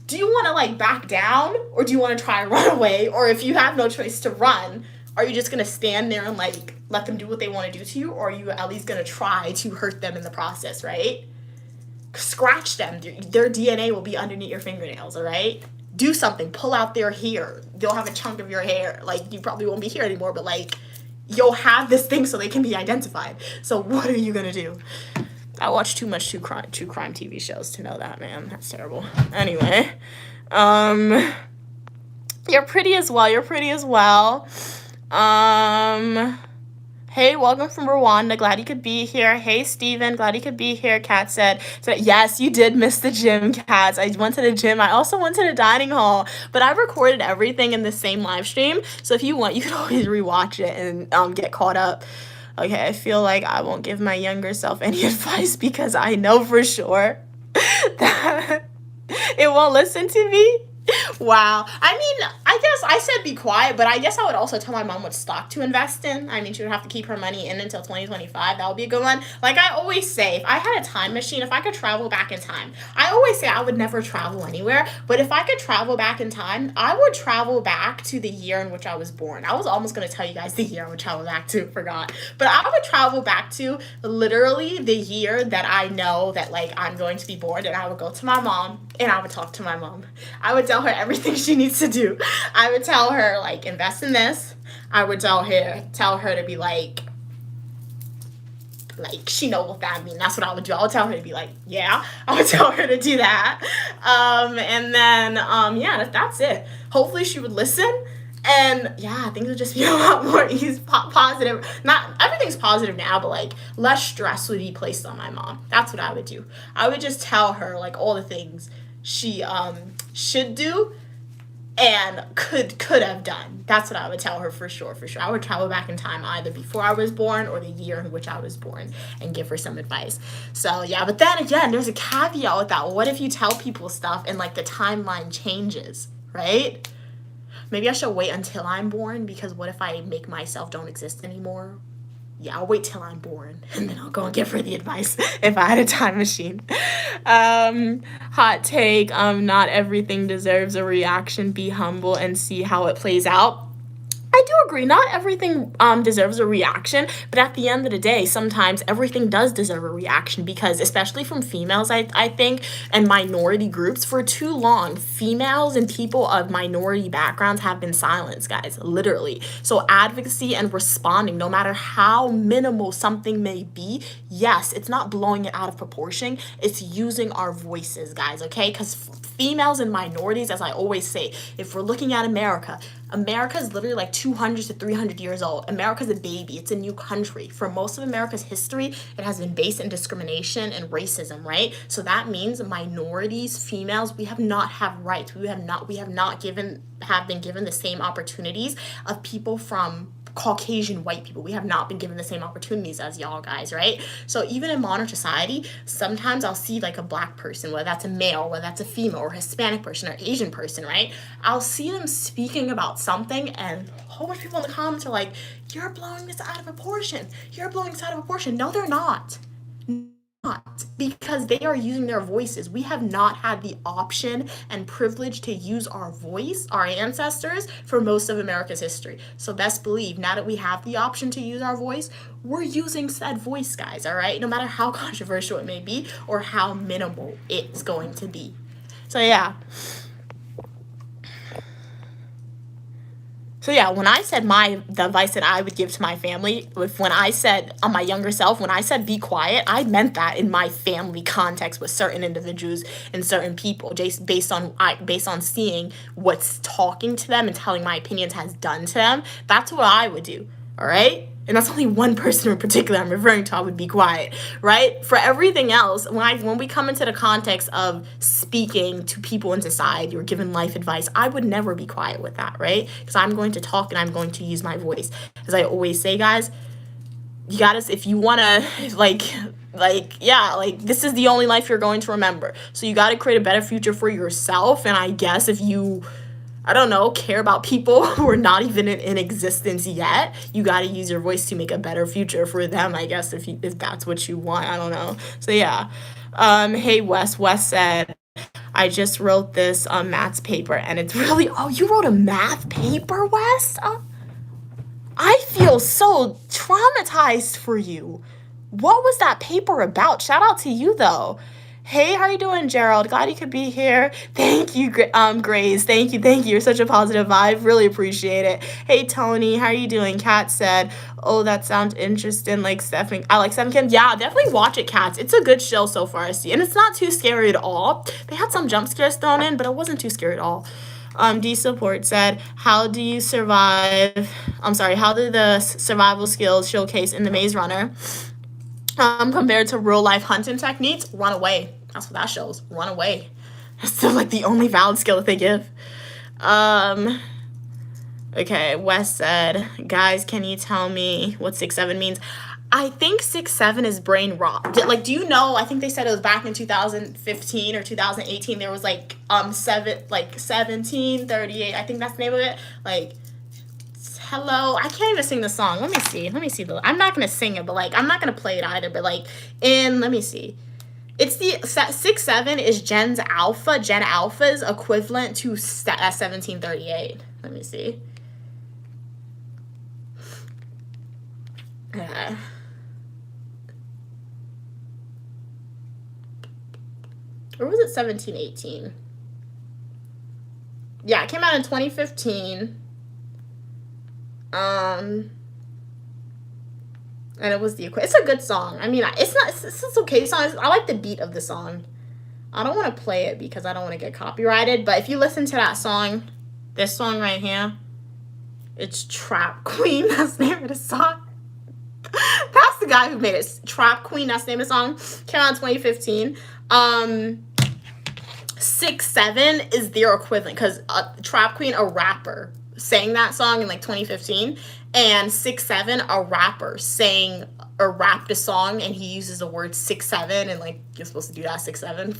Do you want to like back down, or do you want to try and run away? Or if you have no choice to run, are you just going to stand there and like let them do what they want to do to you? Or are you at least going to try to hurt them in the process, right? Scratch them. Their DNA will be underneath your fingernails, all right? Do something. Pull out their hair. They'll have a chunk of your hair. Like, you probably won't be here anymore, but like, you'll have this thing so they can be identified. So what are you going to do? I watch too much true crime TV shows to know that, man. That's terrible. Anyway, you're pretty as well. You're pretty as well. Hey, welcome from Rwanda. Glad you could be here. Hey, Steven. Glad you could be here. Kat said, yes, you did miss the gym, Kat. I went to the gym. I also went to the dining hall, but I recorded everything in the same live stream. So if you want, you could always rewatch it and get caught up. Okay, I feel like I won't give my younger self any advice because I know for sure that it won't listen to me. Wow. I mean, I guess I said be quiet, but I guess I would also tell my mom what stock to invest in. I mean, she would have to keep her money in until 2025. That would be a good one. Like I always say, if I had a time machine, if I could travel back in time, I always say I would never travel anywhere, but if I could travel back in time, I would travel back to the year in which I was born. I was almost going to tell you guys the year I would travel back to, forgot. But I would travel back to literally the year that I know that like I'm going to be born, and I would go to my mom and I would talk to my mom. I would tell her everything she needs to do. I would tell her like invest in this. I would tell her to be like she knows what that means. That's what I would do. I would tell her to be like, yeah. I would tell her to do that. And then yeah, that's it. Hopefully she would listen. And yeah, things would just be a lot more positive. Not everything's positive now, but like less stress would be placed on my mom. That's what I would do. I would just tell her like all the things she should do and could have done. That's what I would tell her for sure. I would travel back in time either before I was born or the year in which I was born and give her some advice. So yeah, but then again, there's a caveat with that. What if you tell people stuff and like the timeline changes, right? Maybe I should wait until I'm born, because what if I make myself don't exist anymore? Yeah, I'll wait till I'm born, and then I'll go and give her the advice if I had a time machine. Hot take, not everything deserves a reaction. Be humble and see how it plays out. I do agree. Not everything deserves a reaction, but at the end of the day, sometimes everything does deserve a reaction because, especially from females, I think, and minority groups, for too long, females and people of minority backgrounds have been silenced, guys, literally. So, advocacy and responding, no matter how minimal something may be, yes, it's not blowing it out of proportion, it's using our voices, guys, okay? Because females and minorities, as I always say, if we're looking at America, America is literally like 200 to 300 years old. America's a baby. It's a new country. For most of America's history, it has been based in discrimination and racism, right? So that means minorities, females, we have not have rights. We have not been given the same opportunities of people from Caucasian white people. We have not been given the same opportunities as y'all guys, right? So even in modern society, sometimes I'll see like a black person, whether that's a male, whether that's a female or Hispanic person or Asian person, right? I'll see them speaking about something and a whole bunch of people in the comments are like, you're blowing this out of proportion. You're blowing this out of proportion. No, they're not. Because they are using their voices. We have not had the option and privilege to use our voice, our ancestors, for most of America's history. So best believe, now that we have the option to use our voice, we're using said voice, guys, all right? No matter how controversial it may be or how minimal it's going to be. So yeah. So yeah, when I said the advice that I would give to my family, when I said on my younger self, when I said be quiet, I meant that in my family context with certain individuals and certain people, just based on seeing what's talking to them and telling my opinions has done to them. That's what I would do. All right. And that's only one person in particular I'm referring to. I would be quiet, right? For everything else, when we come into the context of speaking to people in society or giving life advice, I would never be quiet with that, right? Because I'm going to talk and I'm going to use my voice. As I always say, guys, you gotta, if you wanna, this is the only life you're going to remember. So you gotta create a better future for yourself. And I guess if you, I don't know, care about people who are not even in existence yet, you got to use your voice to make a better future for them, I guess, if that's what you want. I don't know. So yeah. Hey, Wes said, I just wrote this maths paper and it's really, oh, you wrote a math paper, Wes? I feel so traumatized for you. What was that paper about? Shout out to you though. Hey, how are you doing, Gerald? Glad you could be here. Thank you, Grace. Thank you. You're such a positive vibe. Really appreciate it. Hey, Tony, how are you doing? Kat said, oh, that sounds interesting. Like Stephen. I like Stephen Kim. Yeah, definitely watch it, Cats. It's a good show so far, I see. And it's not too scary at all. They had some jump scares thrown in, but it wasn't too scary at all. D Support said, how do the survival skills showcase in the Maze Runner compared to real life hunting techniques? Run away. That's what that shows. Run away. That's still like the only valid skill that they give. Okay, Wes said, guys, can you tell me what 6'7" means? I think 6'7" is brain rot. Do you know, I think they said it was back in 2015 or 2018, there was 1738. I think that's the name of it. Hello, I can't even sing the song. Let me see. I'm not gonna sing it, but I'm not gonna play it either. But let me see. It's the 6'7" is Gen Alpha's equivalent to 1738. Let me see. Or was it 1718? Yeah, it came out in 2015. And it was it's a good song. I mean, it's okay song. I like the beat of the song. I don't want to play it because I don't want to get copyrighted, but if you listen to that song, this song right here, it's Trap Queen. That's the name of the song. That's the guy who made it. Trap Queen, that's the name of the song. Came out in 2015. 6'7" is their equivalent because Trap Queen, a rapper, sang that song in 2015, and 6'7", a rapper, rapped a song, and he uses the word 6'7", and you're supposed to do that 6'7".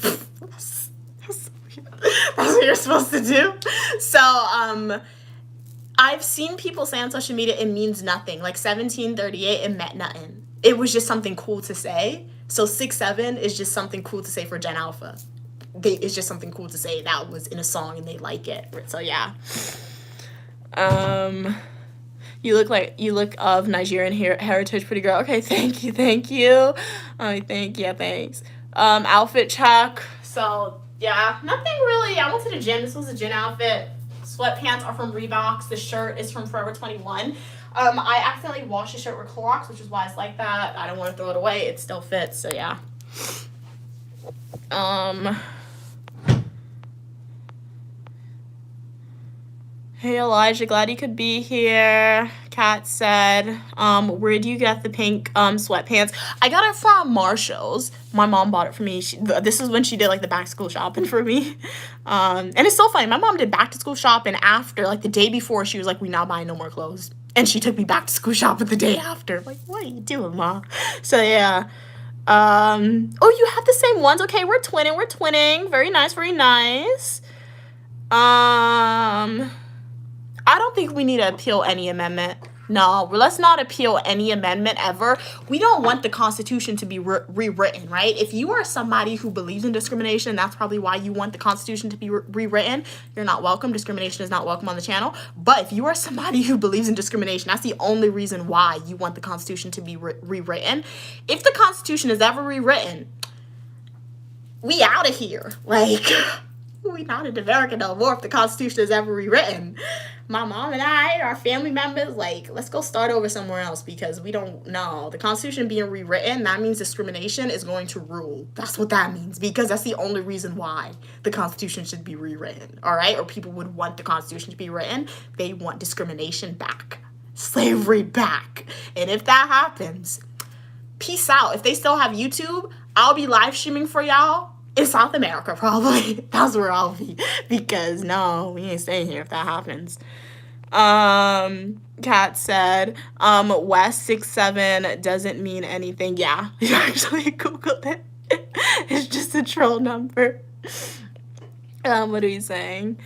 That's what you're supposed to do. So I've seen people say on social media it means nothing. 1738, it meant nothing. It was just something cool to say. So 6'7" is just something cool to say for Gen Alpha. It's just something cool to say that was in a song and they like it. So yeah. You look of Nigerian heritage, pretty girl. Okay, thank you. Thank you. Thanks. Outfit check. So yeah, nothing really. I went to the gym. This was a gym outfit. Sweatpants are from Reeboks. The shirt is from Forever 21. I accidentally washed the shirt with Clorox, which is why it's like that. I don't want to throw it away. It still fits. So yeah. Hey Elijah, glad you could be here. Kat said, where do you get the pink sweatpants? I got it from Marshall's. My mom bought it for me. This is when she did like the back to school shopping for me. And it's so funny. My mom did back to school shopping after, like the day before, she was like, we not buying no more clothes. And she took me back to school shopping the day after. Like, what are you doing, Ma? So yeah. Oh, you have the same ones. Okay, we're twinning. Very nice. I don't think we need to appeal any amendment. No, let's not appeal any amendment ever. We don't want the Constitution to be rewritten, right? If you are somebody who believes in discrimination, that's probably why you want the Constitution to be rewritten. You're not welcome. Discrimination is not welcome on the channel. But if you are somebody who believes in discrimination, that's the only reason why you want the Constitution to be rewritten. If the Constitution is ever rewritten, we out of here. Like, we not in America no more if the Constitution is ever rewritten. My mom and I, our family members, like, let's go start over somewhere else because we don't know. The Constitution being rewritten, that means discrimination is going to rule. That's what that means, because that's the only reason why the Constitution should be rewritten, all right? Or people would want the Constitution to be written. They want discrimination back, slavery back. And if that happens, peace out. If they still have YouTube, I'll be live streaming for y'all in South America, probably. That's where I'll be, because no, we ain't staying here if that happens. Kat said, West 67 doesn't mean anything. Yeah, you actually Googled it. It's just a troll number. What are you saying?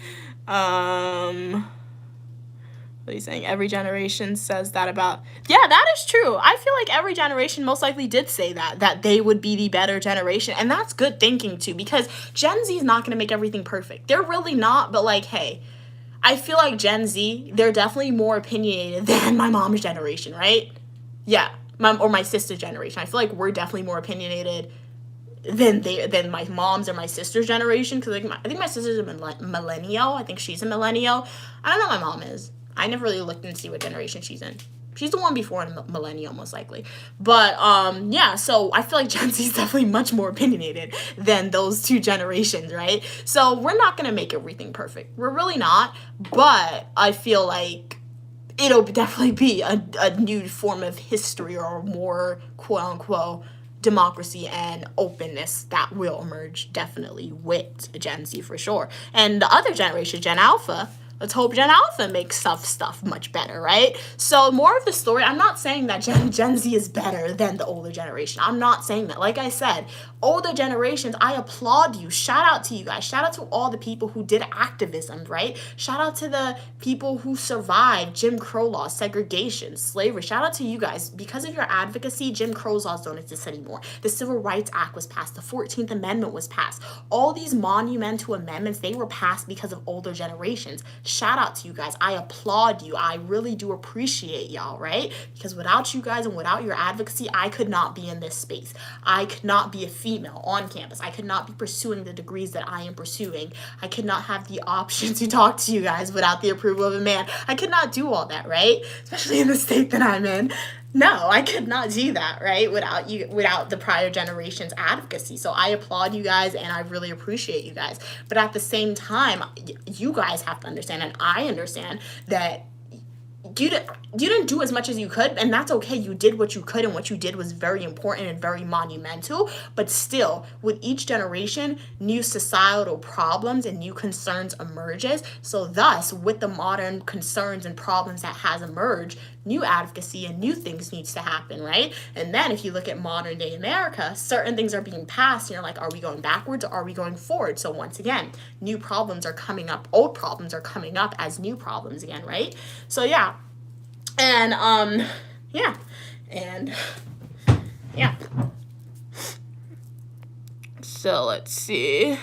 What are you saying? Every generation says that about... Yeah, that is true. I feel like every generation most likely did say that they would be the better generation. And that's good thinking, too, because Gen Z is not going to make everything perfect. They're really not, but, like, hey, I feel like Gen Z, they're definitely more opinionated than my mom's generation, right? Yeah, my sister's generation. I feel like we're definitely more opinionated than my mom's or my sister's generation, because, like, I think my sister's a millennial. I think she's a millennial. I don't know what my mom is. I never really looked and see what generation she's in. She's the one before a millennial, most likely. But, yeah, so I feel like Gen Z is definitely much more opinionated than those two generations, right? So we're not going to make everything perfect. We're really not. But I feel like it'll definitely be a new form of history, or more, quote-unquote, democracy and openness that will emerge definitely with Gen Z for sure. And the other generation, Gen Alpha, let's hope Gen Alpha makes stuff much better, right? So more of the story, I'm not saying that Gen Z is better than the older generation. I'm not saying that. Like I said, older generations, I applaud you. Shout out to you guys. Shout out to all the people who did activism, right? Shout out to the people who survived Jim Crow laws, segregation, slavery. Shout out to you guys. Because of your advocacy, Jim Crow laws don't exist anymore. The Civil Rights Act was passed. The 14th Amendment was passed. All these monumental amendments, they were passed because of older generations. Shout out to you guys. I applaud you. I really do appreciate y'all, right? Because without you guys and without your advocacy, I could not be in this space. I could not be a female on campus. I could not be pursuing the degrees that I am pursuing. I could not have the option to talk to you guys without the approval of a man. I could not do all that, right? Especially in the state that I'm in. No, I could not do that, right? Without the prior generation's advocacy. So I applaud you guys and I really appreciate you guys. But at the same time, you guys have to understand, and I understand, that you didn't do as much as you could, and that's okay. You did what you could, and what you did was very important and very monumental. But still, with each generation, new societal problems and new concerns emerges. So thus, with the modern concerns and problems that has emerged, new advocacy and new things needs to happen, right? And then if you look at modern day America, certain things are being passed, and you're like, are we going backwards or are we going forward? So once again, new problems are coming up, old problems are coming up as new problems again, right? So yeah. And yeah. So let's see.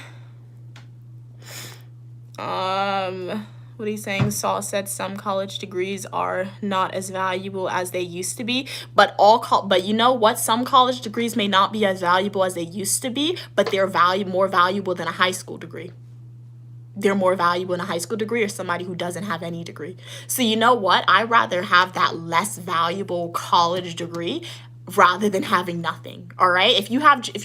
What he's saying, Saul said some college degrees are not as valuable as they used to be, but but you know what? Some college degrees may not be as valuable as they used to be, but they're more valuable than a high school degree. They're more valuable in a high school degree or somebody who doesn't have any degree. So you know what? I'd rather have that less valuable college degree rather than having nothing. All right, if you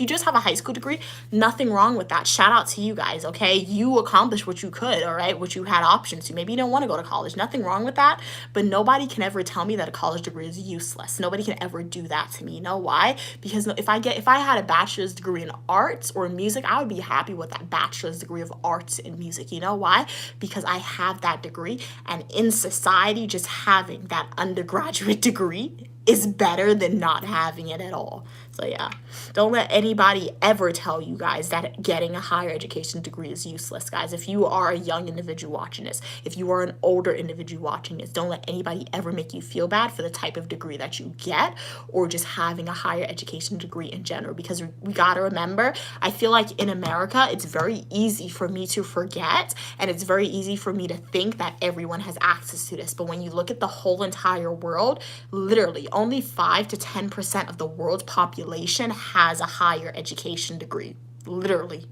just have a high school degree, nothing wrong with that. Shout out to you guys. Okay, you accomplished what you could. All right, what you had options to. Maybe you don't want to go to college, nothing wrong with that, but nobody can ever tell me that a college degree is useless. Nobody can ever do that to me. You know why? Because if I had a bachelor's degree in arts or music, I would be happy with that bachelor's degree of arts and music. You know why? Because I have that degree, and in society, just having that undergraduate degree is better than not having it at all. So yeah, don't let anybody ever tell you guys that getting a higher education degree is useless, guys. If you are a young individual watching this, if you are an older individual watching this, don't let anybody ever make you feel bad for the type of degree that you get or just having a higher education degree in general, because we gotta remember, I feel like in America, it's very easy for me to forget, and it's very easy for me to think that everyone has access to this. But when you look at the whole entire world, literally only 5 to 10% of the world's population has a higher education degree, literally.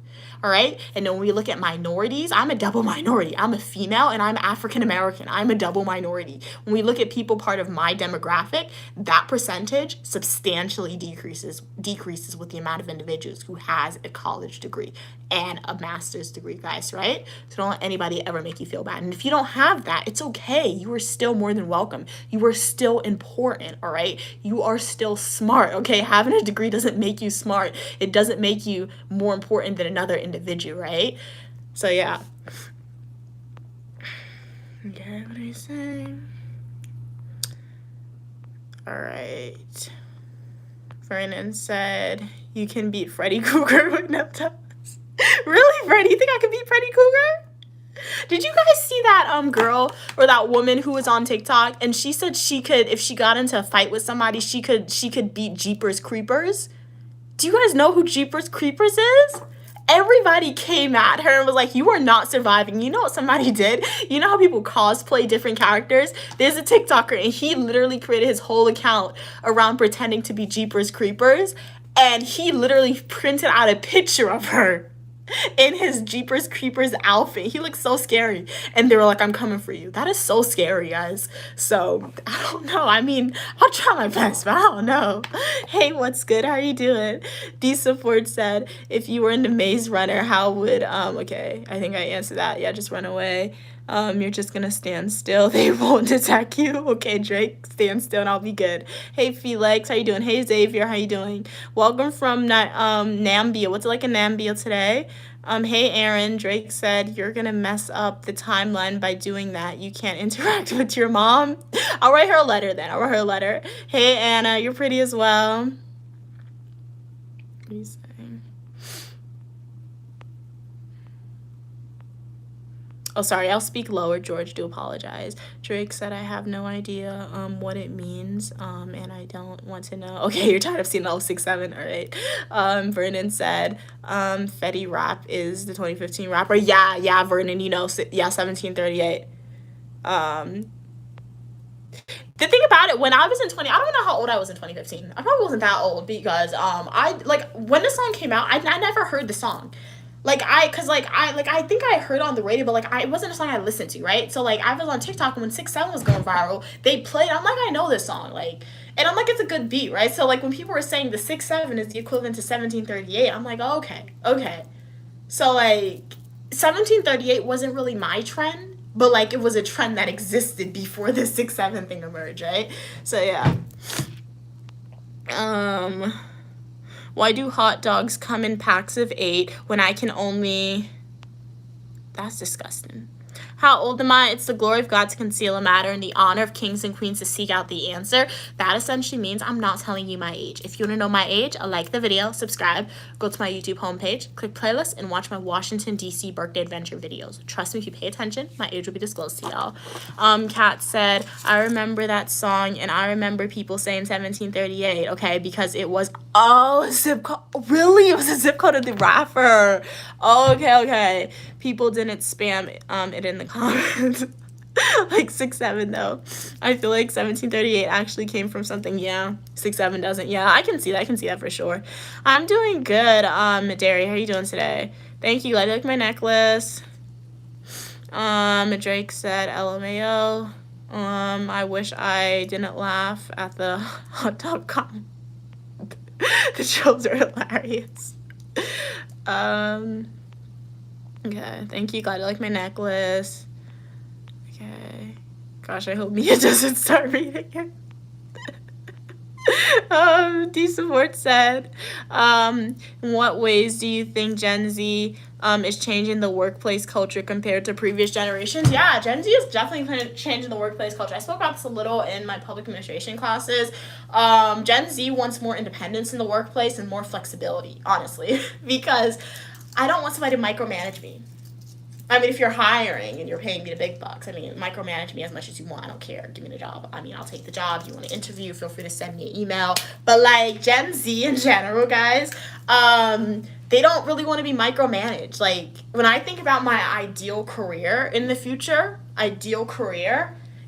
All right. And then when we look at minorities, I'm a double minority. I'm a female and I'm African American. I'm a double minority. When we look at people part of my demographic, that percentage substantially decreases with the amount of individuals who has a college degree and a master's degree, guys, right? So don't let anybody ever make you feel bad. And if you don't have that, it's okay. You are still more than welcome. You are still important, all right? You are still smart, okay? Having a degree doesn't make you smart. It doesn't make you more important than another individual, right? So yeah. Okay, what are you saying? All right. Vernon said, you can beat Freddy Krueger with no toes. Really, Freddy? You think I could beat Freddy Krueger? Did you guys see that girl or that woman who was on TikTok and she said she could, if she got into a fight with somebody, she could beat Jeepers Creepers? Do you guys know who Jeepers Creepers is? Everybody came at her and was like, you are not surviving. You know what somebody did? You know how people cosplay different characters? There's a TikToker and he literally created his whole account around pretending to be Jeepers Creepers, and he literally printed out a picture of her in his Jeepers Creepers outfit. He looks so scary. And they were like, I'm coming for you. That is so scary, guys. So, I don't know. I mean, I'll try my best, but I don't know. Hey, what's good? How are you doing? D-Support said, if you were in the Maze Runner, how would, okay, I think I answered that. Yeah, just run away. You're just gonna stand still. They won't attack you. Okay, Drake, stand still and I'll be good. Hey, Felix, how you doing? Hey, Xavier, how you doing? Welcome from Nambia. What's it like in Nambia today? Hey, Aaron, Drake said, you're gonna mess up the timeline by doing that. You can't interact with your mom. I'll write her a letter then. I'll write her a letter. Hey, Anna, you're pretty as well. What are you saying? Oh, sorry, I'll speak lower. George, do apologize. Drake said, I have no idea what it means, and I don't want to know. Okay, you're tired of seeing all 6'7", all right. Vernon said, Fetty Rap is the 2015 rapper. Yeah, Vernon, you know, yeah, 1738. The thing about it, when I was in I don't know how old I was in 2015. I probably wasn't that old because, when the song came out, I never heard the song. I think I heard it on the radio, but it wasn't a song I listened to, right? So I was on TikTok when 6'7" was going viral. They played. I'm like, I know this song, and I'm like, it's a good beat, right? So when people were saying the 6'7" is the equivalent to 1738, I'm like, oh, okay. So 1738 wasn't really my trend, but it was a trend that existed before the 6'7" thing emerged, right? So yeah. Why do hot dogs come in packs of 8 when I can only... That's disgusting. How old am I? It's the glory of God to conceal a matter and the honor of kings and queens to seek out the answer. That essentially means I'm not telling you my age. If you want to know my age, like the video, subscribe, go to my YouTube homepage, click playlist, and watch my Washington, D.C. birthday adventure videos. Trust me, if you pay attention, my age will be disclosed to y'all. Kat said, I remember that song, and I remember people saying 1738, okay, because it was, a zip code. Really? It was a zip code of the rapper. Okay. People didn't spam it in the comment. Like 6'7" though. I feel like 1738 actually came from something. Yeah, 6'7" doesn't. Yeah, I can see that. I can see that for sure. I'm doing good. Derry, how are you doing today? Thank you. I like my necklace. Drake said LMAO. I wish I didn't laugh at the hot tub comment. The trolls are hilarious. Okay, thank you. Glad you like my necklace. Okay. Gosh, I hope Mia doesn't start reading it. D Support said, in what ways do you think Gen Z is changing the workplace culture compared to previous generations? Yeah, Gen Z is definitely kind of changing the workplace culture. I spoke about this a little in my public administration classes. Gen Z wants more independence in the workplace and more flexibility, honestly, because I don't want somebody to micromanage me. I mean, if you're hiring and you're paying me the big bucks, I mean, micromanage me as much as you want. I don't care. Give me the job. I mean, I'll take the job. You want to interview, feel free to send me an email. But, like, Gen Z in general, guys, they don't really want to be micromanaged. Like, when I think about my ideal career in the future,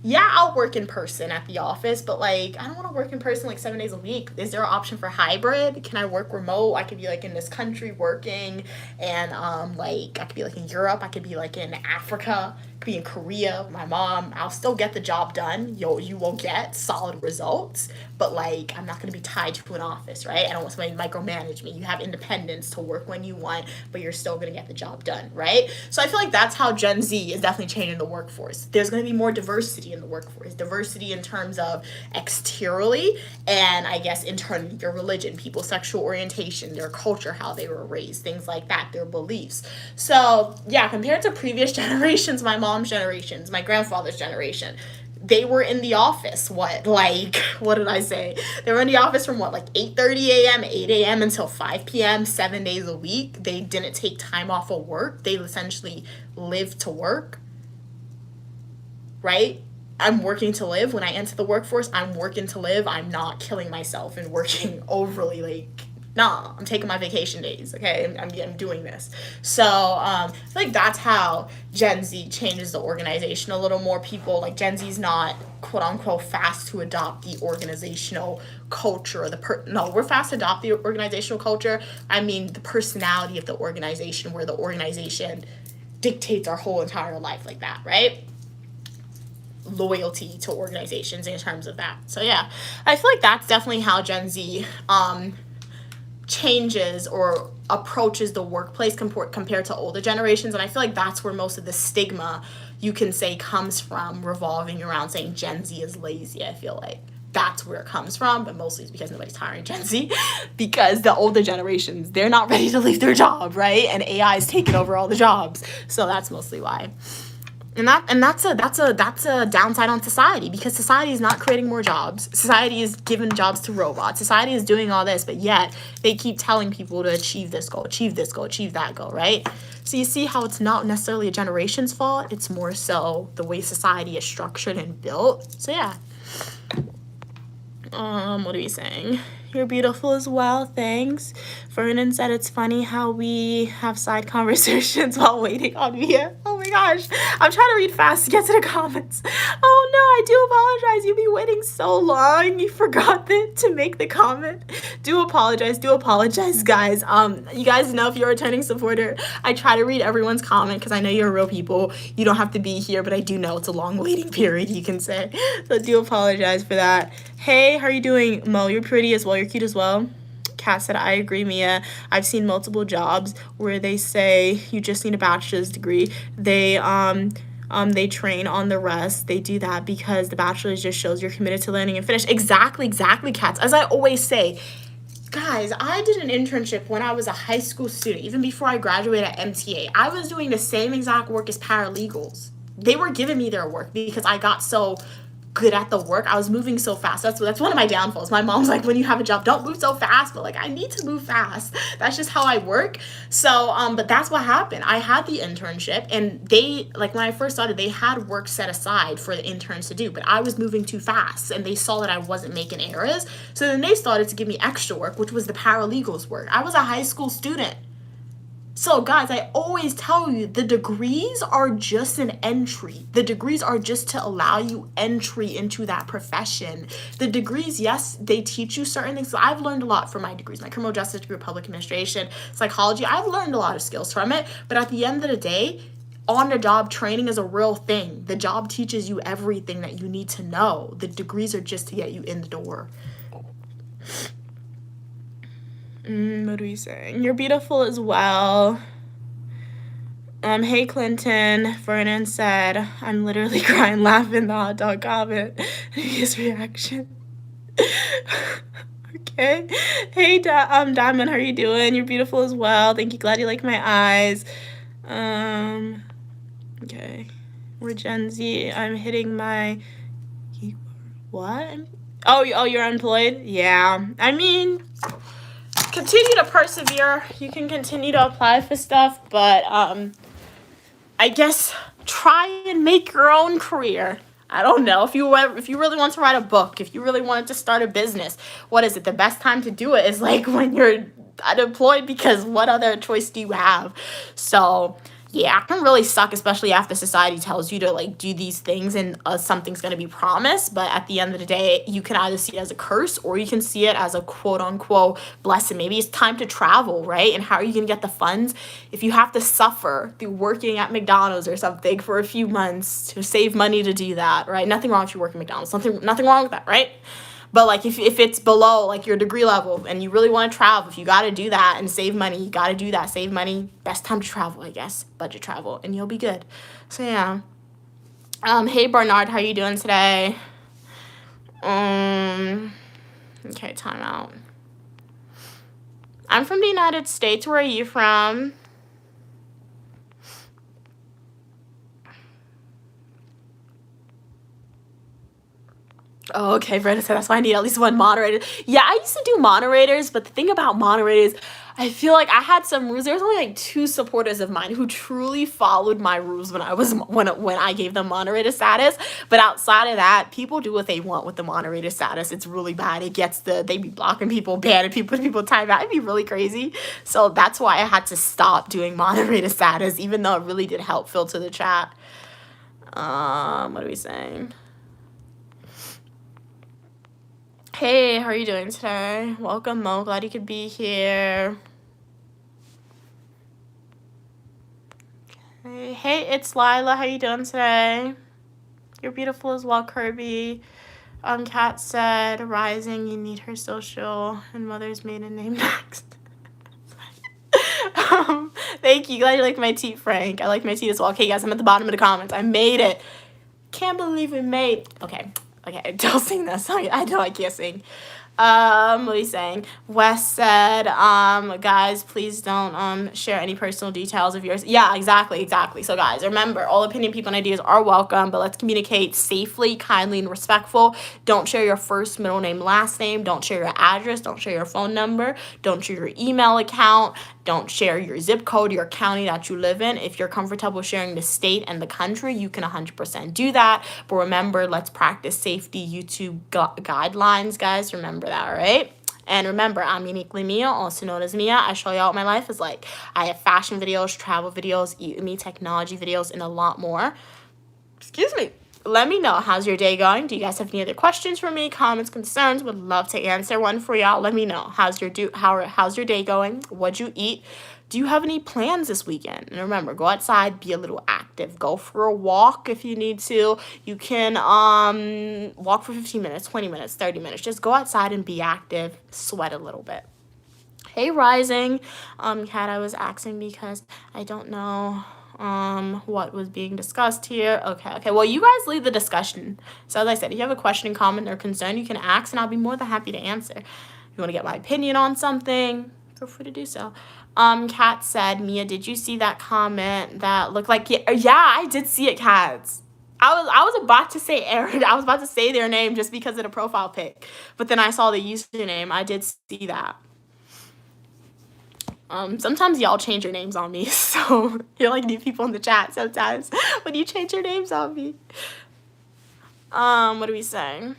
yeah, I'll work in person at the office, but, like, I don't want to work in person, like, 7 days a week. Is there an option for hybrid? Can I work remote? I could be, like, in this country working, and, like, I could be, like, in Europe. I could be, like, in Africa. I could be in Korea with my mom. I'll still get the job done. You will get solid results, but, like, I'm not going to be tied to an office, right? I don't want somebody to micromanage me. You have independence to work when you want, but you're still going to get the job done, right? So I feel like that's how Gen Z is definitely changing the workforce. There's going to be more diversity in the workforce. Diversity in terms of exteriorly and I guess internally, their religion, people's sexual orientation, their culture, how they were raised, things like that, their beliefs. So yeah, compared to previous generations, my mom's generations, my grandfather's generation, they were in the office, what did I say? They were in the office from 8:30 a.m., 8 a.m. until 5 p.m., 7 days a week. They didn't take time off of work. They essentially lived to work, right? I'm working to live. When I enter the workforce, I'm working to live. I'm not killing myself and working overly, nah, I'm taking my vacation days, okay? I'm doing this. So, I feel like that's how Gen Z changes the organization a little more. People, like, Gen Z's not, quote-unquote, fast to adopt the organizational culture. No, we're fast to adopt the organizational culture. I mean, the personality of the organization, where the organization dictates our whole entire life like that, right? Loyalty to organizations in terms of that. So, yeah, I feel like that's definitely how Gen Z, changes or approaches the workplace compared to older generations. And I feel like that's where most of the stigma, you can say, comes from, revolving around saying Gen Z is lazy. I feel like that's where it comes from, but mostly it's because nobody's hiring Gen Z, because the older generations, they're not ready to leave their job, right? And AI is taking over all the jobs. So that's mostly why. And that's a downside on society, because society is not creating more jobs. Society is giving jobs to robots. Society is doing all this, but yet they keep telling people to achieve this goal, achieve this goal, achieve that goal, right? So you see how it's not necessarily a generation's fault. It's more so the way society is structured and built. So yeah. What are we saying? You're beautiful as well, thanks. Vernon said it's funny how we have side conversations while waiting on Mia. Oh my gosh, I'm trying to read fast to get to the comments. Oh no, I do apologize. You've been waiting so long. You forgot to make the comment. Do apologize, guys. You guys know, if you're a returning supporter, I try to read everyone's comment because I know you're real people. You don't have to be here, but I do know it's a long waiting period, you can say. So do apologize for that. Hey, how are you doing, Mo? You're pretty as well. You're cute as well. Kat said, I agree, Mia. I've seen multiple jobs where they say you just need a bachelor's degree. They train on the rest. They do that because the bachelor's just shows you're committed to learning and finish. Exactly, Kat. As I always say, guys, I did an internship when I was a high school student, even before I graduated at MTA. I was doing the same exact work as paralegals. They were giving me their work because I got so good at the work. I was moving so fast. That's one of my downfalls. My mom's like, when you have a job, don't move so fast. But like, I need to move fast. That's just how I work. So, but that's what happened. I had the internship, and they, like, when I first started, they had work set aside for the interns to do, but I was moving too fast, and they saw that I wasn't making errors. So then they started to give me extra work, which was the paralegals work. I was a high school student. So guys, I always tell you, the degrees are just an entry. The degrees are just to allow you entry into that profession. The degrees, yes, they teach you certain things. So I've learned a lot from my degrees, my criminal justice degree, public administration, psychology. I've learned a lot of skills from it. But at the end of the day, on the job training is a real thing. The job teaches you everything that you need to know. The degrees are just to get you in the door. What are we saying? You're beautiful as well. Hey Clinton, Vernon said, I'm literally crying laughing the hot dog comment. His reaction. Okay. Hey Diamond, how are you doing? You're beautiful as well. Thank you. Glad you like my eyes. Okay. We're Gen Z. I'm hitting my what? Oh, you're unemployed? Yeah. I mean, continue to persevere. You can continue to apply for stuff, but I guess try and make your own career. I don't know, if you really want to write a book, if you really wanted to start a business, what is it? The best time to do it is like when you're unemployed, because what other choice do you have? So yeah, it can really suck, especially after society tells you to like do these things and something's going to be promised. But at the end of the day, you can either see it as a curse or you can see it as a quote unquote blessing. Maybe it's time to travel, right? And how are you going to get the funds if you have to suffer through working at McDonald's or something for a few months to save money to do that, right? Nothing wrong if you work at McDonald's. Nothing wrong with that, right? But like if it's below like your degree level and you really want to travel, if you got to do that and save money, you got to do that, save money. Best time to travel, I guess. Budget travel and you'll be good. So yeah. Hey Bernard, how you doing today? Okay, time out. I'm from the United States. Where are you from? Oh, okay, Brenda said that's why I need at least one moderator. Yeah, I used to do moderators, but the thing about moderators, I feel like I had some rules. There was only like 2 supporters of mine who truly followed my rules when I gave them moderator status. But outside of that, people do what they want with the moderator status. It's really bad. They be blocking people, banning people time out. It'd be really crazy. So that's why I had to stop doing moderator status, even though it really did help filter the chat. What are we saying? Hey, how are you doing today? Welcome, Mo. Glad you could be here. Okay. Hey, it's Lila. How you doing today? You're beautiful as well, Kirby. Kat said, Rising, you need her social and mother's maiden name next. Thank you. Glad you like my tea, Frank. I like my tea as well. Okay, guys, I'm at the bottom of the comments. I made it. Can't believe we made. Okay, don't sing that song. I know I can't sing. What are you saying? Wes said, guys, please don't share any personal details of yours. Yeah, exactly. So guys, remember, all opinion, people, and ideas are welcome, but let's communicate safely, kindly, and respectful. Don't share your first, middle name, last name. Don't share your address. Don't share your phone number. Don't share your email account. Don't share your zip code, your county that you live in. If you're comfortable sharing the state and the country, you can 100% do that. But remember, let's practice safety YouTube guidelines, guys. Remember that, all right? And remember, I'm uniquely Mia, also known as Mia. I show y'all what my life is like. I have fashion videos, travel videos, eat with me, technology videos, and a lot more. Excuse me. Let me know, how's your day going? Do you guys have any other questions for me, comments, concerns? Would love to answer one for y'all. Let me know. How's your day going? What'd you eat? Do you have any plans this weekend? And remember, go outside, be a little active. Go for a walk if you need to. You can walk for 15 minutes, 20 minutes, 30 minutes. Just go outside and be active. Sweat a little bit. Hey, Rising. Kat, I was asking because I don't know what was being discussed here. Okay, well, you guys leave the discussion. So as I said, if you have a question, comment, or concern, you can ask and I'll be more than happy to answer. If you want to get my opinion on something, feel free to do so. Kat said, Mia, did you see that comment that looked like, yeah, I did see it, Cats. I was about to say Aaron. I was about to say their name just because of the profile pic, but then I saw the username. I did see that. Sometimes y'all change your names on me, so you're like new people in the chat sometimes when you change your names on me. What are we saying?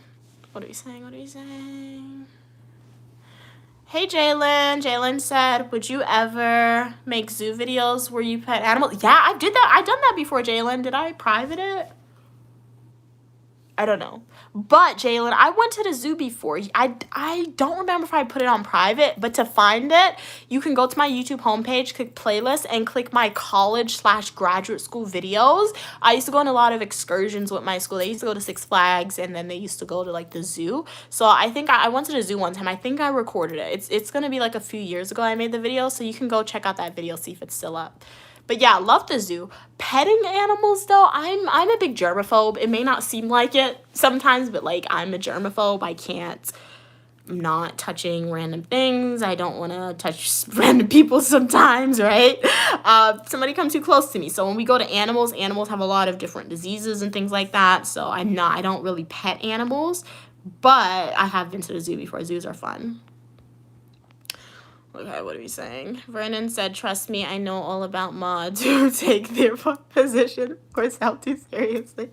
Hey, Jalen. Jalen said, would you ever make zoo videos where you pet animals? Yeah, I did that. I've done that before, Jalen. Did I private it? I don't know. But, Jalen, I went to the zoo before. I don't remember if I put it on private, but to find it, you can go to my YouTube homepage, click playlist, and click my college/graduate school videos. I used to go on a lot of excursions with my school. They used to go to Six Flags, and then they used to go to, like, the zoo. So I think I went to the zoo one time. I think I recorded it. It's going to be, like, a few years ago I made the video, so you can go check out that video, see if it's still up. But yeah, love the zoo. Petting animals though, I'm a big germaphobe. It may not seem like it sometimes, but like I'm a germaphobe. I can't. I'm not touching random things. I don't want to touch random people sometimes, right? Somebody come too close to me. So when we go to animals, animals have a lot of different diseases and things like that. So I don't really pet animals, but I have been to the zoo before. Zoos are fun. Okay, what are we saying? Vernon said, trust me, I know all about mods who take their position or self too seriously.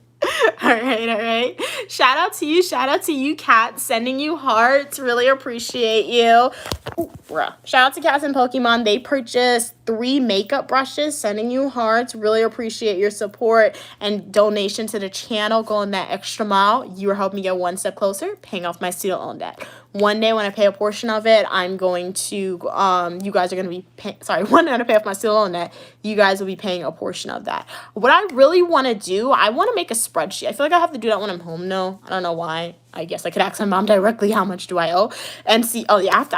All right. Shout out to you, Kat. Sending you hearts. Really appreciate you. Ooh, shout out to Cats and Pokemon. They purchased 3 makeup brushes. Sending you hearts. Really appreciate your support and donation to the channel. Going that extra mile. You are helping me get one step closer, paying off my student loan debt. One day when I pay a portion of it, I'm going to, you guys are going to be one day when I pay off my student loan debt, you guys will be paying a portion of that. What I really want to do, I want to make a spreadsheet. I feel like I have to do that when I'm home now. I don't know why. I guess I could ask my mom directly how much do I owe and see. Oh yeah, I have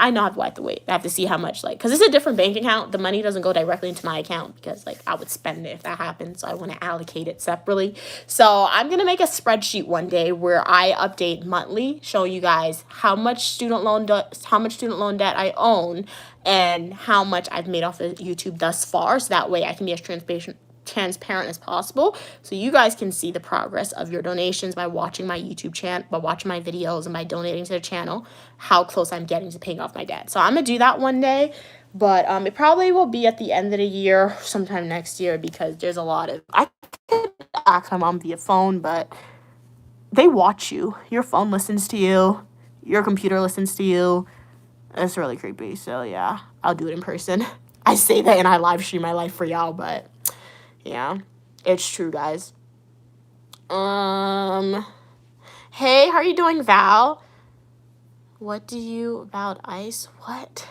to wait. I have to see how much, like, because it's a different bank account. The money doesn't go directly into my account because like I would spend it if that happens. So I want to allocate it separately. So I'm gonna make a spreadsheet one day where I update monthly, show you guys how much student loan debt I own and how much I've made off of YouTube thus far. So that way I can be as transparent as possible, so you guys can see the progress of your donations by watching my YouTube channel, by watching my videos, and by donating to the channel, how close I'm getting to paying off my debt. So I'm gonna do that one day, but it probably will be at the end of the year, sometime next year, because there's a lot of, I could ask my mom via phone, but they watch you. Your phone listens to you, your computer listens to you. It's really creepy. So yeah, I'll do it in person. I say that and I live stream my life for y'all, but yeah, it's true, guys. Hey, how are you doing, Val? What do you about ICE? What?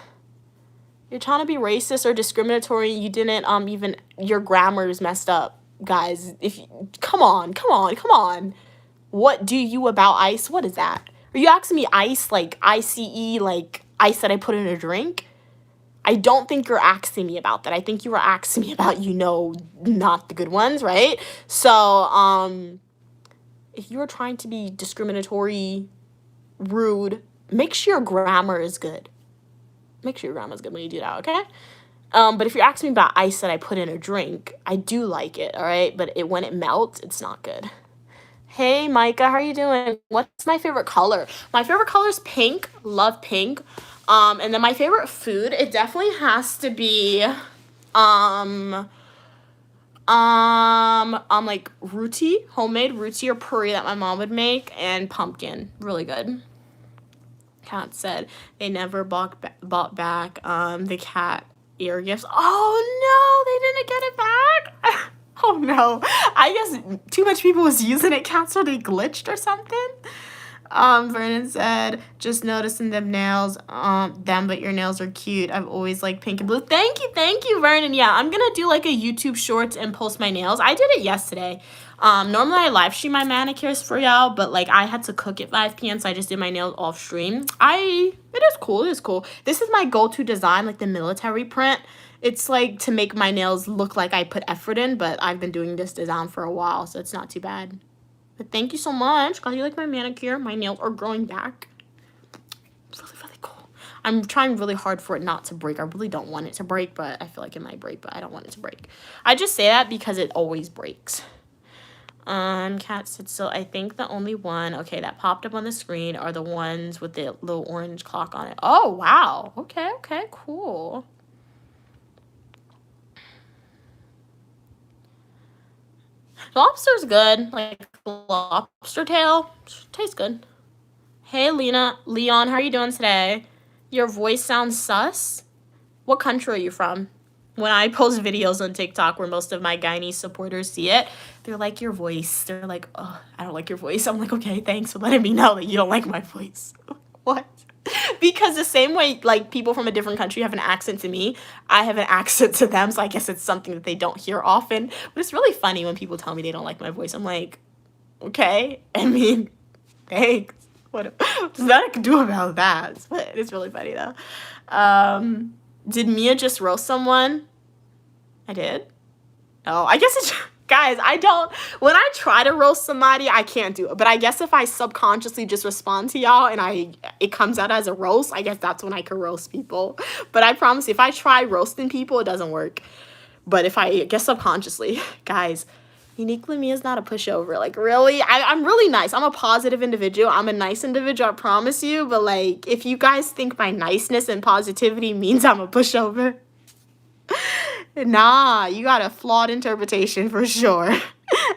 You're trying to be racist or discriminatory. You didn't even, your grammar is messed up, guys. Come on. What do you about ICE? What is that? Are you asking me ICE like ICE, like ice that I put in a drink? I don't think you're asking me about that. I think you were asking me about, not the good ones, right? So, if you were trying to be discriminatory, rude, make sure your grammar is good. Make sure your grammar is good when you do that, okay? But if you're asking me about ice that I put in a drink, I do like it, all right? But when it melts, it's not good. Hey, Micah, how are you doing? What's my favorite color? My favorite color is pink. Love pink. And then my favorite food, it definitely has to be, like roti, homemade roti or puree that my mom would make, and pumpkin. Really good. Cat said they never bought back, the cat ear gifts. Oh, no, they didn't get it back? Oh, no. I guess too much people was using it, Cat, so they glitched or something. Vernon said, just noticing them nails, but your nails are cute. I've always liked pink and blue. Thank you, Vernon. Yeah, I'm gonna do like a YouTube shorts and post my nails. I did it yesterday. Normally I live stream my manicures for y'all, but like I had to cook at 5 p.m. so I just did my nails off stream. It is cool. This is my go-to design, like the military print. It's like to make my nails look like I put effort in, but I've been doing this design for a while, so it's not too bad. But thank you so much. Glad you like my manicure. My nails are growing back. Really cool. I'm trying really hard for it not to break. I really don't want it to break, but I feel like it might break, but I don't want it to break. I just say that because it always breaks. Cat said, so I think the only one, okay, that popped up on the screen are the ones with the little orange clock on it. Oh, wow. Okay, cool. Lobster's good. Like lobster tail tastes good. Hey, Leon, how are you doing today? Your voice sounds sus. What country are you from? When I post videos on TikTok where most of my Guyanese supporters see it, they're like, your voice. They're like, oh, I don't like your voice. I'm like, okay, thanks for letting me know that you don't like my voice. What? Because the same way, like, people from a different country have an accent to me, I have an accent to them, so I guess it's something that they don't hear often. But it's really funny when people tell me they don't like my voice. I'm like, okay, I mean, thanks. What does that I can do about that? But it's really funny, though. Did Mia just roast someone? I did? Oh, I guess it's... Guys, I don't... When I try to roast somebody, I can't do it. But I guess if I subconsciously just respond to y'all and it comes out as a roast, I guess that's when I can roast people. But I promise, if I try roasting people, it doesn't work. But if I guess subconsciously... Guys, uniquely me is not a pushover. Like, really? I'm really nice. I'm a positive individual. I'm a nice individual, I promise you. But, like, if you guys think my niceness and positivity means I'm a pushover... Nah, you got a flawed interpretation for sure.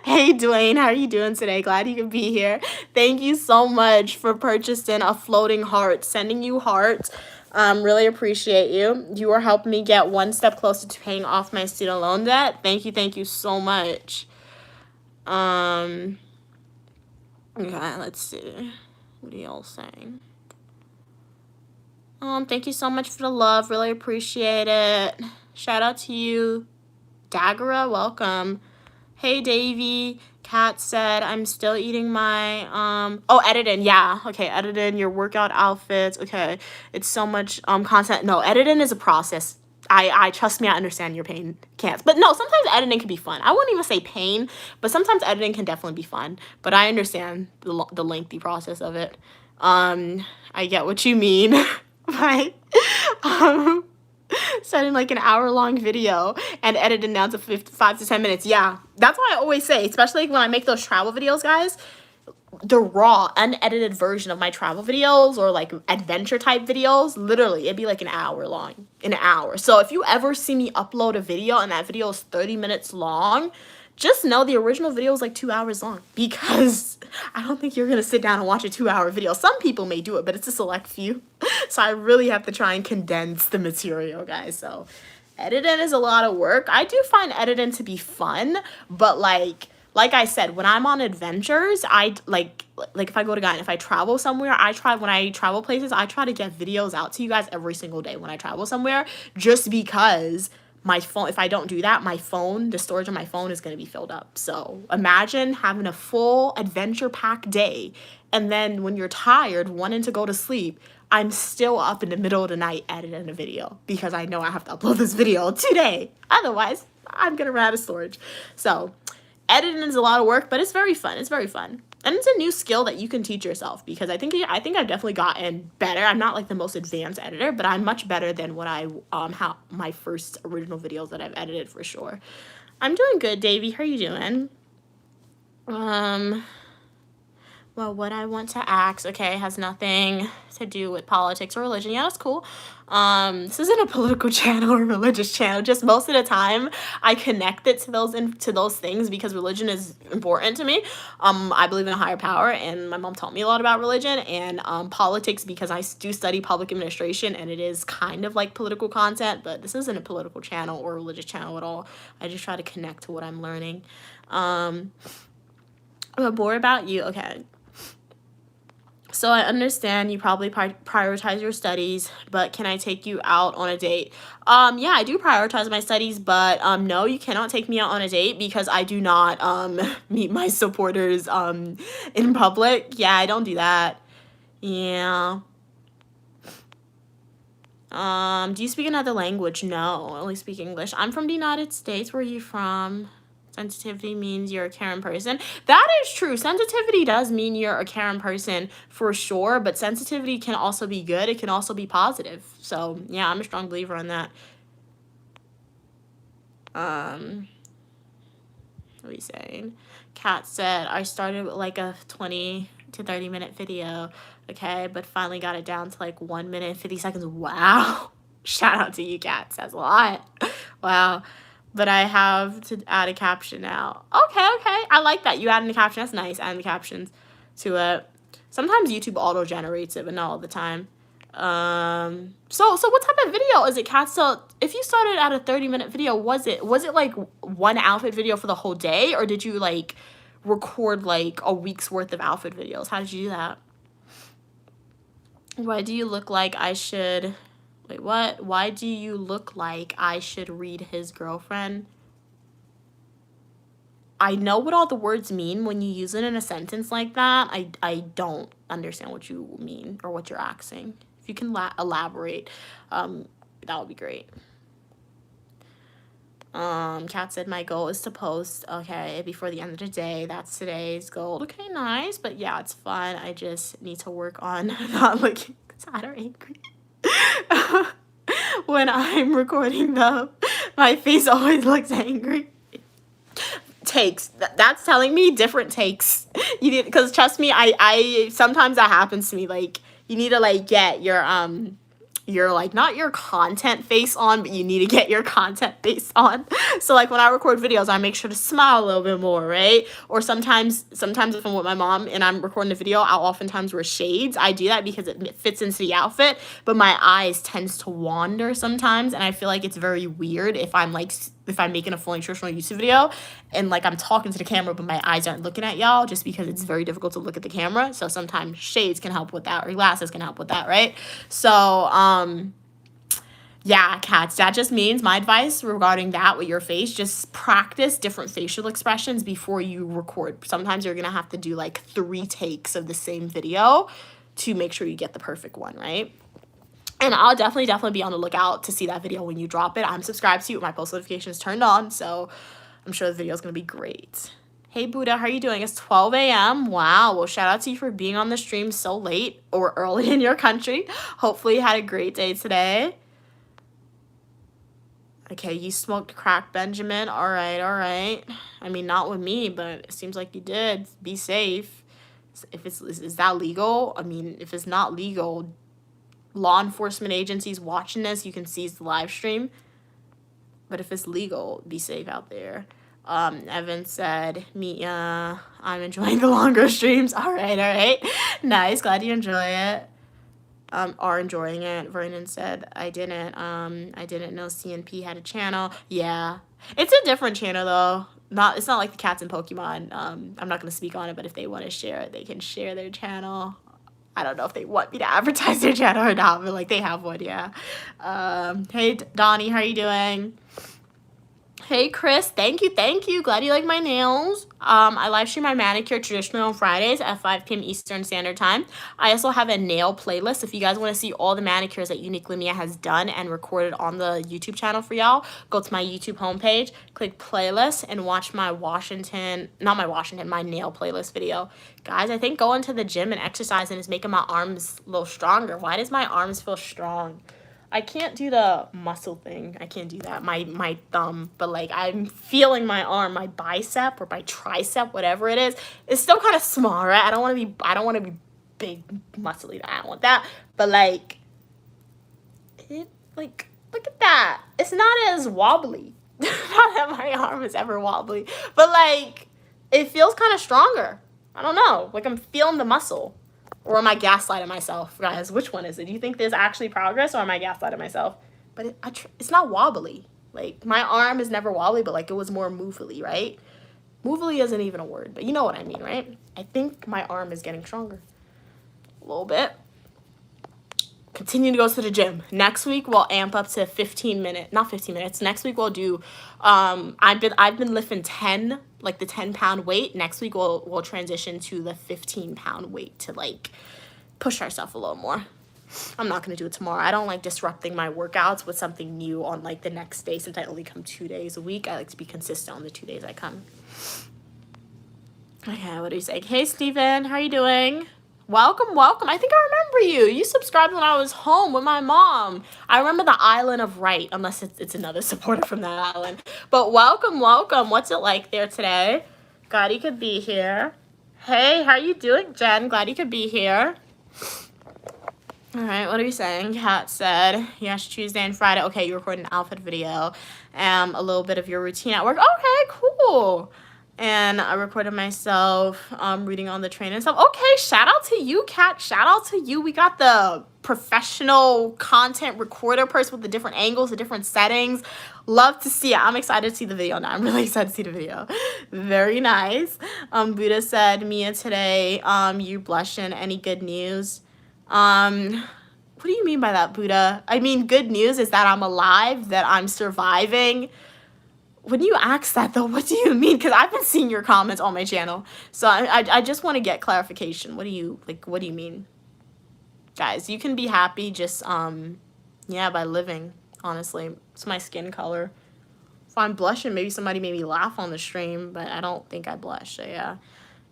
Hey, Dwayne, how are you doing today? Glad you could be here. Thank you so much for purchasing a floating heart. Sending you hearts. Really appreciate you. You are helping me get one step closer to paying off my student loan debt. Thank you so much. Okay, let's see. What are y'all saying? Thank you so much for the love. Really appreciate it. Shout out to you. Dagara, welcome. Hey, Davey. Kat said, I'm still eating my, editing. Yeah. Okay, editing your workout outfits. Okay. It's so much, content. No, editing is a process. I trust me, I understand your pain. Can't. But no, sometimes editing can be fun. I wouldn't even say pain, but sometimes editing can definitely be fun. But I understand the lengthy process of it. I get what you mean. Right? Setting like an hour-long video and editing down to 5 to 10 minutes. Yeah, that's why I always say, especially when I make those travel videos, guys, the raw, unedited version of my travel videos or like adventure type videos, literally, it'd be like an hour long. An hour. So if you ever see me upload a video and that video is 30 minutes long, just know the original video is like 2 hours long, because I don't think you're going to sit down and watch a 2-hour video. Some people may do it, but it's a select few. So I really have to try and condense the material, guys. So editing is a lot of work. I do find editing to be fun, but like I said, when I'm on adventures, I like if I go to Ghana, if I travel somewhere, when I travel places, I try to get videos out to you guys every single day when I travel somewhere, just because my phone, if I don't do that, my phone, the storage on my phone is going to be filled up. So imagine having a full adventure packed day, and then when you're tired, wanting to go to sleep, I'm still up in the middle of the night editing a video because I know I have to upload this video today. Otherwise, I'm going to run out of storage. So editing is a lot of work, but it's very fun. It's very fun. And it's a new skill that you can teach yourself, because I think I've definitely gotten better. I'm not like the most advanced editor, but I'm much better than what how my first original videos that I've edited, for sure. I'm doing good, Davey. How are you doing? Well, what I want to ask, okay, has nothing to do with politics or religion. Yeah, that's cool. This isn't a political channel or religious channel. Just most of the time, I connect it to those things because religion is important to me. I believe in a higher power, and my mom taught me a lot about religion, and politics, because I do study public administration, and it is kind of like political content. But this isn't a political channel or religious channel at all. I just try to connect to what I'm learning. But more about you, okay. So I understand you probably prioritize your studies, but can I take you out on a date? Yeah, I do prioritize my studies, but no, you cannot take me out on a date because I do not meet my supporters in public. Yeah, I don't do that. Yeah. Do you speak another language? No, I only speak English. I'm from the United States. Where are you from? Sensitivity means you're a caring person. That is true. Sensitivity does mean you're a caring person for sure, but sensitivity can also be good. It can also be positive. So, yeah, I'm a strong believer in that. What are we saying? Kat said, I started with like a 20 to 30 minute video, okay, but finally got it down to like 1 minute and 50 seconds. Wow. Shout out to you, Kat. Says a lot. Wow. But I have to add a caption now. Okay. I like that. You adding the caption. That's nice. Adding the captions to it. Sometimes YouTube auto-generates it, but not all the time. So what type of video is it, Kat? So if you started at a 30-minute video, was it like one outfit video for the whole day, or did you like record like a week's worth of outfit videos? How did you do that? Why do you look like I should... Wait, what? Why do you look like I should read his girlfriend? I know what all the words mean when you use it in a sentence like that. I don't understand what you mean or what you're asking. If you can elaborate, that would be great. Kat said my goal is to post, okay, before the end of the day. That's today's goal. Okay, nice. But yeah, it's fun. I just need to work on not looking sad or angry. When I'm recording them, my face always looks angry. Takes. That's telling me different takes. You need, because trust me, I sometimes that happens to me. Like, you need to like get your like, not your content face on, but you need to get your content face on. So like when I record videos, I make sure to smile a little bit more, right? Or sometimes if I'm with my mom and I'm recording the video, I'll oftentimes wear shades. I do that because it fits into the outfit, but my eyes tends to wander sometimes, and I feel like it's very weird if I'm making a fully traditional YouTube video and like I'm talking to the camera but my eyes aren't looking at y'all, just because it's very difficult to look at the camera. So sometimes shades can help with that, or glasses can help with that, right? So yeah, Cats, that just means my advice regarding that with your face, just practice different facial expressions before you record. Sometimes you're gonna have to do like 3 takes of the same video to make sure you get the perfect one, right? And I'll definitely be on the lookout to see that video when you drop it. I'm subscribed to you with my post notifications turned on, so I'm sure the video is going to be great. Hey, Buddha, how are you doing? It's 12 a.m. Wow. Well, shout out to you for being on the stream so late or early in your country. Hopefully you had a great day today. Okay, you smoked crack, Benjamin. All right, all right. I mean, not with me, but it seems like you did. Be safe. Is that legal? I mean, if it's not legal, law enforcement agencies watching this, you can seize the live stream. But if it's legal, be safe out there. Evan said, I'm enjoying the longer streams. All right. Nice. Glad you enjoy it. Are enjoying it. Vernon said, I didn't know CNP had a channel. Yeah. It's a different channel though. It's not like the Cats and Pokemon. I'm not going to speak on it, but if they want to share it, they can share their channel. I don't know if they want me to advertise their channel or not, but like they have one, yeah. Hey, Donnie, how are you doing? Hey, Chris, thank you. Glad you like my nails. I live stream my manicure traditionally on Fridays at 5 p.m. Eastern Standard Time. I also have a nail playlist. If you guys want to see all the manicures that Uniquely Mia has done and recorded on the YouTube channel for y'all, go to my YouTube homepage, click playlist, and watch my my nail playlist video. Guys, I think going to the gym and exercising is making my arms a little stronger. Why does my arms feel strong? I can't do the muscle thing. I can't do that. My thumb, but like I'm feeling my arm, my bicep or my tricep, whatever it is. It's still kind of small, right? I don't want to be big, muscly. I don't want that. But like, look at that. It's not as wobbly. Not that my arm is ever wobbly, but like it feels kind of stronger. I don't know. Like I'm feeling the muscle. Or am I gaslighting myself? Guys, which one is it? Do you think there's actually progress, or am I gaslighting myself? But it's not wobbly. Like, my arm is never wobbly, but, like, it was more movely, right? Movely isn't even a word, but you know what I mean, right? I think my arm is getting stronger. A little bit. Continue to go to the gym. Next week, we'll amp up to 15 minutes. Not 15 minutes. Next week, we'll do... I've been lifting 10... like the 10-pound weight. Next week we'll transition to the 15-pound weight to like push ourselves a little more. I'm not gonna do it tomorrow. I don't like disrupting my workouts with something new on like the next day, since I only come 2 days a week. I like to be consistent on the 2 days I come. Okay, what do you say? Hey Steven, how are you doing? Welcome. I think I remember you. You subscribed when I was home with my mom. I remember the Island of Right, unless it's another supporter from that island. But welcome. What's it like there today? Glad you could be here. Hey, how are you doing, Jen? Glad you could be here. All right, what are you saying? Kat said, yes, Tuesday and Friday. Okay, you recorded an outfit video. A little bit of your routine at work. Okay, cool. And I recorded myself reading on the train and stuff. Okay, shout out to you, Kat. Shout out to you. We got the professional content recorder person with the different angles, the different settings. Love to see it. I'm excited to see the video now. I'm really excited to see the video. Very nice. Buddha said, Mia, today, you blushing. Any good news? What do you mean by that, Buddha? I mean, good news is that I'm alive, that I'm surviving. When you ask that, though, what do you mean? Because I've been seeing your comments on my channel. So I just want to get clarification. What do you mean? Guys, you can be happy just, yeah, by living, honestly. It's my skin color. If I'm blushing, maybe somebody made me laugh on the stream, but I don't think I blush, so yeah.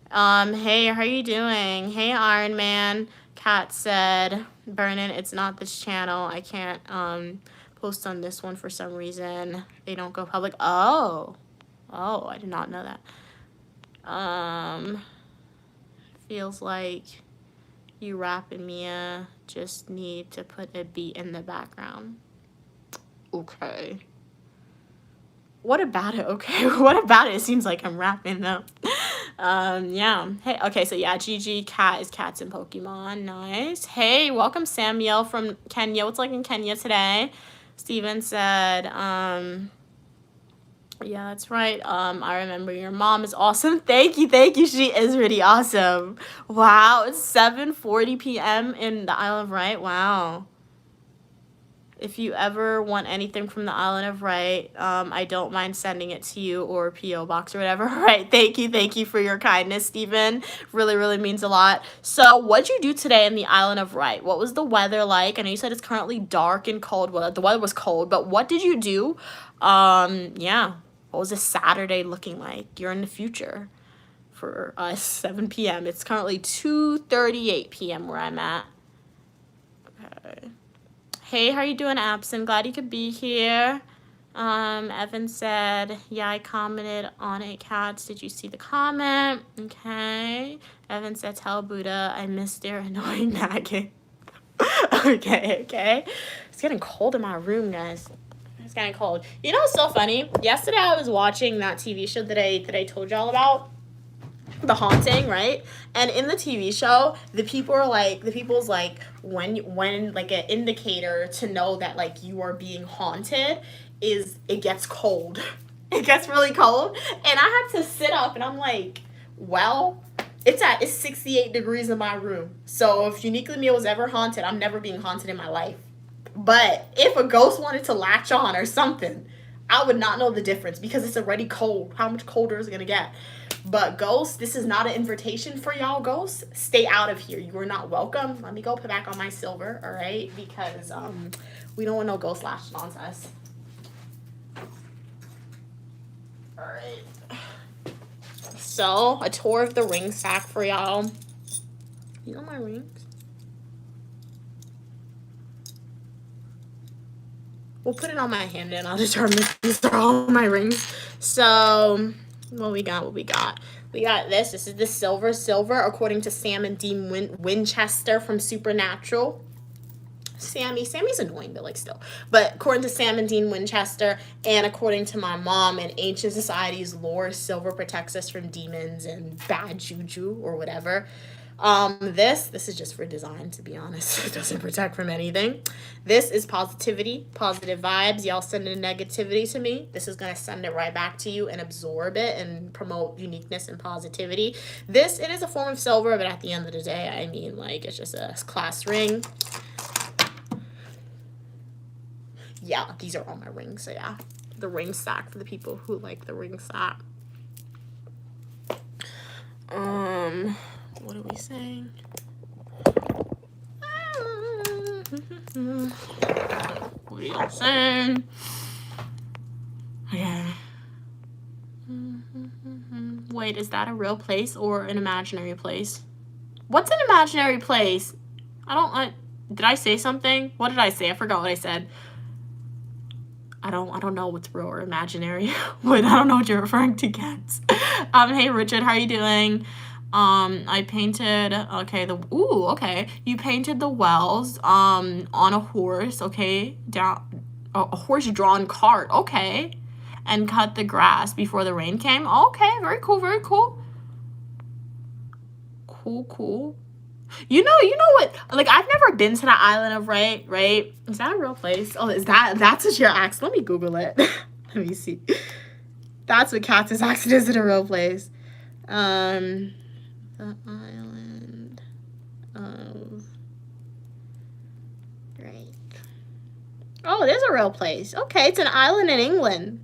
Hey, how you doing? Hey, Iron Man. Kat said, Vernon, it's not this channel. I can't, post on this one for some reason. They don't go public. Oh, I did not know that. Feels like you rapping, Mia. Just need to put a beat in the background. Okay. What about it? Okay, what about it? It seems like I'm rapping though. Yeah. Hey, okay, so yeah, GG Cat is cats in Pokemon. Nice. Hey, welcome Samuel from Kenya. What's like in Kenya today? Steven said, yeah, that's right. I remember your mom is awesome. Thank you. She is really awesome. Wow, it's 7:40 p.m. in the Isle of Wight. Wow. If you ever want anything from the Island of Wight, I don't mind sending it to you or P.O. Box or whatever. Right, thank you for your kindness, Stephen. Really means a lot. So what'd you do today in the Island of Wight? What was the weather like? I know you said it's currently dark and cold. Well, the weather was cold, but what did you do? Yeah, what was a Saturday looking like? You're in the future. For us, 7 p.m. It's currently 2:38 p.m. where I'm at. Okay. Hey, how you doing, Absent? Glad you could be here. Evan said, yeah, I commented on it, Cats. Did you see the comment? Okay. Evan said, tell Buddha I missed their annoying nagging. Okay. It's getting cold in my room, guys. It's getting cold. You know what's so funny? Yesterday I was watching that TV show that I told y'all about. The Haunting, right? And in the TV show, the people's like when like an indicator to know that like you are being haunted is it gets cold. It gets really cold. And I had to sit up and I'm like, well, it's 68 degrees in my room. So if Uniquely Mia was ever haunted, I'm never being haunted in my life. But if a ghost wanted to latch on or something, I would not know the difference because it's already cold. How much colder is it gonna get? But ghosts, this is not an invitation for y'all ghosts. Stay out of here. You are not welcome. Let me go put back on my silver, all right? Because we don't want no ghosts latching on to us. All right. So, a tour of the ring sack for y'all. You know my rings? We'll put it on my hand and I'll determine if these are all my rings. So, what we got? We got this. This is the silver, according to Sam and Dean Winchester from Supernatural. Sammy's annoying, but like still. But according to Sam and Dean Winchester, and according to my mom and Ancient Society's lore, silver protects us from demons and bad juju or whatever. This is just for design, to be honest. It doesn't protect from anything. This is positivity, positive vibes. Y'all sending negativity to me. This is gonna send it right back to you and absorb it and promote uniqueness and positivity. It is a form of silver, but at the end of the day, I mean, like, it's just a class ring. Yeah, these are all my rings, so yeah. The ring sack for the people who like the ring sack. What are we saying? What are y'all saying? Okay. Wait, is that a real place or an imaginary place? What's an imaginary place? Did I say something? What did I say? I forgot what I said. I don't know what's real or imaginary. Wait, I don't know what you're referring to, Cats. Hey Richard, how are you doing? I painted, okay. You painted the wells, on a horse, okay? A horse-drawn cart, okay. and cut the grass before the rain came. Okay, very cool, very cool. Cool. You know what? Like, I've never been to the island of right? Is that a real place? Oh, that's what you're asking? Let me Google it. Let me see. That's what Cactus accent is in a real place. The island of Right. Oh, there's a real place. Okay, it's an island in England.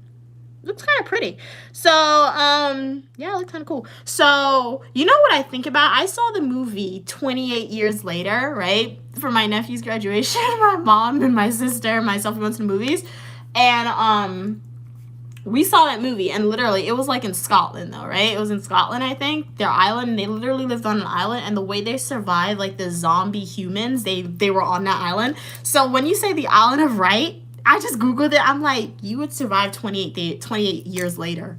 Looks kind of pretty. So, yeah, it looks kind of cool. So, you know what I think about? I saw the movie 28 years later, right? For my nephew's graduation. My mom and my sister and myself, we went to the movies. And, we saw that movie, and literally, it was like in Scotland, though, right? It was in Scotland, I think. Their island, they literally lived on an island, and the way they survived, like, the zombie humans, they were on that island. So, when you say the island of Right, I just Googled it. I'm like, you would survive 28 years later,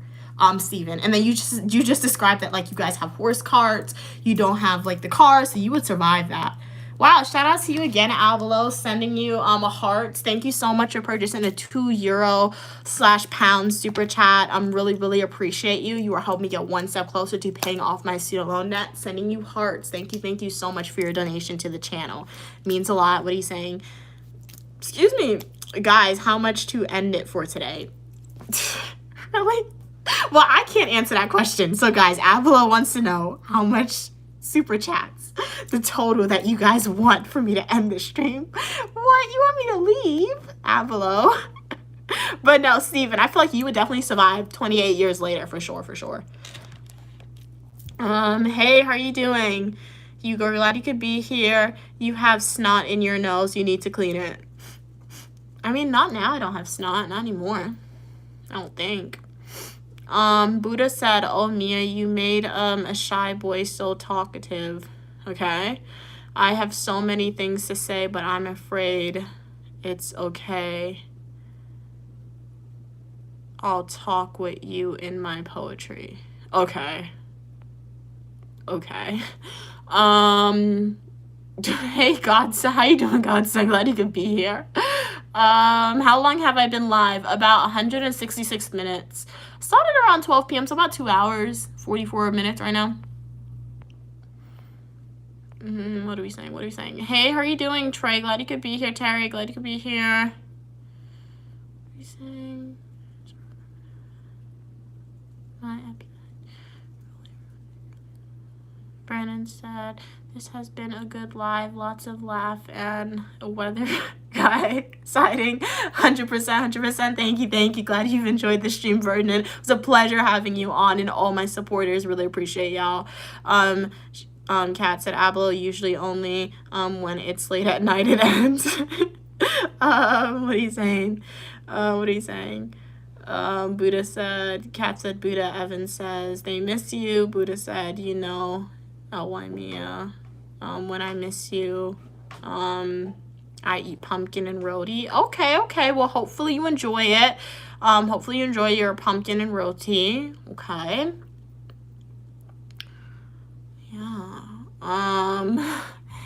Steven. And then you just described that, like, you guys have horse carts. You don't have, like, the cars, so you would survive that. Wow, shout out to you again, Avalo, sending you a heart. Thank you so much for purchasing a €2/pound super chat. Really appreciate you. You are helping me get one step closer to paying off my student loan debt. Sending you hearts. Thank you so much for your donation to the channel. It means a lot. What are you saying? Excuse me, guys, how much to end it for today? Really? Well, I can't answer that question. So, guys, Avalo wants to know how much super chats, the total that you guys want for me to end the stream. What? You want me to leave, Avalo? But no, Steven, I feel like you would definitely survive 28 years later, for sure. Hey, how are you doing? You go, glad you could be here. You have snot in your nose. You need to clean it. I mean, not now. I don't have snot. Not anymore. I don't think. Buddha said, oh, Mia, you made a shy boy so talkative. Okay. I have so many things to say, but I'm afraid it's okay. I'll talk with you in my poetry. Okay. Hey, Godson. How you doing, Godson? Glad you could be here. How long have I been live? About 166 minutes. Started around 12 p.m., so about 2 hours, 44 minutes right now. What are we saying? Hey, how are you doing, Trey? Glad you could be here. Terry, glad you could be here. What are you saying? Brandon said, this has been a good live, lots of laugh and a weather guy sighting. 100%. Thank you. Glad you've enjoyed the stream, Vernon. It was a pleasure having you on, and all my supporters. Really appreciate y'all. Kat said, Ablo usually only when it's late at night it ends. What are you saying? Buddha said, Kat said, Buddha. Evan says, they miss you. Buddha said, you know, why Mia? When I miss you, I eat pumpkin and roti. Okay. Well, hopefully you enjoy it. Hopefully you enjoy your pumpkin and roti. Okay. Yeah.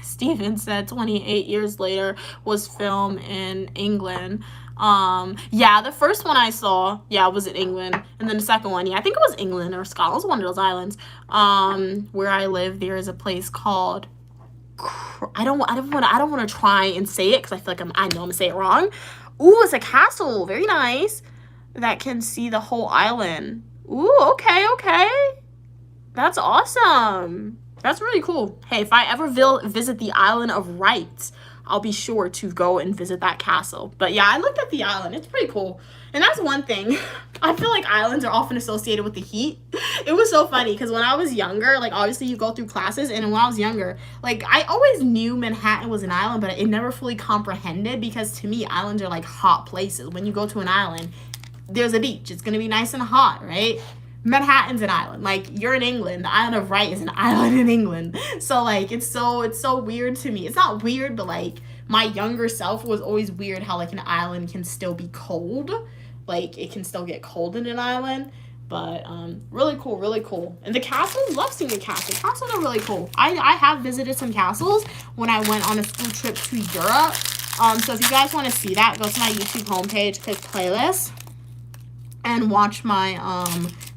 Steven said 28 years later was filmed in England. Yeah, the first one I saw, was in England, and then the second one, I think it was England or Scotland. It was one of those islands. Where I live, there is a place called, I don't want to try and say it because I feel like I know I'm gonna say it wrong. Ooh, it's a castle, very nice, that can see the whole island. Ooh, okay. That's awesome. That's really cool. Hey, if I ever visit the island of Right, I'll be sure to go and visit that castle. But yeah, I looked at the island. It's pretty cool. And that's one thing. I feel like islands are often associated with the heat. It was so funny because when I was younger, like obviously you go through classes, and when I was younger, like I always knew Manhattan was an island, but it never fully comprehended because to me, islands are like hot places. When you go to an island, there's a beach. It's going to be nice and hot, right? Manhattan's an island. Like, you're in England. The island of Right is an island in England. So, like, it's so weird to me. It's not weird, but, like, my younger self was always weird how, like, an island can still be cold. Like, it can still get cold in an island. But, really cool. And the castles, love seeing the castles. Castles are really cool. I have visited some castles when I went on a school trip to Europe. So if you guys want to see that, go to my YouTube homepage, click playlist. and watch my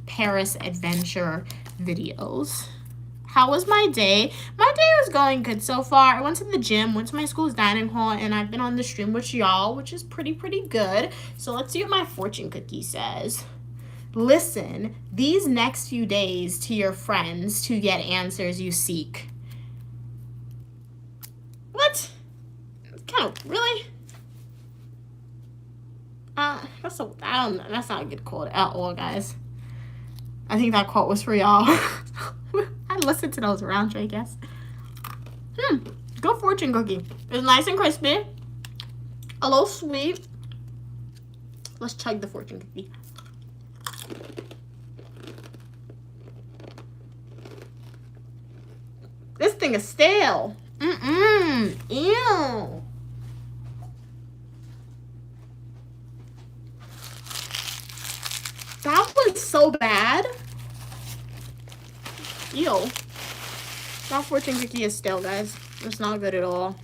Paris adventure videos. How was my day? My day was going good so far. I went to the gym, went to my school's dining hall, and I've been on the stream with y'all, which is pretty good. So let's see what my fortune cookie says. Listen these next few days to your friends to get answers you seek. What? Kind of, really? That's not a good quote at all, guys. I think that quote was for y'all. I listened to those around, I guess. Good fortune cookie. It's nice and crispy. A little sweet. Let's chug the fortune cookie. This thing is stale. Ew. That was so bad. Ew. That fortune cookie is stale, guys. It's not good at all.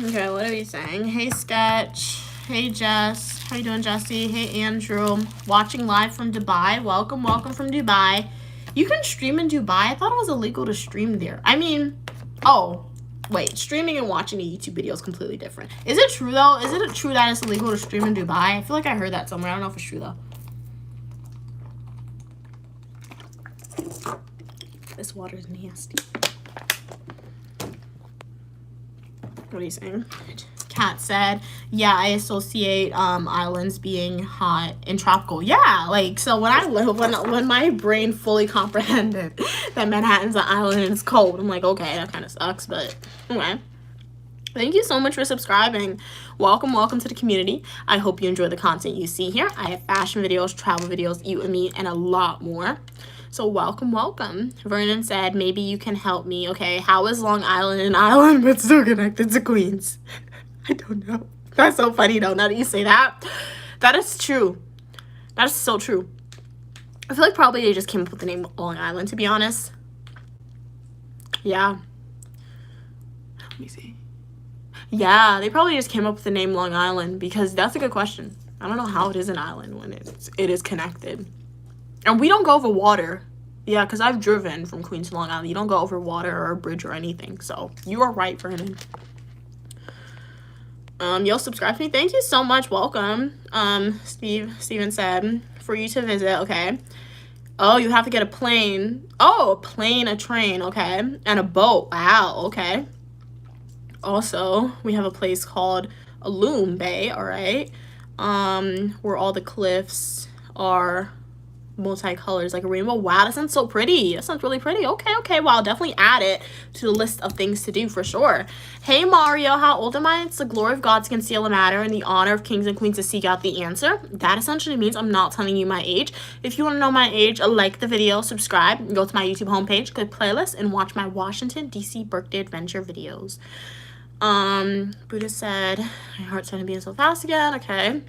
Okay, what are we saying? Hey, Sketch. Hey, Jess. How you doing, Jesse? Hey, Andrew. Watching live from Dubai. Welcome from Dubai. You can stream in Dubai? I thought it was illegal to stream there. I mean, oh, wait. Streaming and watching a YouTube video is completely different. Is it true, though? Is it true that it's illegal to stream in Dubai? I feel like I heard that somewhere. I don't know if it's true, though. This water is nasty. What are you saying? Kat said, yeah, I associate islands being hot and tropical. Yeah, like, so when my brain fully comprehended that Manhattan's an island and it's cold, I'm like, okay, that kind of sucks, but okay. Thank you so much for subscribing. Welcome to the community. I hope you enjoy the content you see here. I have fashion videos, travel videos, eat with me, and a lot more. So welcome. Vernon said, maybe you can help me. Okay, how is Long Island an island but still connected to Queens? I don't know. That's so funny though, now that you say that. That is true. That is so true. I feel like probably they just came up with the name Long Island, to be honest. Yeah. Let me see. Yeah, they probably just came up with the name Long Island because that's a good question. I don't know how it is an island when it is connected. And we don't go over water. Yeah, because I've driven from Queens to Long Island. You don't go over water or a bridge or anything. So you are right, Vernon. You'll subscribe to me. Thank you so much. Welcome. Steven said, for you to visit, okay. Oh, you have to get a plane. Oh, a plane, a train, okay. And a boat. Wow, okay. Also, we have a place called Loom Bay, all right. Where all the cliffs are multicolors like a rainbow. Wow, that sounds so pretty. That sounds really pretty. Okay, well, I'll definitely add it to the list of things to do for sure. Hey Mario, how old am I? It's the glory of God to conceal a matter and the honor of kings and queens to seek out the answer. That essentially means I'm not telling you my age. If you want to know my age, like the video, subscribe, go to my YouTube homepage, click playlist, and watch my Washington DC birthday adventure videos. Buddha said, my heart's trying to beat so fast again. Okay.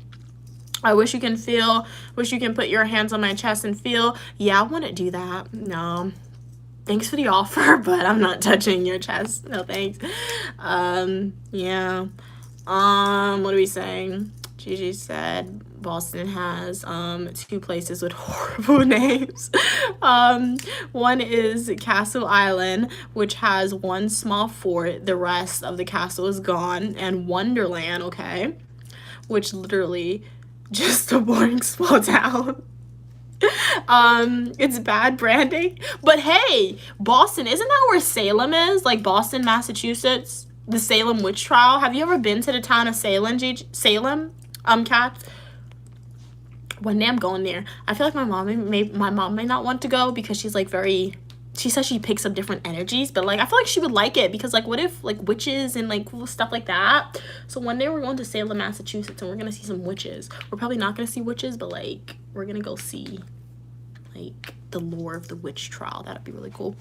I wish you can put your hands on my chest and feel. Yeah, I want to do that. No. Thanks for the offer, but I'm not touching your chest. No, thanks. Yeah. What are we saying? Gigi said Boston has 2 places with horrible names. One is Castle Island, which has 1 small fort. The rest of the castle is gone. And Wonderland, okay, which literally just a boring small town. It's bad branding, but hey, Boston, isn't that where Salem is? Like Boston, Massachusetts, the Salem witch trial. Have you ever been to the town of Salem, Kat? One day I'm going there. I feel like my mom may not want to go because she's like she says she picks up different energies, but like I feel like she would like it because like what if like witches and like cool stuff like that. So one day we're going to Salem, Massachusetts, and we're gonna see some witches. We're probably not gonna see witches, but like we're gonna go see like the lore of the witch trial. That'd be really cool.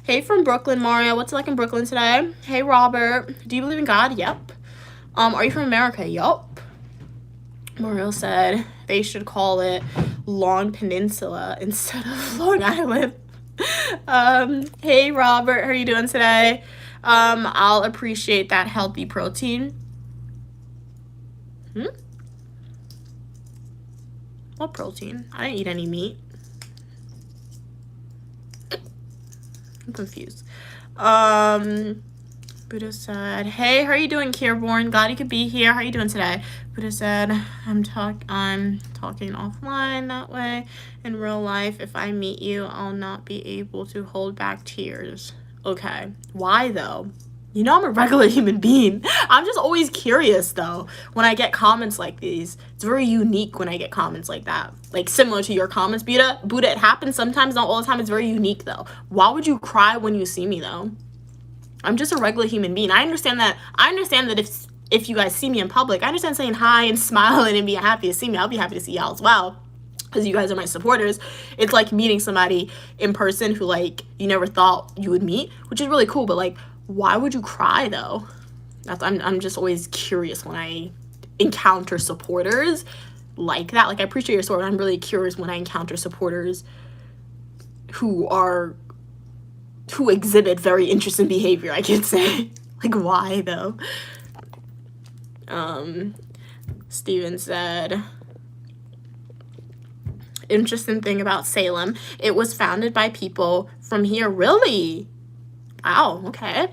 Hey from Brooklyn, Mario, what's it like in Brooklyn today? Hey Robert, do you believe in God? Yep. Are you from America? Yup. Mario said they should call it Long Peninsula instead of Long Island. Hey Robert, how are you doing today? I'll appreciate that healthy protein. What protein? I didn't eat any meat. I'm confused. Buddha said, hey, how are you doing, Kierborn? Glad you could be here. How are you doing today? Buddha said, I'm talking offline that way. In real life, if I meet you, I'll not be able to hold back tears. Okay. Why though? You know I'm a regular human being. I'm just always curious though when I get comments like these. It's very unique when I get comments like that. Like similar to your comments, Buddha. It happens sometimes, not all the time. It's very unique though. Why would you cry when you see me though? I'm just a regular human being. I understand that if you guys see me in public, I understand saying hi and smiling and being happy to see me. I'll be happy to see y'all as well, because you guys are my supporters. It's like meeting somebody in person who like you never thought you would meet, which is really cool. But like, why would you cry though? I'm just always curious when I encounter supporters like that. Like I appreciate your support. I'm really curious when I encounter supporters who exhibit very interesting behavior, I could say. Like, why though? Steven said, interesting thing about Salem, it was founded by people from here. Really? Wow, okay.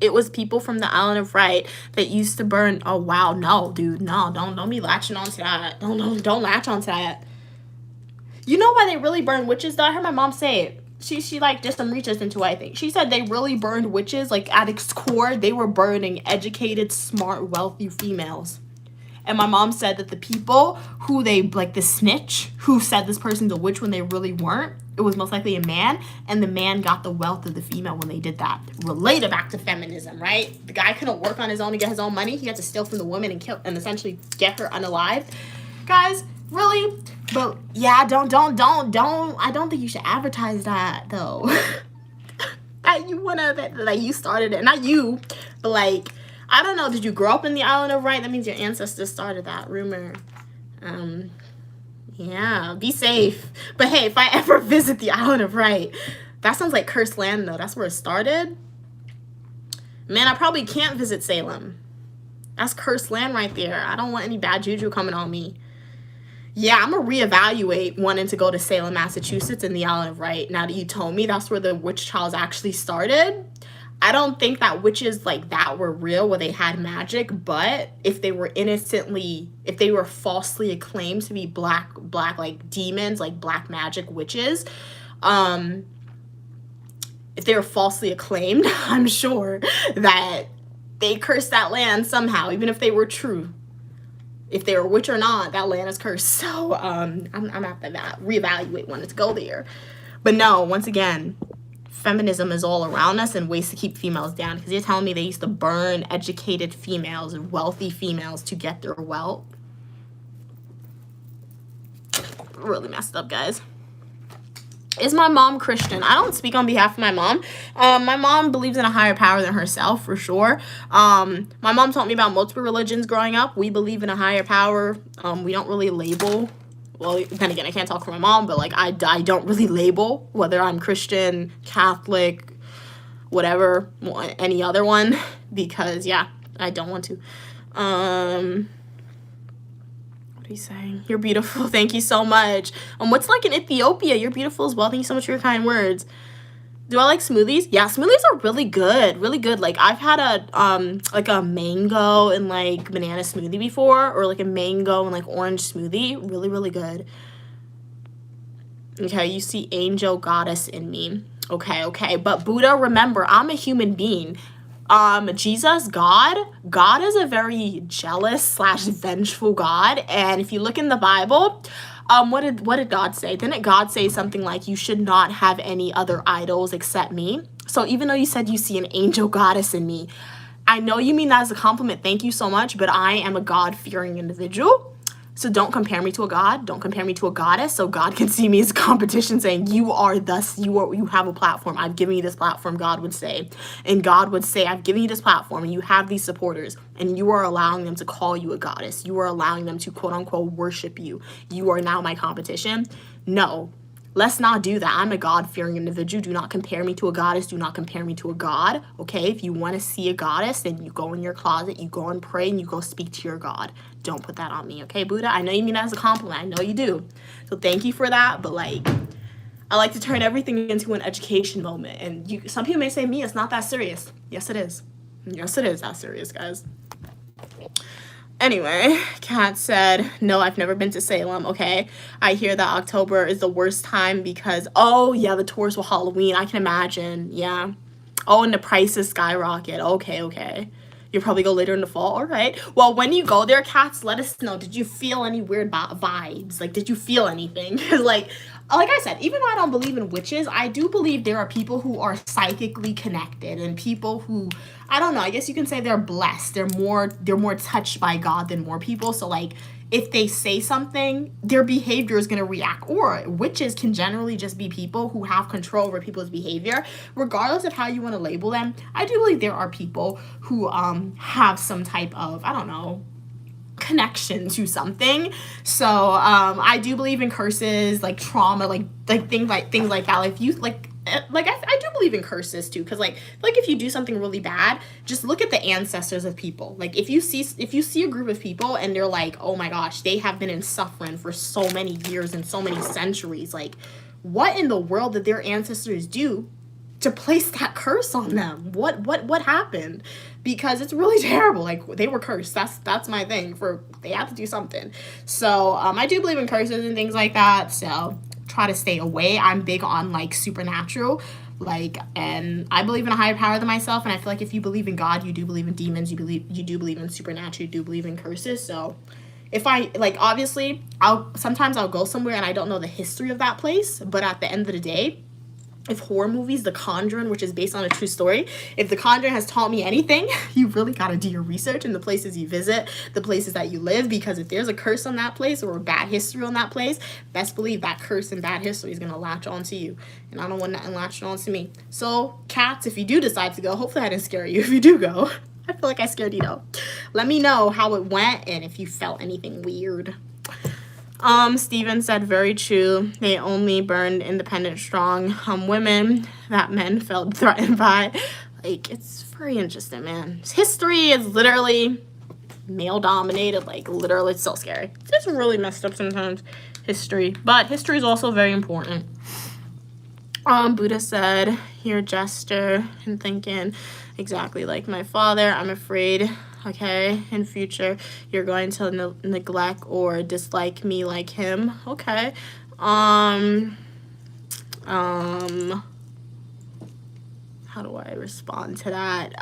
It was people from the island of Wight that used to burn. Oh wow, no, dude, no, don't be latching onto that. Don't latch onto that. You know why they really burn witches though? I heard my mom say it. She like did some research into it, I think. She said they really burned witches. Like at its core, they were burning educated, smart, wealthy females. And my mom said that the people who they, like the snitch who said this person's a witch when they really weren't, it was most likely a man, and the man got the wealth of the female when they did that. Related back to feminism, right? The guy couldn't work on his own to get his own money. He had to steal from the woman and kill and essentially get her unalived. Guys, really? But yeah, I don't think you should advertise that though. That you started it. Not you, but like, I don't know, did you grow up in the island of Wight? That means your ancestors started that rumor. Yeah, be safe. But hey, if I ever visit the island of Wight, that sounds like cursed land though. That's where it started. Man, I probably can't visit Salem. That's cursed land right there. I don't want any bad juju coming on me. Yeah, I'm going to reevaluate wanting to go to Salem, Massachusetts and the island of Wight. Now that you told me that's where the witch trials actually started. I don't think that witches like that were real, where they had magic, but if they were falsely acclaimed to be black like demons, like black magic witches, if they were falsely acclaimed, I'm sure that they cursed that land somehow, even if they were true. If they were witch or not, that land is cursed. So I'm gonna have to reevaluate wanting to go there. But no, once again, feminism is all around us and ways to keep females down, because you're telling me they used to burn educated females and wealthy females to get their wealth. Really messed up, guys. Is my mom Christian? I don't speak on behalf of my mom. My mom believes in a higher power than herself, for sure. My mom taught me about multiple religions growing up. We believe in a higher power. We don't really label. Well, then again, I can't talk for my mom, but like I don't really label whether I'm Christian, Catholic, whatever, any other one, because yeah, I don't want to. What are you saying? You're beautiful. Thank you so much. What's like in Ethiopia? You're beautiful as well. Thank you so much for your kind words. Do I like smoothies? Yeah, smoothies are really good. Really good. Like I've had a mango and like banana smoothie before, or like a mango and like orange smoothie. Really, really good. Okay, you see angel goddess in me. Okay. But Buddha, remember, I'm a human being. Jesus, God is a very jealous / vengeful God. And if you look in the Bible, what did God say? Didn't God say something like, you should not have any other idols except me? So even though you said you see an angel goddess in me, I know you mean that as a compliment. Thank you so much. But I am a God-fearing individual. So don't compare me to a god. Don't compare me to a goddess. So God can see me as a competition, saying, you have a platform. I've given you this platform, God would say. And God would say, I've given you this platform and you have these supporters and you are allowing them to call you a goddess. You are allowing them to quote unquote worship you. You are now my competition. No, let's not do that. I'm a God-fearing individual. Do not compare me to a goddess. Do not compare me to a god, okay? If you want to see a goddess, then you go in your closet, you go and pray, and you go speak to your God. Don't put that on me, okay, Buddha? I know you mean that as a compliment. I know you do. So thank you for that, but like, I like to turn everything into an education moment. And some people may say, me, it's not that serious. Yes, it is. Yes, it is that serious, guys. Anyway, Kat said, no, I've never been to Salem. Okay, I hear that October is the worst time because, oh, yeah, the tours for Halloween. I can imagine. Yeah. Oh, and the prices skyrocket. Okay. You'll probably go later in the fall. All right. Well, when you go there, Cats, let us know. Did you feel any weird vibes? Like, did you feel anything? Because, like I said, even though I don't believe in witches, I do believe there are people who are psychically connected and people who, I don't know, I guess you can say they're blessed. They're more touched by God than more people. So, like, if they say something, their behavior is going to react. Or witches can generally just be people who have control over people's behavior. Regardless of how you want to label them, I do believe there are people who have some type of, I don't know, connection to something. So I do believe in curses, like trauma, like things like that. Like if you I do believe in curses too, because like if you do something really bad, just look at the ancestors of people. Like if you see a group of people and they're like, oh my gosh, they have been in suffering for so many years and so many centuries, like what in the world did their ancestors do to place that curse on them? What happened? Because it's really terrible. Like they were cursed. That's my thing. They have to do something. So I do believe in curses and things like that. So try to stay away. I'm big on like supernatural, and I believe in a higher power than myself. And I feel like if you believe in God, you do believe in demons. You do believe in supernatural. You do believe in curses. So if I obviously sometimes I'll go somewhere and I don't know the history of that place, but at the end of the day, if horror movies, The Conjuring, which is based on a true story, if The Conjuring has taught me anything, you really got to do your research in the places you visit, the places that you live, because if there's a curse on that place or a bad history on that place, best believe that curse and bad history is going to latch onto you. And I don't want nothing latching onto me. So, Cats, if you do decide to go, hopefully I didn't scare you. If you do go, I feel like I scared you though. Let me know how it went and if you felt anything weird. Steven said, very true. They only burned independent, strong women that men felt threatened by. Like, it's very interesting, man. History is literally male-dominated. Like, literally, it's so scary. It's just really messed up sometimes, history. But history is also very important. Buddha said, your gesture and thinking exactly like my father. I'm afraid, okay, in future you're going to neglect or dislike me like him. Okay. How do I respond to that?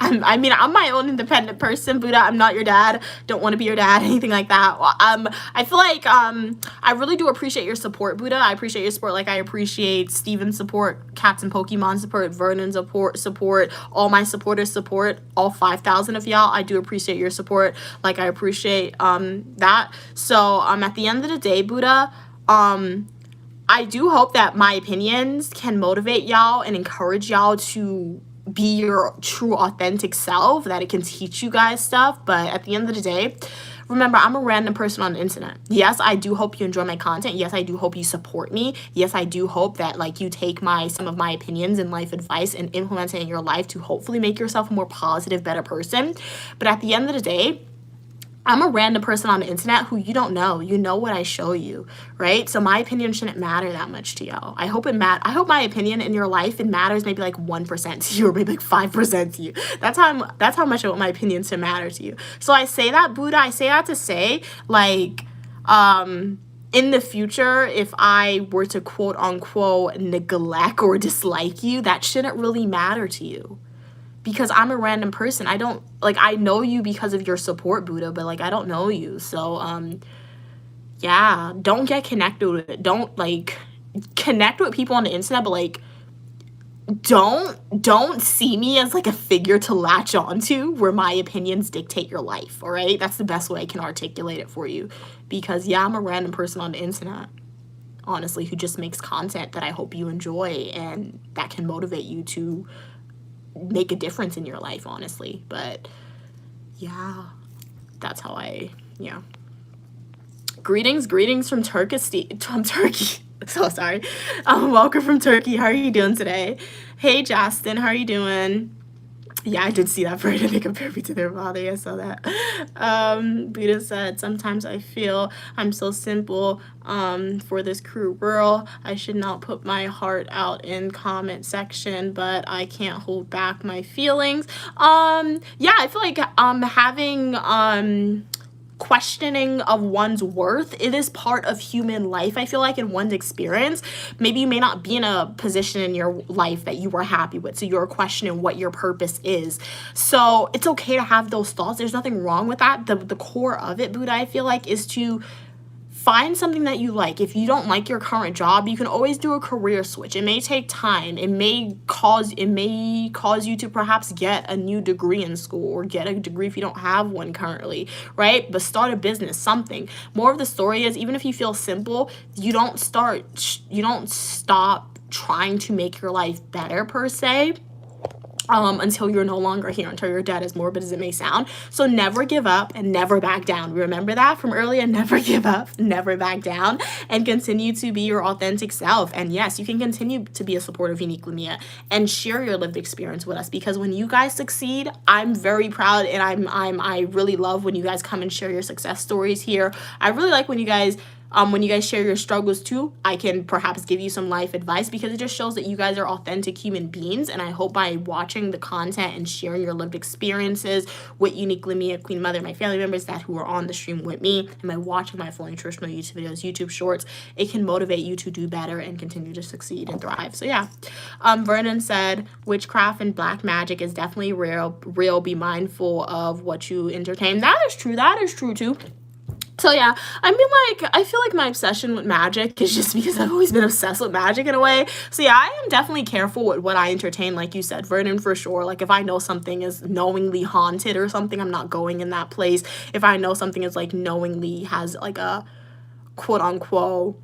I'm my own independent person, Buddha. I'm not your dad. Don't want to be your dad, anything like that. I feel like I really do appreciate your support, Buddha. I appreciate your support. Like I appreciate Steven's support, Cats and Pokemon support, Vernon's support, all my supporters support, all 5,000 of y'all. I do appreciate your support. Like I appreciate that. So at the end of the day, Buddha, I do hope that my opinions can motivate y'all and encourage y'all to be your true authentic self, that it can teach you guys stuff. But at the end of the day, remember, I'm a random person on the internet. Yes, I do hope you enjoy my content. Yes, I do hope you support me. Yes, I do hope that like you take some of my opinions and life advice and implement it in your life to hopefully make yourself a more positive, better person. But at the end of the day, I'm a random person on the internet who you don't know. You know what I show you, right? So my opinion shouldn't matter that much to y'all. I hope my opinion in your life, it matters maybe like 1% to you or maybe like 5% to you. That's how much I want my opinion to matter to you. So I say that, Buddha, I say that to say, like, in the future, if I were to quote unquote neglect or dislike you, that shouldn't really matter to you. Because I'm a random person. I know you because of your support, Buddha, but like I don't know you. So yeah, don't get connected with it. Don't like connect with people on the internet, but like don't see me as like a figure to latch onto where my opinions dictate your life. All right, that's the best way I can articulate it for you. Because yeah, I'm a random person on the internet, honestly, who just makes content that I hope you enjoy and that can motivate you to make a difference in your life, honestly. But yeah, that's how greetings from Turkey. So sorry. Welcome from Turkey. How are you doing today? Hey, Justin. How are you doing? Yeah, I did see that version. They compared me to their father. I saw that. Buddha said, sometimes I feel I'm so simple for this cruel world. I should not put my heart out in comment section, but I can't hold back my feelings. Yeah, I feel like having questioning of one's worth, it is part of human life. I feel like in one's experience, maybe you may not be in a position in your life that you were happy with, so you're questioning what your purpose is. So it's okay to have those thoughts. There's nothing wrong with that. The core of it, Buddha, I feel like, is to find something that you like. If you don't like your current job, you can always do a career switch. It may take time. It may cause you to perhaps get a new degree in school, or get a degree if you don't have one currently, right? But start a business, something. More of the story is, even if you feel simple, you don't stop trying to make your life better per se. Until you're no longer here, until you're dead, as morbid as it may sound. So never give up and never back down. Remember that from earlier? Never give up, never back down, and continue to be your authentic self. And yes, you can continue to be a supporter of Unique Lamia and share your lived experience with us, because when you guys succeed, I'm very proud, and I really love when you guys come and share your success stories here. I really like when you guys share your struggles too. I can perhaps give you some life advice, because it just shows that you guys are authentic human beings. And I hope by watching the content and sharing your lived experiences with Unique Lamia, Queen Mother, my family members that who are on the stream with me, and by watching my full nutritional YouTube videos, YouTube shorts, it can motivate you to do better and continue to succeed and thrive. So yeah. Vernon said, witchcraft and black magic is definitely real. Be mindful of what you entertain. That is true. That is true too. So yeah, I mean, like, I feel like my obsession with magic is just because I've always been obsessed with magic in a way. So yeah, I am definitely careful with what I entertain, like you said, Vernon, for sure. Like, if I know something is knowingly haunted or something, I'm not going in that place. If I know something is, like, knowingly has, like, a quote-unquote,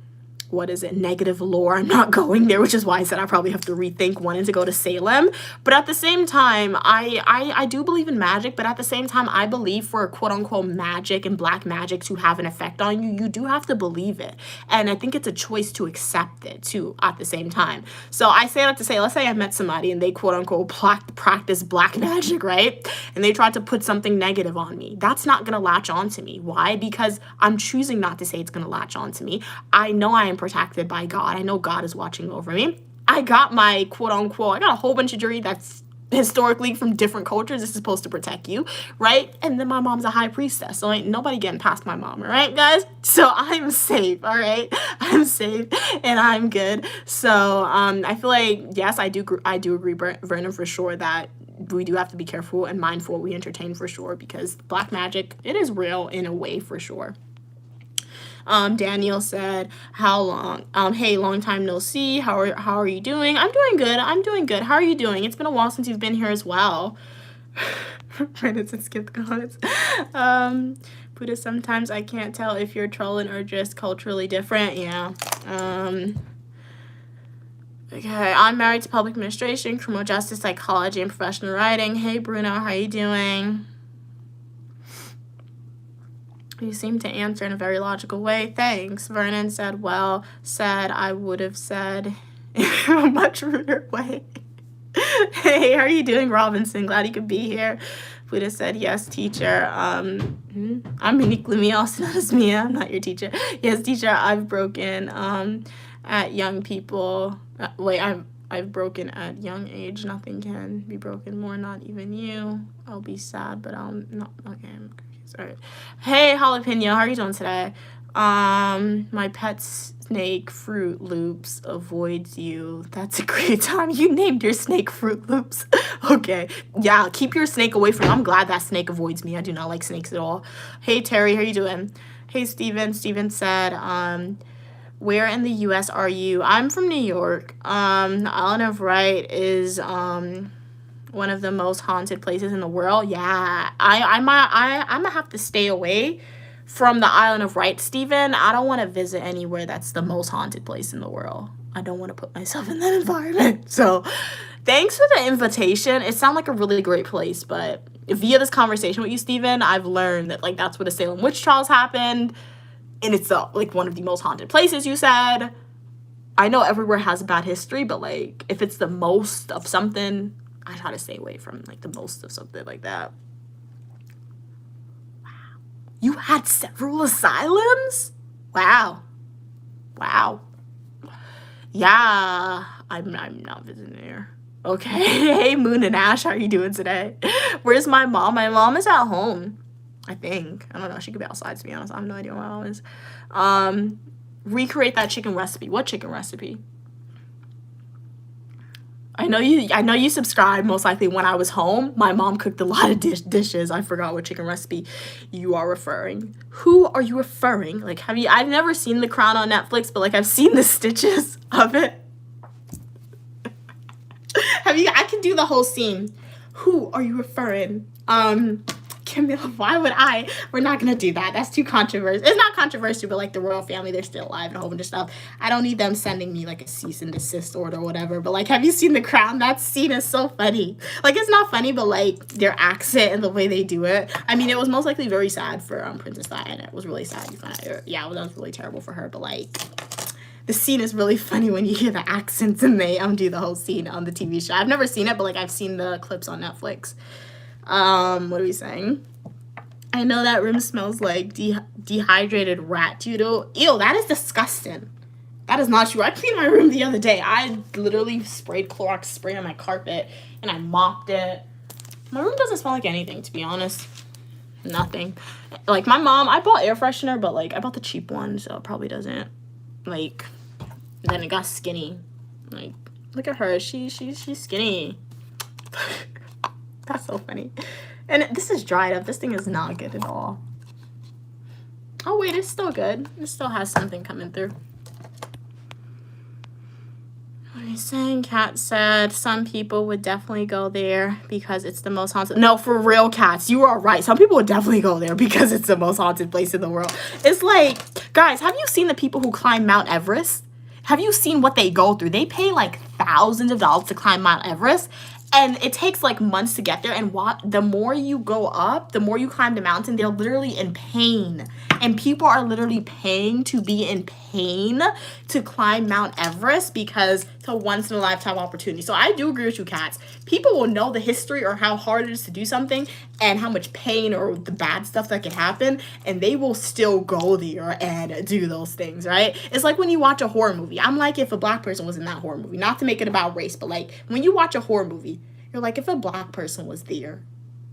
what is it, negative lore, I'm not going there, which is why I said I probably have to rethink wanting to go to Salem. But at the same time, I do believe in magic, but at the same time, I believe for quote-unquote magic and black magic to have an effect on you, you do have to believe it. And I think it's a choice to accept it too at the same time. So I say that to say, let's say I met somebody and they quote-unquote practice black magic, right? And they tried to put something negative on me. That's not gonna latch on to me. Why? Because I'm choosing not to say it's gonna latch on to me. I know I am protected by God. I know God is watching over me. I got my quote-unquote, I got a whole bunch of jewelry that's historically from different cultures. This is supposed to protect you, right? And then my mom's a high priestess, so ain't nobody getting past my mom, all right, guys? So I'm safe, all right? I'm safe and I'm good. So I feel like, yes, I do agree, Vernon, for sure, that we do have to be careful and mindful what we entertain, for sure, because black magic, it is real in a way, for sure. Daniel said, how long? Hey, long time no see. How are you doing? I'm doing good. I'm doing good. How are you doing? It's been a while since you've been here as well. Brandon said skip the comments. Buddha, sometimes I can't tell if you're trolling or just culturally different. Yeah. Okay, I'm married to public administration, criminal justice, psychology, and professional writing. Hey, Bruno, how you doing? You seem to answer in a very logical way. Thanks. Vernon said, well said. I would have said in a much ruder way. Hey, how are you doing, Robinson? Glad you could be here. Buddha said, yes, teacher. I'm Unique Lamia, also known as Mia. I'm not your teacher. Yes, teacher, I've broken at young people. I've broken at young age. Nothing can be broken more, not even you. I'll be sad, but I'll not. Okay, I'm confused. All right. Hey, Jalapeno, how are you doing today? My pet snake Fruit Loops avoids you. That's a great time. You named your snake Fruit Loops. Okay. Yeah, keep your snake away from me. I'm glad that snake avoids me. I do not like snakes at all. Hey, Terry, how are you doing? Hey, Steven. Steven said, where in the U.S. are you? I'm from New York. The Island of Wight is one of the most haunted places in the world. Yeah, I'm gonna have to stay away from the Island of Wight, Stephen. I don't want to visit anywhere that's the most haunted place in the world. I don't want to put myself in that environment. So thanks for the invitation. It sounded like a really great place, but via this conversation with you, Stephen, I've learned that, like, that's where the Salem witch trials happened, and it's like one of the most haunted places, you said. I know everywhere has a bad history, but like if it's the most of something, I try to stay away from like the most of something like that. You had several asylums? Wow. Wow. Yeah, I'm not visiting there. Okay. Hey, Moon and Ash, how are you doing today? Where's my mom? My mom is at home, I think. I don't know. She could be outside, to be honest. I have no idea where my mom is. Recreate that chicken recipe. What chicken recipe? I know you subscribed most likely when I was home. My mom cooked a lot of dishes. I forgot what chicken recipe you are referring. Who are you referring? Like, I've never seen The Crown on Netflix, but like I've seen the stitches of it. I can do the whole scene. Who are you referring? Camilla, why would I? We're not gonna do that. That's too controversial. It's not controversial, but like the royal family, they're still alive and a whole bunch of stuff. I don't need them sending me like a cease and desist order or whatever. But like, have you seen The Crown? That scene is so funny. Like, it's not funny, but like their accent and the way they do it. I mean, it was most likely very sad for Princess Diana. It was really sad. Yeah, that was really terrible for her. But like, the scene is really funny when you hear the accents and they do the whole scene on the TV show. I've never seen it, but like I've seen the clips on Netflix. What are we saying? I know that room smells like dehydrated rat doodle. Ew, that is disgusting. That is not true. I cleaned my room the other day. I literally sprayed Clorox spray on my carpet and I mopped it. My room doesn't smell like anything, to be honest. Nothing. Like my mom, I bought air freshener, but like I bought the cheap one, so it probably doesn't. Like, then it got skinny. Like, look at her. She's skinny. That's so funny. And this is dried up. This thing is not good at all. Oh, wait, it's still good. It still has something coming through. What are you saying? Kat said some people would definitely go there because it's the most haunted. No, for real, Cats. You are right. Some people would definitely go there because it's the most haunted place in the world. It's like, guys, have you seen the people who climb Mount Everest? Have you seen what they go through? They pay like thousands of dollars to climb Mount Everest. And it takes like months to get there. And the more you go up, the more you climb the mountain, they're literally in pain. And people are literally paying to be in pain to climb Mount Everest because it's a once in a lifetime opportunity. So I do agree with you, Cats. People will know the history or how hard it is to do something and how much pain or the bad stuff that can happen. And they will still go there and do those things, right? It's like when you watch a horror movie. I'm like, if a black person was in that horror movie, not to make it about race, but like when you watch a horror movie, you're like, if a black person was there,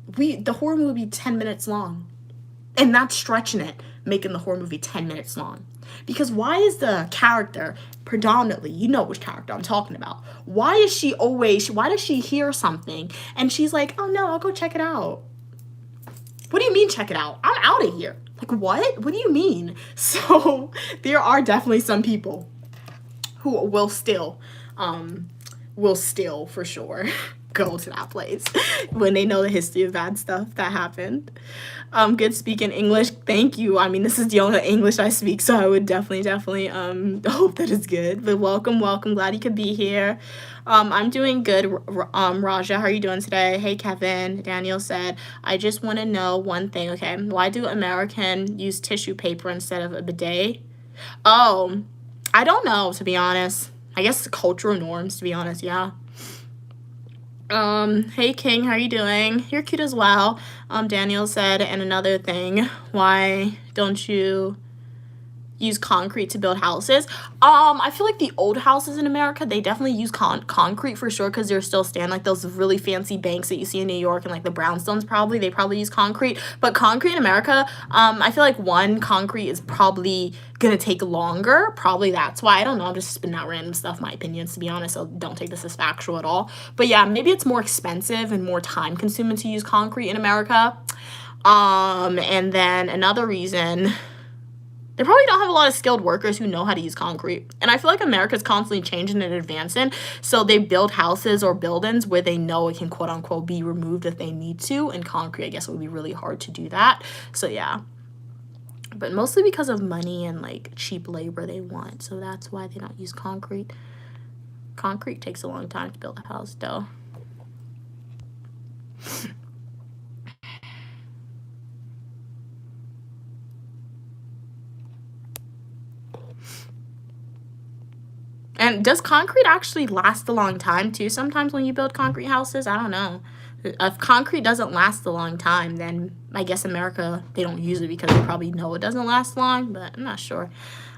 the horror movie would be 10 minutes long. And not stretching it, making the horror movie 10 minutes long. Because why is the character predominantly, you know which character I'm talking about, why does she hear something and she's like, oh no, I'll go check it out. What do you mean check it out? I'm out of here. Like, what? What do you mean? So there are definitely some people who will still for sure go to that place when they know the history of bad stuff that happened. Good speaking English. Thank you. I mean, this is the only English I speak, so I would definitely hope that it's good. But welcome. Glad you could be here. I'm doing good. Raja, how are you doing today? Hey, Kevin. Daniel said, I just want to know one thing. Okay, why do Americans use tissue paper instead of a bidet? Oh, I don't know, to be honest. I guess cultural norms, to be honest. Yeah. Hey King, how are you doing? You're cute as well. Daniel said, and another thing, why don't you use concrete to build houses? I feel like the old houses in America, they definitely use concrete for sure because they're still standing, like those really fancy banks that you see in New York and like the brownstones they probably use concrete. But concrete in America, I feel like concrete is probably gonna take longer. Probably that's why. I don't know. I'm just spitting out random stuff, my opinions, to be honest, so don't take this as factual at all. But yeah, maybe it's more expensive and more time consuming to use concrete in America. And then another reason, they probably don't have a lot of skilled workers who know how to use concrete. And I feel like America's constantly changing and advancing. So they build houses or buildings where they know it can quote unquote be removed if they need to. And concrete, I guess, would be really hard to do that. So yeah. But mostly because of money and like cheap labor they want. So that's why they don't use concrete. Concrete takes a long time to build a house though. And does concrete actually last a long time too? Sometimes when you build concrete houses, I don't know. If concrete doesn't last a long time, then I guess America, they don't use it because they probably know it doesn't last long, but I'm not sure.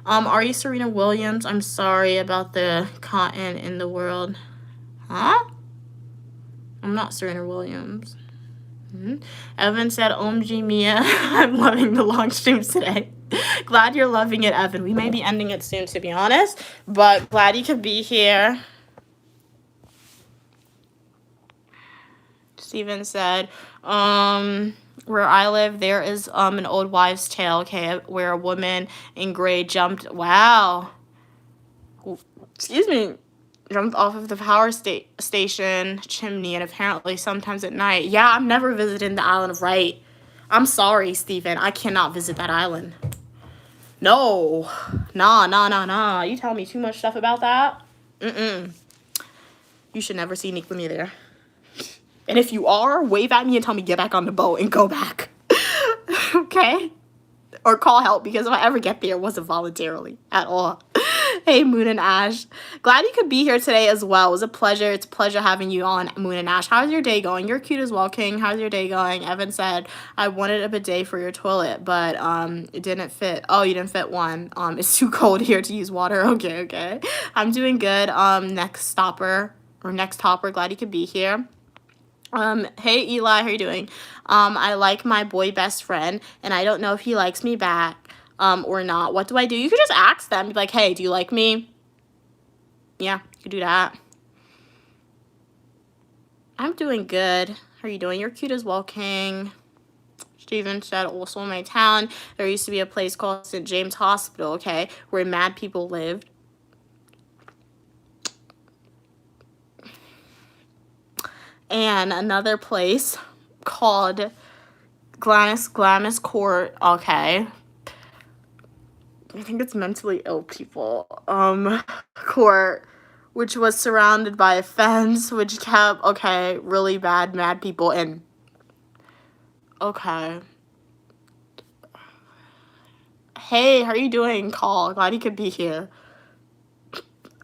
Are you Serena Williams? I'm sorry about the cotton in the world. Huh? I'm not Serena Williams. Evan said, OMG Mia, I'm loving the long streams today. Glad you're loving it, Evan. We may be ending it soon, to be honest, but glad you could be here. Steven said, where I live, there is an old wives' tale, okay, where a woman in gray jumped, wow, excuse me, jumped off of the power station chimney, and apparently sometimes at night. Yeah, I'm never visiting the island of Wight. I'm sorry, Steven. I cannot visit that island. No. Nah. You tell me too much stuff about that? You should never see Nicola there. And if you are, wave at me and tell me get back on the boat and go back. Okay? Or call help, because if I ever get there, it wasn't voluntarily at all. Hey, Moon and Ash. Glad you could be here today as well. It was a pleasure. It's a pleasure having you on, Moon and Ash. How's your day going? You're cute as well, King. How's your day going? Evan said, I wanted a bidet for your toilet, but it didn't fit. Oh, you didn't fit one. It's too cold here to use water. Okay. I'm doing good. Next topper. Glad you could be here. Hey Eli, how you doing? I like my boy best friend, and I don't know if he likes me back, or not. What do I do? You could just ask them, be like, hey, do you like me? Yeah, you could do that. I'm doing good. How are you doing? You're cute as well, King. Steven said, also in my town, there used to be a place called St. James Hospital, okay, where mad people lived. And another place called Glamis Court, okay. I think it's mentally ill people. Court, which was surrounded by a fence, which kept, okay, really bad, mad people in. Okay. Hey, how are you doing, Call? Glad you could be here.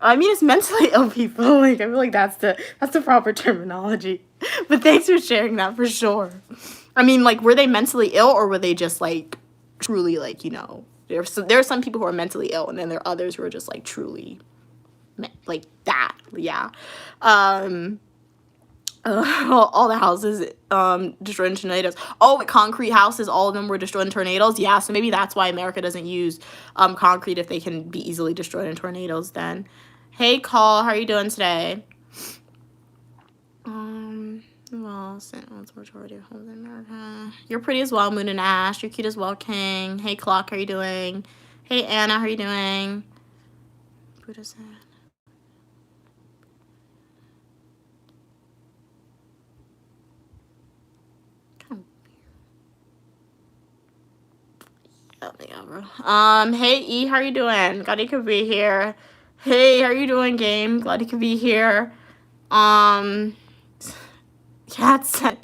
I mean, it's mentally ill people. Like, I feel like that's the proper terminology. But thanks for sharing that for sure. I mean, like, were they mentally ill, or were they just like truly, like, you know, there are some people who are mentally ill, and then there are others who are just like truly like that. Yeah. All the houses destroyed in tornadoes. Oh, concrete houses, all of them were destroyed in tornadoes. Yeah, so maybe that's why America doesn't use concrete, if they can be easily destroyed in tornadoes then. Hey, Call, how are you doing today? Well, what's the majority of homes in America? You're pretty as well, Moon and Ash. You're cute as well, King. Hey, Clock, how are you doing? Hey, Anna, how are you doing? Buddha said. Hey E, how are you doing? Glad you could be here. Hey, how are you doing, game? Glad you could be here. Cat said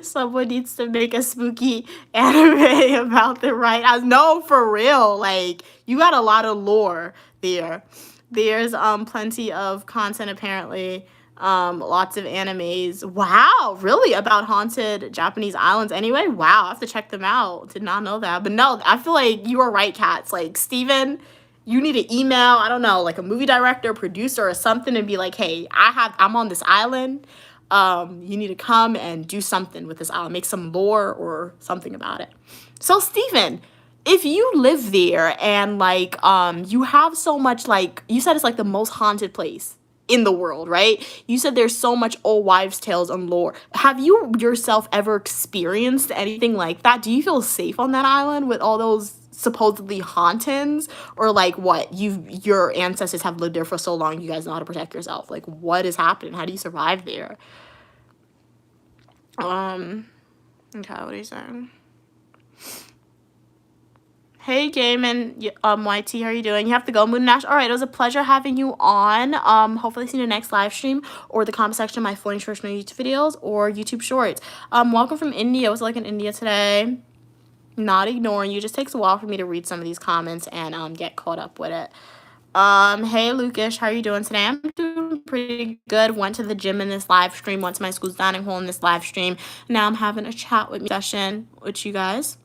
someone needs to make a spooky anime about the right house. No, for real. Like, you got a lot of lore there. There's plenty of content apparently. Lots of animes. Wow, really? About haunted Japanese islands anyway? Wow, I have to check them out. Did not know that. But no, I feel like you are right, Cats. Like, Steven, you need to email, I don't know, like a movie director, producer, or something, and be like, hey, I'm on this island. You need to come and do something with this island. Make some lore or something about it. So, Steven, if you live there and, like, you have so much, like, you said it's, like, the most haunted place in the world, right? You said there's so much old wives' tales and lore. Have you yourself ever experienced anything like that? Do you feel safe on that island with all those supposedly hauntings? Or, like, what? Your ancestors have lived there for so long, you guys know how to protect yourself. Like, what is happening? How do you survive there? Okay, what are you saying? Hey, Gaiman, YT, how are you doing? You have to go, Moon Nash. All right, it was a pleasure having you on. Hopefully see you in the next live stream or the comment section of my full instructional YouTube videos or YouTube Shorts. Welcome from India. What's it like in India today? Not ignoring you. Just takes a while for me to read some of these comments and get caught up with it. Hey Lucas, how are you doing today? I'm doing pretty good. Went to the gym in this live stream, went to my school's dining hall in this live stream. Now I'm having a chat with me session with you guys.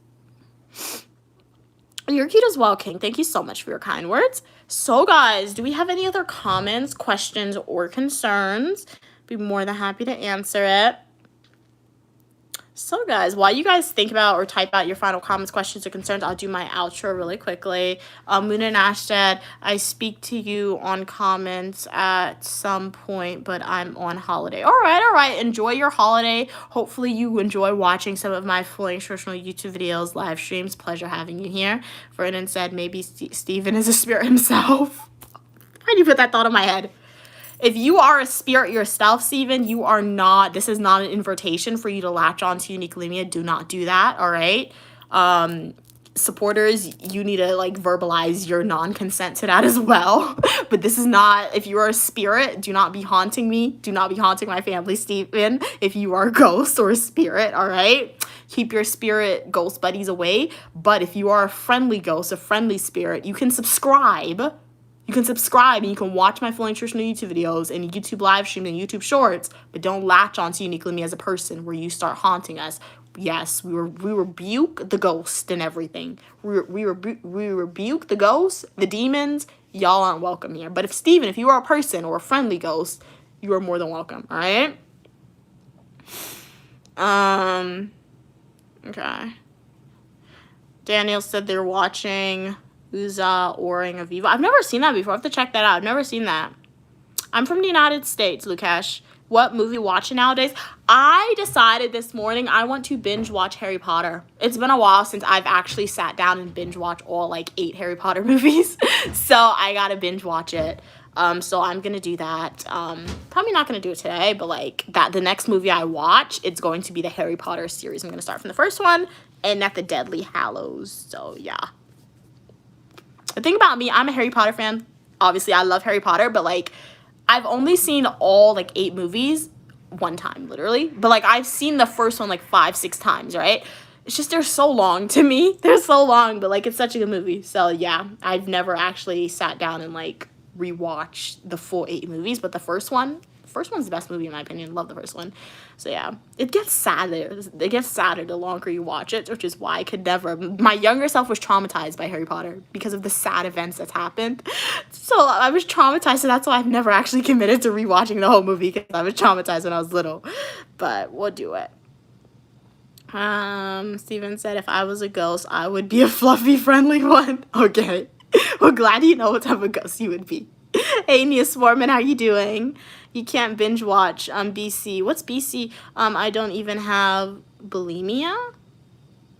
You're cute as well, King. Thank you so much for your kind words. So guys, do we have any other comments, questions, or concerns? Be more than happy to answer it. So guys, while you guys think about or type out your final comments, questions, or concerns, I'll do my outro really quickly. Muna Nashtad, I speak to you on comments at some point, but I'm on holiday. All right. Enjoy your holiday. Hopefully you enjoy watching some of my full instructional YouTube videos, live streams. Pleasure having you here. Vernon said maybe Steven is a spirit himself. Why do you put that thought in my head? If you are a spirit yourself, Steven, you are not, this is not an invitation for you to latch on to Unique Lumia. Do not do that, all right? Supporters, you need to, like, verbalize your non-consent to that as well. But this is not, if you are a spirit, do not be haunting me. Do not be haunting my family, Steven, if you are a ghost or a spirit, all right? Keep your spirit ghost buddies away. But if you are a friendly ghost, a friendly spirit, you can subscribe. You can subscribe and you can watch my full nutritional YouTube videos and YouTube live streams and YouTube shorts, but don't latch on to Uniquely Me as a person where you start haunting us. Yes, we rebuke the ghost and everything. We rebuke the ghosts, the demons. Y'all aren't welcome here. But if Steven, if you are a person or a friendly ghost, you are more than welcome. All right. Okay. Daniel said they're watching Uza Oring of Viva. I've never seen that before. I have to check that out. I've never seen that. I'm from the United States, Lukesh. What movie watching nowadays? I decided this morning I want to binge watch Harry Potter. It's been a while since I've actually sat down and binge watch all like 8 Harry Potter movies. So I gotta binge watch it. So I'm gonna do that. Probably not gonna do it today, but like that the next movie I watch, it's going to be the Harry Potter series. I'm gonna start from the first one and at the Deathly Hallows. So yeah. The thing about me, I'm a Harry Potter fan. Obviously, I love Harry Potter, but like I've only seen all like 8 movies one time, literally. But like I've seen the first one like 5-6 times, right? It's just they're so long to me. They're so long, but like it's such a good movie. So yeah, I've never actually sat down and like rewatched the full 8 movies, but the first one's the best movie in my opinion. Love the first one. So yeah, it gets sadder. It gets sadder the longer you watch it, which is why I could never. My younger self was traumatized by Harry Potter because of the sad events that's happened. So I was traumatized, so that's why I've never actually committed to rewatching the whole movie because I was traumatized when I was little. But we'll do it. Steven said if I was a ghost, I would be a fluffy, friendly one. Okay. Well, glad you know what type of ghost you would be. Hey, Nia Swarman, how you doing? You can't binge watch BC. What's BC? I don't even have bulimia.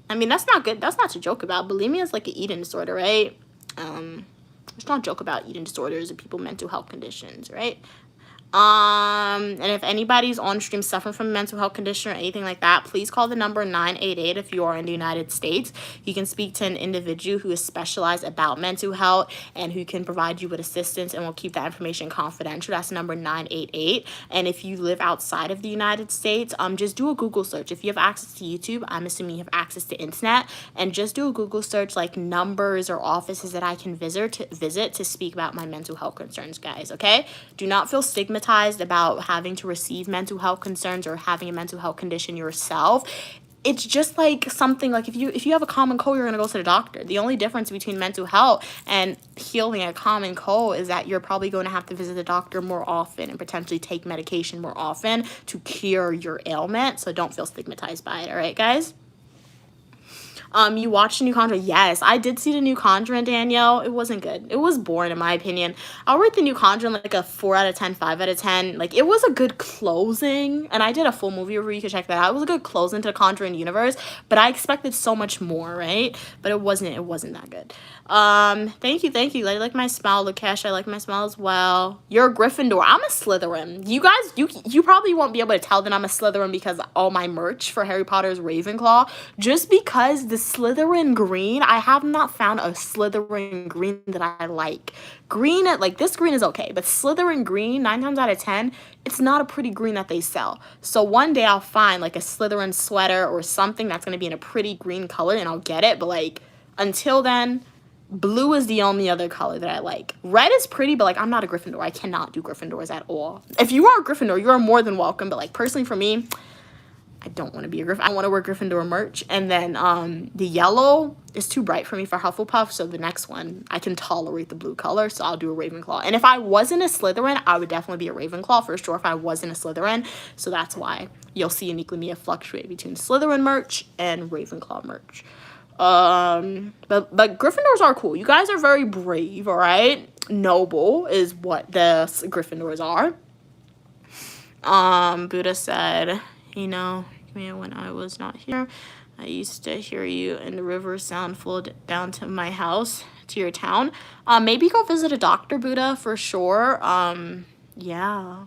I mean, that's not good. That's not to joke about. Bulimia is like an eating disorder, right? Let's not joke about eating disorders and people mental health conditions, right? And if anybody's on stream suffering from a mental health condition or anything like that, please call the number 988 if you are in the United States. You can speak to an individual who is specialized about mental health and who can provide you with assistance and will keep that information confidential. That's number 988. And if you live outside of the United States, just do a Google search. If you have access to YouTube, I'm assuming you have access to internet, and just do a Google search like numbers or offices that I can visit to speak about my mental health concerns, guys, okay? Do not feel stigmatized about having to receive mental health concerns or having a mental health condition yourself. It's just like something like if you have a common cold, you're gonna go to the doctor. The only difference between mental health and healing a common cold is that you're probably going to have to visit the doctor more often and potentially take medication more often to cure your ailment. So don't feel stigmatized by it. All right, guys. You watched the new Conjuring? Yes, I did see the new Conjuring, Danielle. It wasn't good. It was boring in my opinion. I'll rate the new Conjuring like a 4 out of 10, 5 out of 10. Like it was a good closing, and I did a full movie review. You can check that out. It was a good closing to the Conjuring universe, but I expected so much more, right? But it wasn't that good. Thank you. I like my smile, Lukesh. I like my smile as well. You're a Gryffindor. I'm a Slytherin. You guys, you probably won't be able to tell that I'm a Slytherin because all my merch for Harry Potter's Ravenclaw, just because the Slytherin green, I have not found a Slytherin green that I like. Green, like this green is okay, but Slytherin green, 9 times out of 10, it's not a pretty green that they sell. So one day I'll find like a Slytherin sweater or something that's going to be in a pretty green color and I'll get it. But like until then, Blue is the only other color that I like. Red is pretty, but like I'm not a Gryffindor. I cannot do Gryffindors at all. If you are a Gryffindor, you are more than welcome. But like personally for me, I don't want to be a Gryffindor. I want to wear Gryffindor merch. And then the yellow is too bright for me for Hufflepuff. So the next one, I can tolerate the blue color. So I'll do a Ravenclaw. And if I wasn't a Slytherin, I would definitely be a Ravenclaw for sure if I wasn't a Slytherin. So that's why you'll see Uniquely Mia fluctuate between Slytherin merch and Ravenclaw merch. But Gryffindors are cool. You guys are very brave, all right? Noble is what the Gryffindors are. Buddha said, you know, when I was not here, I used to hear you in the river sound flowed down to my house, to your town. Maybe go visit a doctor, Buddha, for sure. Yeah,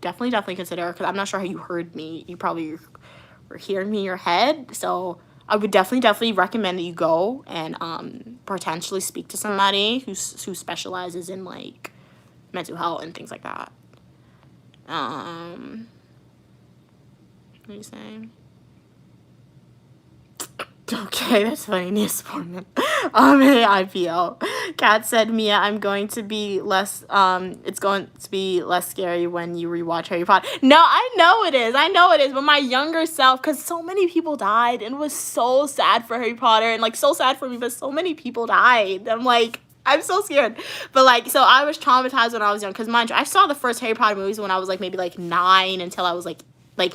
definitely consider, because I'm not sure how you heard me. You probably were hearing me in your head, so I would definitely recommend that you go and potentially speak to somebody who specializes in like mental health and things like that. What are you saying? Okay, that's funny. Nia Sportman. Hey, IPL. Kat said, Mia, I'm going to be less, it's going to be less scary when you rewatch Harry Potter. No, I know it is. But my younger self, because so many people died, and it was so sad for Harry Potter, and like so sad for me, but so many people died. I'm like, I'm so scared. But like, so I was traumatized when I was young, because mind you, I saw the first Harry Potter movies when I was like maybe like 9 until I was like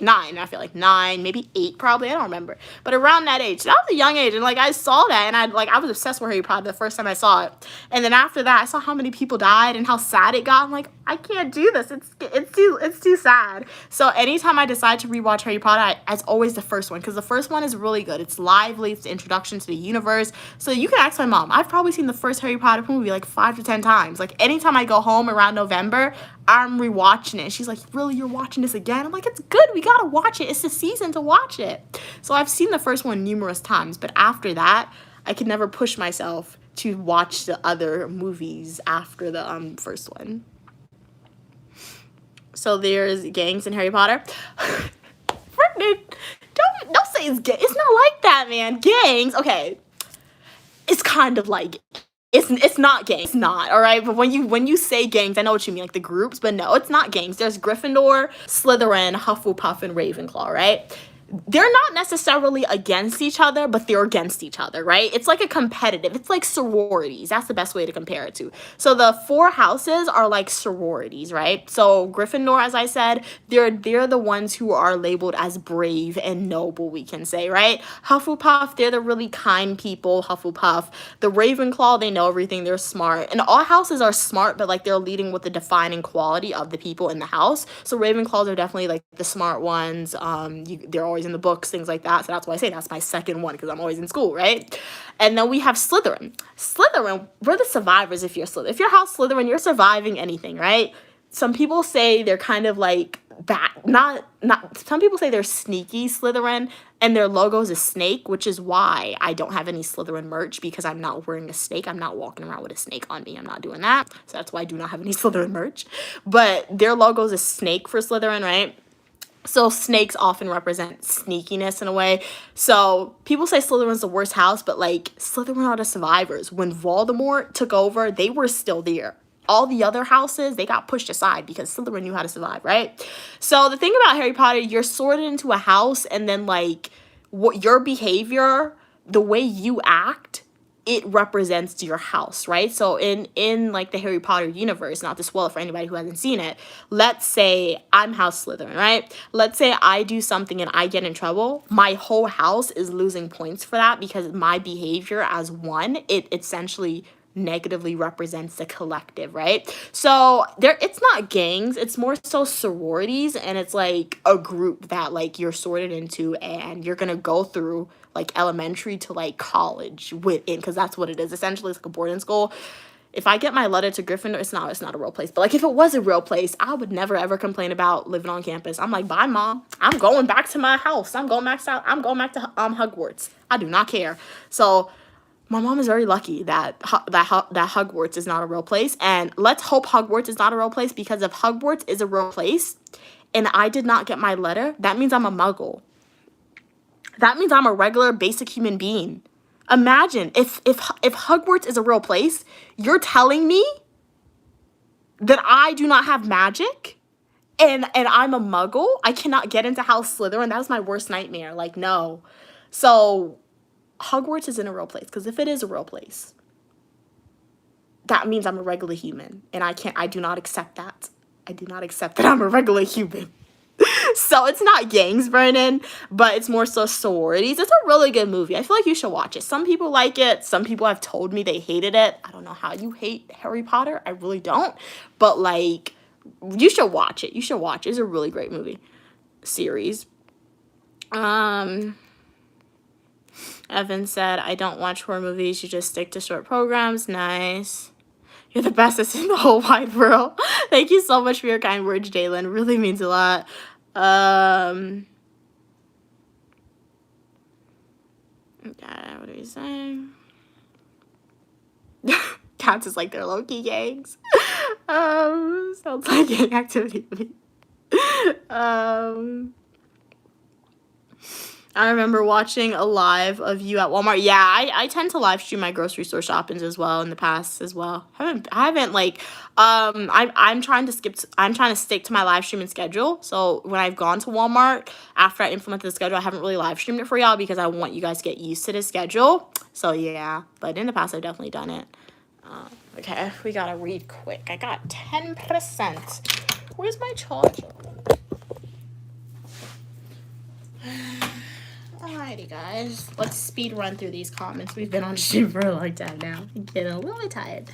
9. I feel like 9, maybe 8 probably. I don't remember. But around that age. That was a young age. And like I saw that and I was obsessed with Harry Potter the first time I saw it. And then after that I saw how many people died and how sad it got. I'm like, I can't do this. It's too sad. So anytime I decide to rewatch Harry Potter, it's always the first one, because the first one is really good. It's lively. It's the introduction to the universe. So you can ask my mom. I've probably seen the first Harry Potter movie like 5 to 10 times. Like anytime I go home around November, I'm rewatching it. She's like, really, you're watching this again? I'm like, it's good. We gotta watch it. It's the season to watch it. So I've seen the first one numerous times, but after that, I could never push myself to watch the other movies after the first one. So there's gangs in Harry Potter. Don't say it's gay. It's not like that, man. Gangs, okay. It's kind of like it's not gangs. It's not, all right? But when you say gangs, I know what you mean, like the groups, but no, it's not gangs. There's Gryffindor, Slytherin, Hufflepuff, and Ravenclaw, right? They're not necessarily against each other, but they're against each other, right? It's like a competitive, it's like sororities. That's the best way to compare it to. So the 4 houses are like sororities, right? So Gryffindor, as I said, they're the ones who are labeled as brave and noble, we can say, right? Hufflepuff, they're the really kind people, Hufflepuff. The Ravenclaw, they know everything, they're smart. And all houses are smart, but like they're leading with the defining quality of the people in the house. So Ravenclaws are definitely like the smart ones. They're always in the books, things like that. So that's why I say that's my second one, because I'm always in school, right? And then we have Slytherin. Slytherin, we're the survivors. If you're Slytherin, if you're House Slytherin, you're surviving anything, right? Some people say they're kind of like bad, not. Some people say they're sneaky Slytherin, and their logo is a snake, which is why I don't have any Slytherin merch, because I'm not wearing a snake. I'm not walking around with a snake on me. I'm not doing that. So that's why I do not have any Slytherin merch. But their logo is a snake for Slytherin, right? So snakes often represent sneakiness in a way. So people say Slytherin's the worst house, but like Slytherin are the survivors. When Voldemort took over, they were still there. All the other houses, they got pushed aside because Slytherin knew how to survive, right? So the thing about Harry Potter, you're sorted into a house, and then like what your behavior, the way you act, it represents your house, right? So in like the Harry Potter universe, not to spoil it for anybody who hasn't seen it, let's say I'm House Slytherin, right? Let's say I do something and I get in trouble. My whole house is losing points for that, because my behavior as one, it essentially negatively represents the collective, right? So it's not gangs, it's more so sororities, and it's like a group that like you're sorted into, and you're gonna go through like elementary to like college within, because that's what it is. Essentially, it's like a boarding school. If I get my letter to Gryffindor, it's not a real place. But like if it was a real place, I would never ever complain about living on campus. I'm like, bye mom, I'm going back to my house. I'm going back to Hogwarts. I do not care. So my mom is very lucky that Hogwarts is not a real place. And let's hope Hogwarts is not a real place, because if Hogwarts is a real place and I did not get my letter, that means I'm a muggle. That means I'm a regular basic human being. Imagine if Hogwarts is a real place, you're telling me that I do not have magic and I'm a muggle? I cannot get into House Slytherin. That was my worst nightmare. Like, no. So Hogwarts isn't a real place, because if it is a real place, that means I'm a regular human, and I do not accept that. I do not accept that I'm a regular human. So it's not gangs, Vernon, but it's more so sororities. It's a really good movie. I feel like you should watch it. Some people like it. Some people have told me they hated it. I don't know how you hate Harry Potter. I really don't. But, like, you should watch it. You should watch it. It's a really great movie series. Evan said, I don't watch horror movies. You just stick to short programs. Nice. You're the bestest in the whole wide world. Thank you so much for your kind words, Jalen. Really means a lot. Okay, what are you saying? Cats is like they're low-key gangs. Sounds like gang activity. I remember watching a live of you at Walmart. Yeah, I tend to live stream my grocery store shoppings as well in the past as well. I haven't like I'm trying to stick to my live streaming schedule. So when I've gone to Walmart after I implemented the schedule, I haven't really live streamed it for y'all because I want you guys to get used to the schedule. So yeah, but in the past I've definitely done it. Okay, we gotta read quick. I got 10%. Where's my charger? Alrighty, guys. Let's speed run through these comments. We've been on stream for a long time now. I'm getting a little bit tired.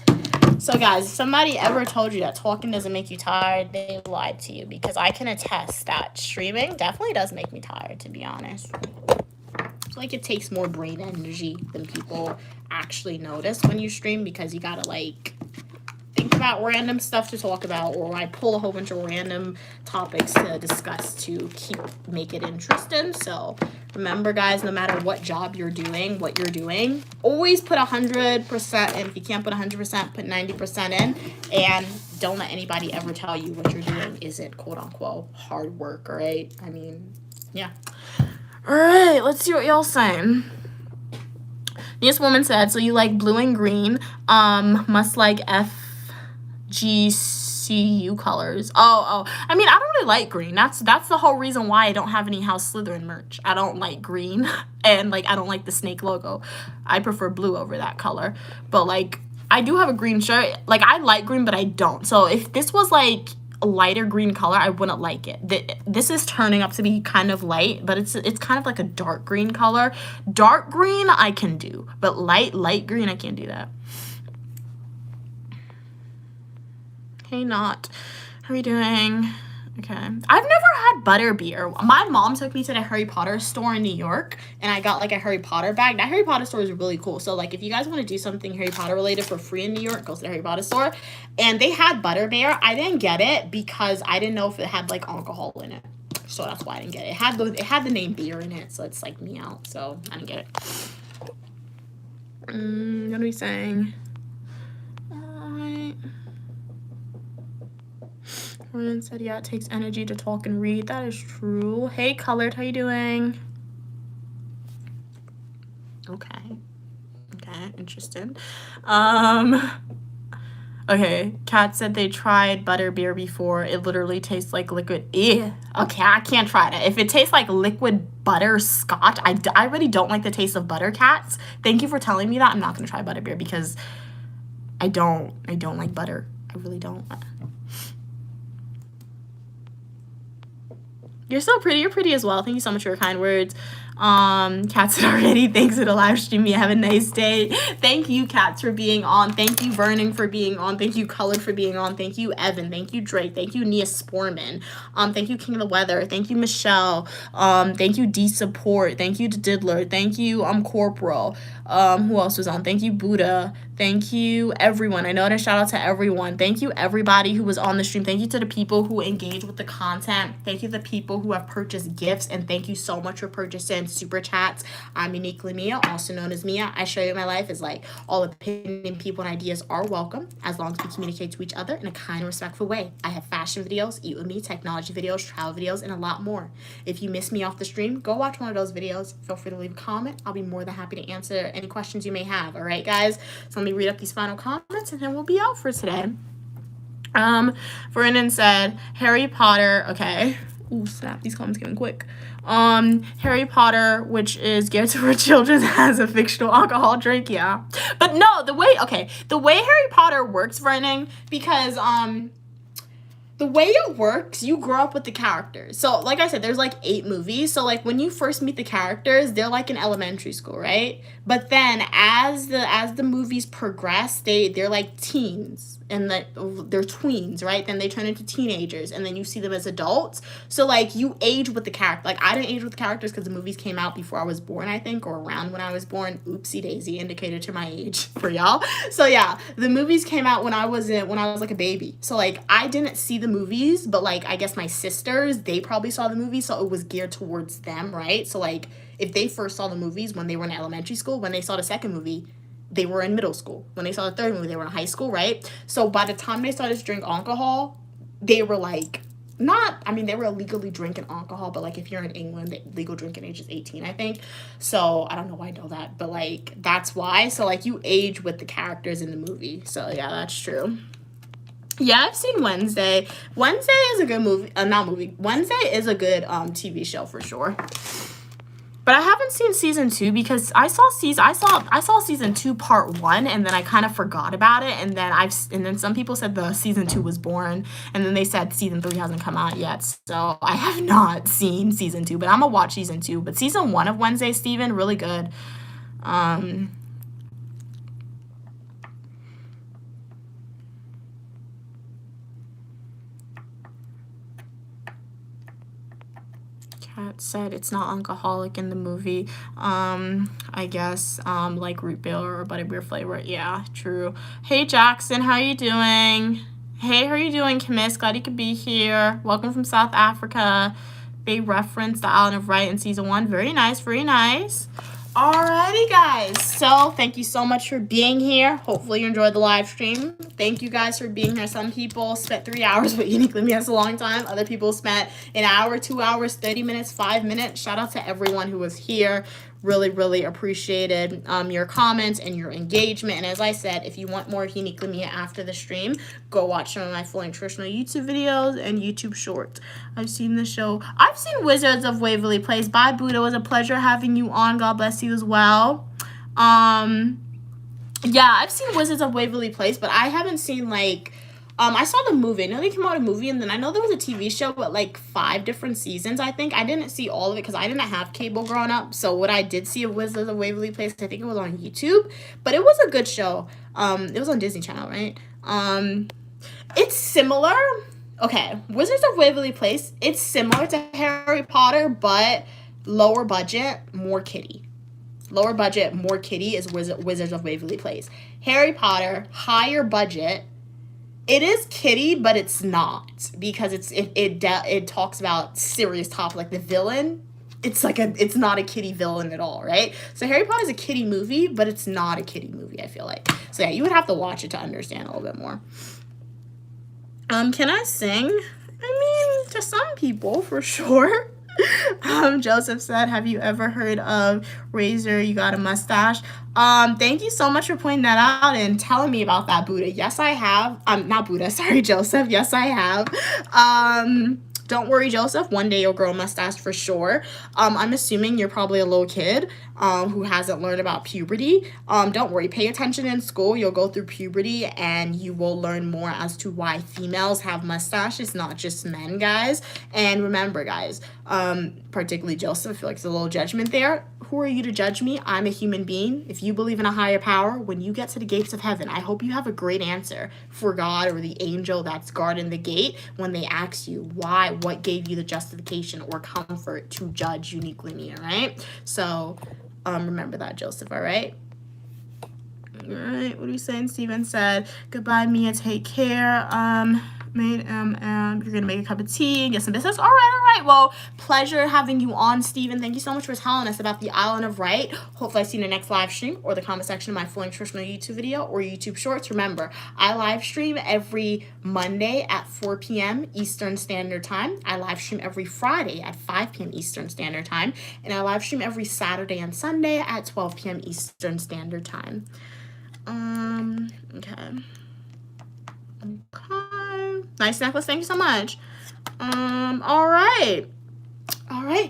So, guys, if somebody ever told you that talking doesn't make you tired, they lied to you, because I can attest that streaming definitely does make me tired, to be honest. It's like it takes more brain energy than people actually notice when you stream, because you gotta, like, think about random stuff to talk about, or I pull a whole bunch of random topics to discuss to make it interesting. So remember, guys, no matter what job you're doing, what you're doing, always put 100% in. If you can't put 100%, put 90% in, and don't let anybody ever tell you what you're doing isn't quote unquote hard work. All right, I mean, yeah. All right, let's see what y'all saying. This woman said, so you like blue and green, must like FGCU colors. Oh, I mean, I don't really like green. That's the whole reason why I don't have any House Slytherin merch. I don't like green, and, like, I don't like the snake logo. I prefer blue over that color. But, like, I do have a green shirt. Like, I like green, but I don't. So if this was, like, a lighter green color, I wouldn't like it. This is turning up to be kind of light, but it's kind of like a dark green color. Dark green I can do, but light green I can't do that. Hey, Not, how are you doing? Okay, I've never had butterbeer. My mom took me to the Harry Potter store in New York, and I got, like, a Harry Potter bag. That Harry Potter store is really cool. So, like, if you guys want to do something Harry Potter related for free in New York, go to the Harry Potter store. And they had butterbeer. I didn't get it because I didn't know if it had, like, alcohol in it. So that's why I didn't get it. It had the name beer in it, so it's, like, me out. So I didn't get it. What are we saying? Alright. Ryan said, yeah, it takes energy to talk and read. That is true. Hey, Colored, how you doing? Okay, interesting. Okay, Kat said they tried butterbeer before. It literally tastes like liquid. Ew. Okay, I can't try it. If it tastes like liquid butterscotch, I really don't like the taste of butter, Cats. Thank you for telling me that. I'm not gonna try butterbeer because I don't like butter. I really don't. You're so pretty. You're pretty as well. Thank you so much for your kind words. Cats said already. Thanks for the live stream. You have a nice day. Thank you, Cats, for being on. Thank you, Vernon, for being on. Thank you, Colored, for being on. Thank you, Evan. Thank you, Drake. Thank you, Nia Sporman. Thank you, King of the Weather. Thank you, Michelle. Thank you, D Support. Thank you to Diddler. Thank you, Corporal. Who else was on? Thank you, Buddha. Thank you, everyone. I know to shout out to everyone. Thank you, everybody who was on the stream. Thank you to the people who engage with the content. Thank you to the people who have purchased gifts. And thank you so much for purchasing super chats. I'm Uniquely Mia, also known as Mia. I show you my life is like all opinion, people, and ideas are welcome as long as we communicate to each other in a kind and respectful way. I have fashion videos, eat with me, technology videos, travel videos, and a lot more. If you miss me off the stream, go watch one of those videos. Feel free to leave a comment. I'll be more than happy to answer any questions you may have. All right, guys? So let me read up these final comments and then we'll be out for today. Vernon said, Harry Potter, okay. Ooh, snap, these comments getting quick. Harry Potter, which is geared toward children, has a fictional alcohol drink, yeah. But no, the way Harry Potter works, Vernon, because, the way it works, you grow up with the characters. So, like I said, there's like 8 movies. So, like, when you first meet the characters, they're like in elementary school, right? But then as the movies progress, they're like teens. And they're tweens, right? Then they turn into teenagers, and then you see them as adults. So, like, you age with the character. Like, I didn't age with the characters because the movies came out before I was born, I think, or around when I was born. Oopsie daisy, indicated to my age for y'all. So, yeah, the movies came out when I was like a baby. So, like, I didn't see the movies, but, like, I guess my sisters, they probably saw the movies, so it was geared towards them, right? So, like, if they first saw the movies when they were in elementary school, when they saw the second movie, they were in middle school. When they saw the third movie, they were in high school, right? So by the time they started to drink alcohol, they were like, they were illegally drinking alcohol, but like if you're in England, the legal drinking age is 18, I think. So I don't know why I know that, but like that's why. So like you age with the characters in the movie. So yeah, that's true. Yeah, I've seen Wednesday. Wednesday is a good movie. Wednesday is a good TV show for sure. But I haven't seen season 2 because I saw season 2 part 1 and then I kind of forgot about it, and then some people said the season 2 was boring, and then they said season 3 hasn't come out yet. So I have not seen season 2, but I'm gonna watch season 2. But season 1 of Wednesday, Steven, really good. Kat said it's not alcoholic in the movie. I guess like root beer or butterbeer flavor. Yeah, true. Hey Jackson, how you doing? Hey, how are you doing, Camis? Glad you could be here. Welcome from South Africa. They referenced the Island of Wight in season 1. Very nice, very nice. Alrighty, guys. So thank you so much for being here. Hopefully you enjoyed the live stream. Thank you guys for being here. Some people spent 3 hours, but Uniquely Me has a long time. Other people spent an hour, 2 hours, 30 minutes, 5 minutes. Shout out to everyone who was here. Really, really appreciated your comments and your engagement. And as I said, if you want more of Uniquely Me after the stream, go watch some of my full nutritional YouTube videos and YouTube shorts. I've seen the show. I've seen Wizards of Waverly Place. Bye, Buddha. It was a pleasure having you on. God bless you as well. Yeah, I've seen Wizards of Waverly Place, but I haven't seen like I saw the movie. I know they came out a movie, and then I know there was a TV show with like 5 different seasons, I think. I didn't see all of it because I didn't have cable growing up. So what I did see of Wizards of Waverly Place, I think it was on YouTube. But it was a good show. It was on Disney Channel, right? It's similar. Okay, Wizards of Waverly Place, it's similar to Harry Potter, but lower budget, more kiddie. Lower budget, more kiddie is Wizards of Waverly Place. Harry Potter, higher budget. It is kiddie, but it's not, because it talks about serious topic, like the villain. It's not a kiddie villain at all, right? So Harry Potter is a kiddie movie, but it's not a kiddie movie, I feel like. So yeah, you would have to watch it to understand a little bit more. Can I sing? I mean, to some people, for sure. Joseph said, have you ever heard of Razor, You Got a Mustache? Thank you so much for pointing that out and telling me about that, Buddha. Yes, I have. Not Buddha, sorry, Joseph. Yes, I have. Don't worry, Joseph. One day you'll grow a mustache for sure. I'm assuming you're probably a little kid who hasn't learned about puberty. Don't worry. Pay attention in school. You'll go through puberty and you will learn more as to why females have mustaches, not just men, guys. And remember, guys, particularly Joseph, I feel like there's a little judgment there. Who are you to judge me? I'm a human being. If you believe in a higher power, when you get to the gates of heaven, I hope you have a great answer for God or the angel that's guarding the gate when they ask you why, what gave you the justification or comfort to judge Uniquely Me, all right? So remember that, Joseph, all right? All right, what are we saying? Steven said, goodbye, Mia, take care. You're gonna make a cup of tea and get some business. All right. Well, pleasure having you on, Steven. Thank you so much for telling us about the Island of Right. Hopefully I see you in the next live stream or the comment section of my full nutritional YouTube video or YouTube shorts. Remember, I live stream every Monday at 4 p.m. Eastern Standard Time. I live stream every Friday at 5 p.m. Eastern Standard Time. And I live stream every Saturday and Sunday at 12 p.m. Eastern Standard Time. Okay. Nice necklace. Thank you so much. All right,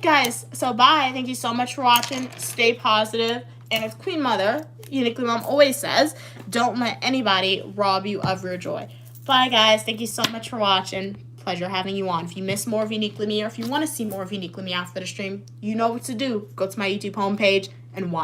guys. So bye. Thank you so much for watching. Stay positive. And as Queen Mother, Uniquely Mom, always says, don't let anybody rob you of your joy. Bye, guys. Thank you so much for watching. Pleasure having you on. If you miss more of Uniquely Me or if you want to see more of Uniquely Me after the stream, you know what to do. Go to my YouTube homepage and watch.